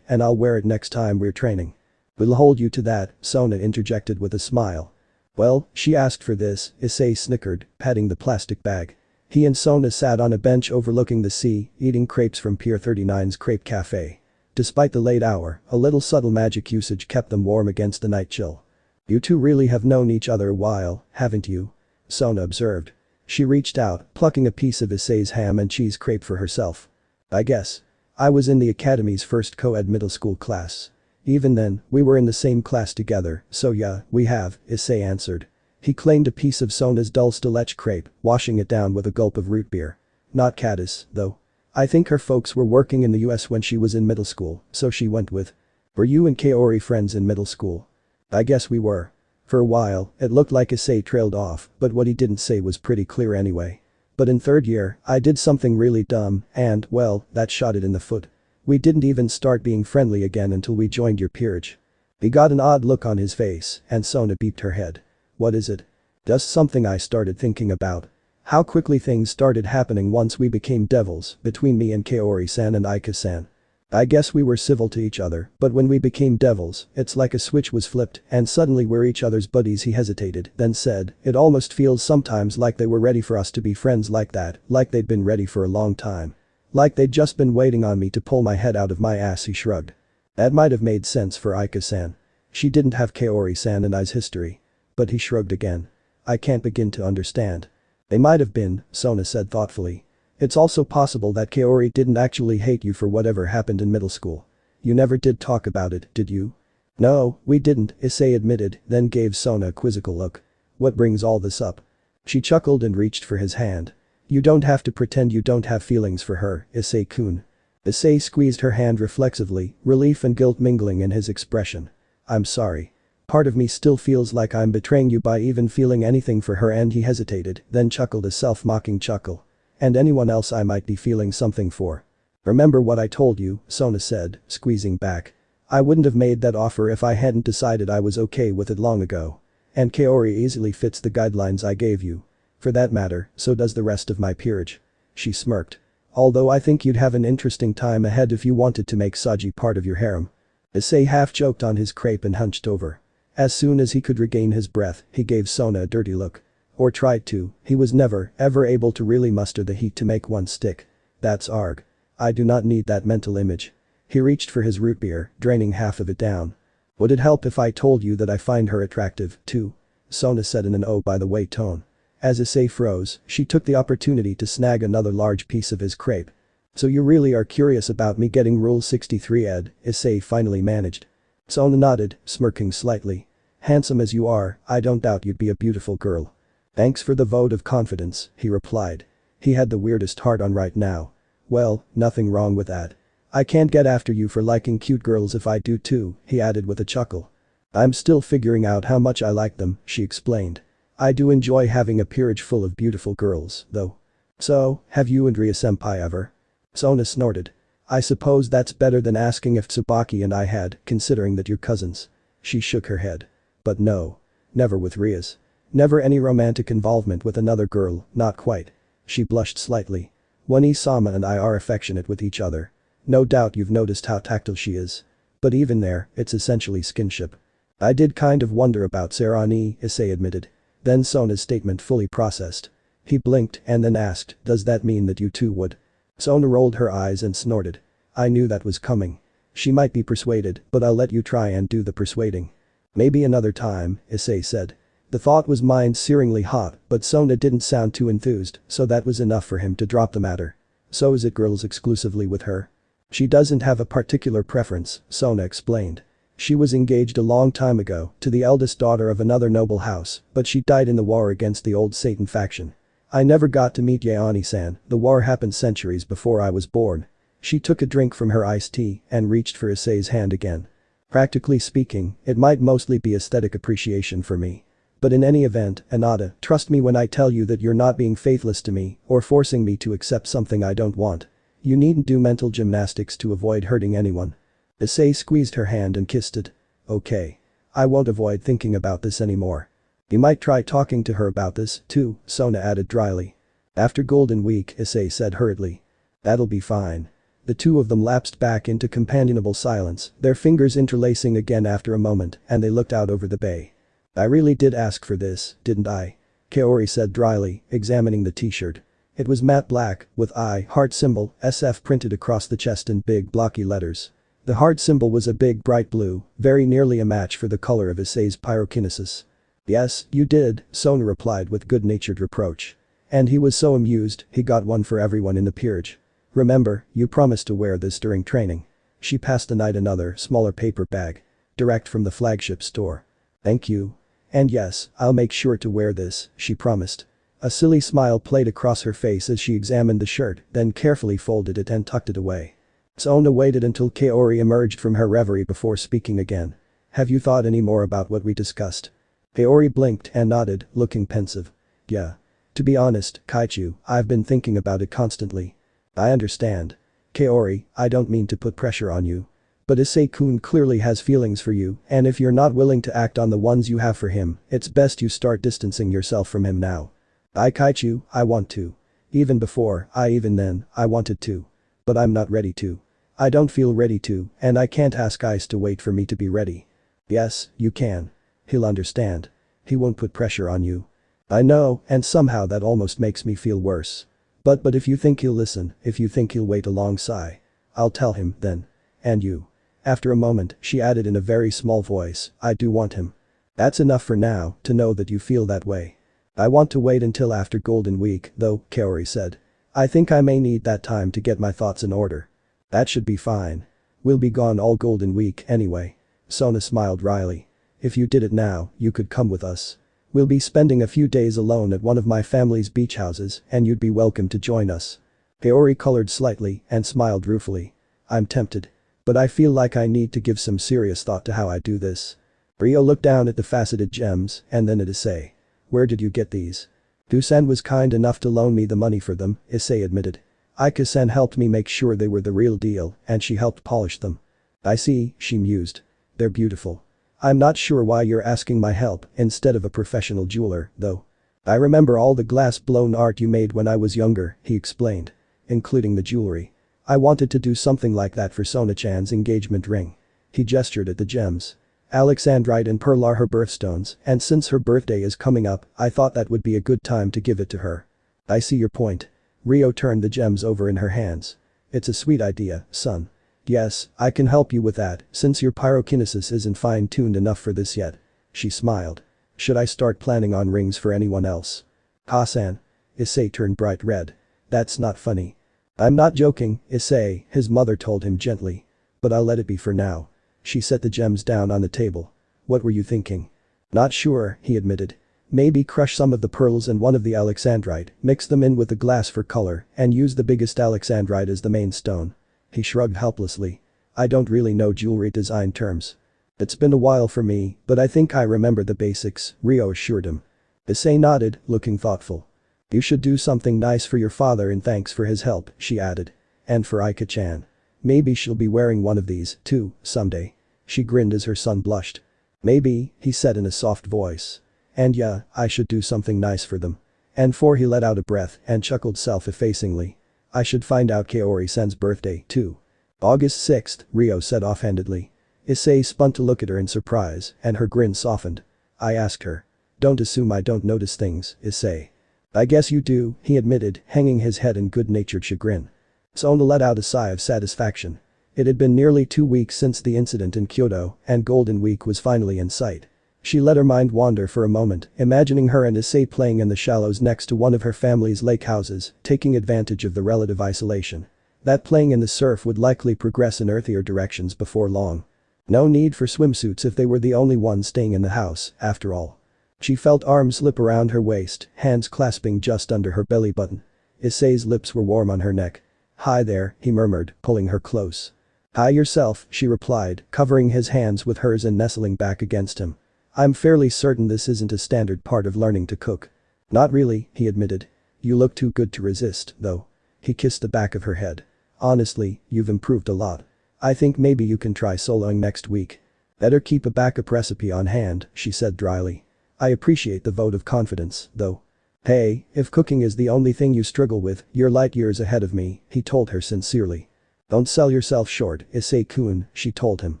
and I'll wear it next time we're training. We'll hold you to that, Sona interjected with a smile. Well, she asked for this, Issei snickered, patting the plastic bag. He and Sona sat on a bench overlooking the sea, eating crepes from Pier 39's Crepe Cafe. Despite the late hour, a little subtle magic usage kept them warm against the night chill. You two really have known each other a while, haven't you? Sona observed. She reached out, plucking a piece of Issei's ham and cheese crepe for herself. I guess. I was in the academy's first co-ed middle school class. Even then, we were in the same class together, so yeah, we have, Issei answered. He claimed a piece of Sona's dulce de leche crepe, washing it down with a gulp of root beer. Not Caddis, though. I think her folks were working in the US when she was in middle school, so she went with. Were you and Kaori friends in middle school? I guess we were. For a while, it looked like Issei trailed off, but what he didn't say was pretty clear anyway. But in third year, I did something really dumb, and, well, that shot it in the foot. We didn't even start being friendly again until we joined your peerage. He got an odd look on his face, and Sona beeped her head. What is it? Just something I started thinking about. How quickly things started happening once we became devils, between me and Kaori-san and Aika-san. I guess we were civil to each other, but when we became devils, it's like a switch was flipped and suddenly we're each other's buddies. He hesitated, then said, it almost feels sometimes like they were ready for us to be friends like that, like they'd been ready for a long time. Like they'd just been waiting on me to pull my head out of my ass. He shrugged. That might have made sense for Aika-san. She didn't have Kaori-san and I's history. But he shrugged again. I can't begin to understand. They might have been, Sona said thoughtfully. It's also possible that Kaori didn't actually hate you for whatever happened in middle school. You never did talk about it, did you? No, we didn't, Issei admitted, then gave Sona a quizzical look. What brings all this up? She chuckled and reached for his hand. You don't have to pretend you don't have feelings for her, Issei-kun. Issei squeezed her hand reflexively, relief and guilt mingling in his expression. I'm sorry. Part of me still feels like I'm betraying you by even feeling anything for her. And he hesitated, then chuckled a self-mocking chuckle. And anyone else I might be feeling something for. Remember what I told you, Sona said, squeezing back. I wouldn't have made that offer if I hadn't decided I was okay with it long ago. And Kaori easily fits the guidelines I gave you. For that matter, so does the rest of my peerage. She smirked. Although I think you'd have an interesting time ahead if you wanted to make Saji part of your harem. Issei half-choked on his crepe and hunched over. As soon as he could regain his breath, he gave Sona a dirty look. Or tried to, he was never, ever able to really muster the heat to make one stick. That's arg. I do not need that mental image. He reached for his root beer, draining half of it down. Would it help if I told you that I find her attractive, too? Sona said in an oh by the way tone. As Issei froze, she took the opportunity to snag another large piece of his crepe. So you really are curious about me getting Rule 63 ed, Issei finally managed. Sona nodded, smirking slightly. Handsome as you are, I don't doubt you'd be a beautiful girl. Thanks for the vote of confidence, he replied. He had the weirdest heart on right now. Well, nothing wrong with that. I can't get after you for liking cute girls if I do too, he added with a chuckle. I'm still figuring out how much I like them, she explained. I do enjoy having a peerage full of beautiful girls, though. So, have you and Ria-senpai ever? Sona snorted. I suppose that's better than asking if Tsubaki and I had, considering that you're cousins. She shook her head. But no. Never with Ria's. Never any romantic involvement with another girl, not quite. She blushed slightly. One-sama and I are affectionate with each other. No doubt you've noticed how tactile she is. But even there, it's essentially skinship. I did kind of wonder about Sarani, Issei admitted. Then Sona's statement fully processed. He blinked and then asked, does that mean that you too would? Sona rolled her eyes and snorted. I knew that was coming. She might be persuaded, but I'll let you try and do the persuading. Maybe another time, Issei said. The thought was mind-searingly hot, but Sona didn't sound too enthused, so that was enough for him to drop the matter. So is it girls exclusively with her? She doesn't have a particular preference, Sona explained. She was engaged a long time ago to the eldest daughter of another noble house, but she died in the war against the old Satan faction. I never got to meet Yaoni-san, the war happened centuries before I was born. She took a drink from her iced tea and reached for Issei's hand again. Practically speaking, it might mostly be aesthetic appreciation for me. But in any event, Anata, trust me when I tell you that you're not being faithless to me or forcing me to accept something I don't want. You needn't do mental gymnastics to avoid hurting anyone. Issei squeezed her hand and kissed it. Okay. I won't avoid thinking about this anymore. You might try talking to her about this, too, Sona added dryly. After Golden Week, Issei said hurriedly. That'll be fine. The two of them lapsed back into companionable silence, their fingers interlacing again after a moment, and they looked out over the bay. I really did ask for this, didn't I? Kaori said dryly, examining the t-shirt. It was matte black, with I heart symbol, SF printed across the chest in big blocky letters. The heart symbol was a big bright blue, very nearly a match for the color of Issei's pyrokinesis. Yes, you did, Sona replied with good-natured reproach. And he was so amused, he got one for everyone in the peerage. Remember, you promised to wear this during training. She passed the knight another, smaller paper bag. Direct from the flagship store. Thank you. And yes, I'll make sure to wear this, she promised. A silly smile played across her face as she examined the shirt, then carefully folded it and tucked it away. Sona waited until Kaori emerged from her reverie before speaking again. Have you thought any more about what we discussed? Kaori blinked and nodded, looking pensive. Yeah. To be honest, Kaichu, I've been thinking about it constantly. I understand. Kaori, I don't mean to put pressure on you. But Issei-kun clearly has feelings for you, and if you're not willing to act on the ones you have for him, it's best you start distancing yourself from him now. Kaichu, I want to. Even then, I wanted to. But I'm not ready to. I don't feel ready to, and I can't ask Ice to wait for me to be ready. Yes, you can. He'll understand. He won't put pressure on you. I know, and somehow that almost makes me feel worse. But if you think he'll listen, if you think he'll wait alongside, I'll tell him, then. And you. After a moment, she added in a very small voice, I do want him. That's enough for now, to know that you feel that way. I want to wait until after Golden Week, though, Kaori said. I think I may need that time to get my thoughts in order. That should be fine. We'll be gone all Golden Week anyway. Sona smiled wryly. If you did it now, you could come with us. We'll be spending a few days alone at one of my family's beach houses, and you'd be welcome to join us. Kaori colored slightly and smiled ruefully. I'm tempted. But I feel like I need to give some serious thought to how I do this. Rio looked down at the faceted gems and then at Issei. Where did you get these? Du-san was kind enough to loan me the money for them, Issei admitted. Aika-san helped me make sure they were the real deal and she helped polish them. I see, she mused. They're beautiful. I'm not sure why you're asking my help instead of a professional jeweler, though. I remember all the glass-blown art you made when I was younger, he explained. Including the jewelry. I wanted to do something like that for Sona-chan's engagement ring. He gestured at the gems. Alexandrite and pearl are her birthstones, and since her birthday is coming up, I thought that would be a good time to give it to her. I see your point. Rio turned the gems over in her hands. It's a sweet idea, son. Yes, I can help you with that, since your pyrokinesis isn't fine-tuned enough for this yet. She smiled. Should I start planning on rings for anyone else? Hasan. Issei turned bright red. That's not funny. I'm not joking, Issei, his mother told him gently. But I'll let it be for now. She set the gems down on the table. What were you thinking? Not sure, he admitted. Maybe crush some of the pearls and one of the alexandrite, mix them in with the glass for color, and use the biggest alexandrite as the main stone. He shrugged helplessly. I don't really know jewelry design terms. It's been a while for me, but I think I remember the basics, Rio assured him. Issei nodded, looking thoughtful. You should do something nice for your father in thanks for his help, she added. And for Aika-chan. Maybe she'll be wearing one of these, too, someday. She grinned as her son blushed. Maybe, he said in a soft voice. And yeah, I should do something nice for them. And for he let out a breath and chuckled self-effacingly. I should find out Kaori-san's birthday, too. August 6th, Rio said offhandedly. Issei spun to look at her in surprise, and her grin softened. I asked her. Don't assume I don't notice things, Issei. I guess you do, he admitted, hanging his head in good-natured chagrin. Sona let out a sigh of satisfaction. It had been nearly 2 weeks since the incident in Kyoto, and Golden Week was finally in sight. She let her mind wander for a moment, imagining her and Issei playing in the shallows next to one of her family's lake houses, taking advantage of the relative isolation. That playing in the surf would likely progress in earthier directions before long. No need for swimsuits if they were the only ones staying in the house, after all. She felt arms slip around her waist, hands clasping just under her belly button. Issei's lips were warm on her neck. Hi there, he murmured, pulling her close. Hi yourself, she replied, covering his hands with hers and nestling back against him. I'm fairly certain this isn't a standard part of learning to cook. Not really, he admitted. You look too good to resist, though. He kissed the back of her head. Honestly, you've improved a lot. I think maybe you can try soloing next week. Better keep a backup recipe on hand, she said dryly. I appreciate the vote of confidence, though. Hey, if cooking is the only thing you struggle with, you're light years ahead of me, he told her sincerely. Don't sell yourself short, Issei-kun, she told him.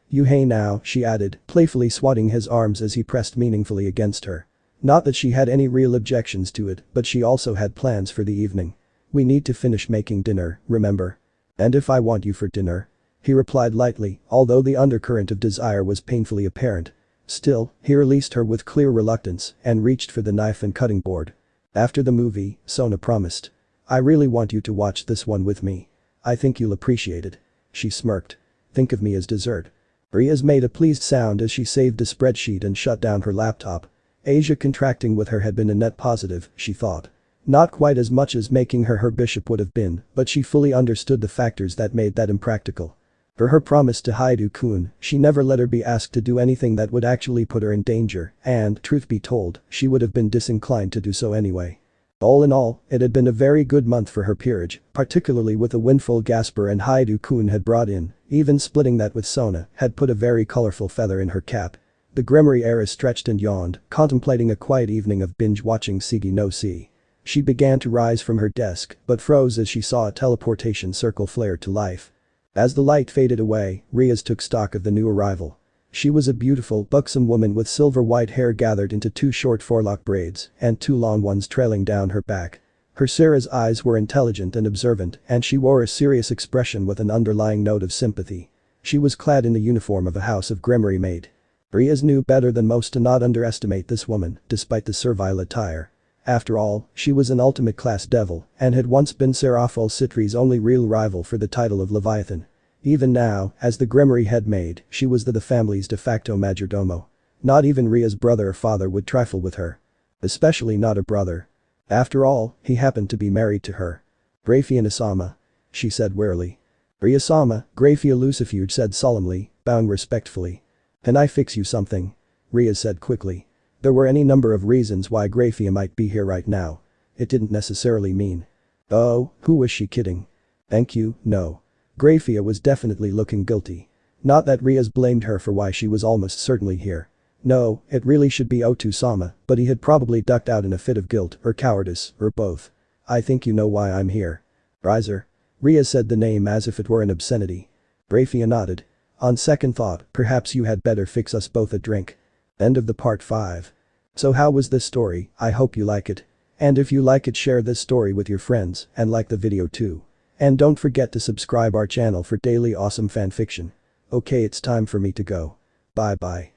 You hey now, she added, playfully swatting his arms as he pressed meaningfully against her. Not that she had any real objections to it, but she also had plans for the evening. We need to finish making dinner, remember? And if I want you for dinner? He replied lightly, although the undercurrent of desire was painfully apparent. Still, he released her with clear reluctance and reached for the knife and cutting board. After the movie, Sona promised. I really want you to watch this one with me. I think you'll appreciate it. She smirked. Think of me as dessert. Ria's made a pleased sound as she saved a spreadsheet and shut down her laptop. Asia contracting with her had been a net positive, she thought. Not quite as much as making her bishop would have been, but she fully understood the factors that made that impractical. For her promise to Hyoudou-kun, she never let her be asked to do anything that would actually put her in danger, and, truth be told, she would have been disinclined to do so anyway. All in all, it had been a very good month for her peerage, particularly with the windfall Gasper and Hyoudou-kun had brought in, even splitting that with Sona had put a very colorful feather in her cap. The Gremory heiress stretched and yawned, contemplating a quiet evening of binge-watching Sigi no Si. She began to rise from her desk, but froze as she saw a teleportation circle flare to life. As the light faded away, Riaz took stock of the new arrival. She was a beautiful, buxom woman with silver-white hair gathered into 2 short forelock braids and 2 long ones trailing down her back. Her Sarah's eyes were intelligent and observant, and she wore a serious expression with an underlying note of sympathy. She was clad in the uniform of a House of Gremory maid. Riaz knew better than most to not underestimate this woman, despite the servile attire. After all, she was an ultimate-class devil and had once been Sona Sitri's only real rival for the title of Leviathan. Even now, as the Gremory head maid, she was the family's de facto majordomo. Not even Ria's brother or father would trifle with her. Especially not a brother. After all, he happened to be married to her. Grafia-sama, she said wearily. Ria-sama, Grafia Lucifuge said solemnly, bowing respectfully. Can I fix you something? Riaz said quickly. There were any number of reasons why Grafia might be here right now. It didn't necessarily mean. Oh, who was she kidding? Thank you, no. Grafia was definitely looking guilty. Not that Riaz blamed her for why she was almost certainly here. No, it really should be Otu-sama, but he had probably ducked out in a fit of guilt or cowardice or both. I think you know why I'm here. Rizer. Riaz said the name as if it were an obscenity. Grafia nodded. On second thought, perhaps you had better fix us both a drink. End of the part 5. So how was this story? I hope you like it. And if you like it, share this story with your friends and like the video too. And don't forget to subscribe our channel for daily awesome fanfiction. Okay, it's time for me to go. Bye bye.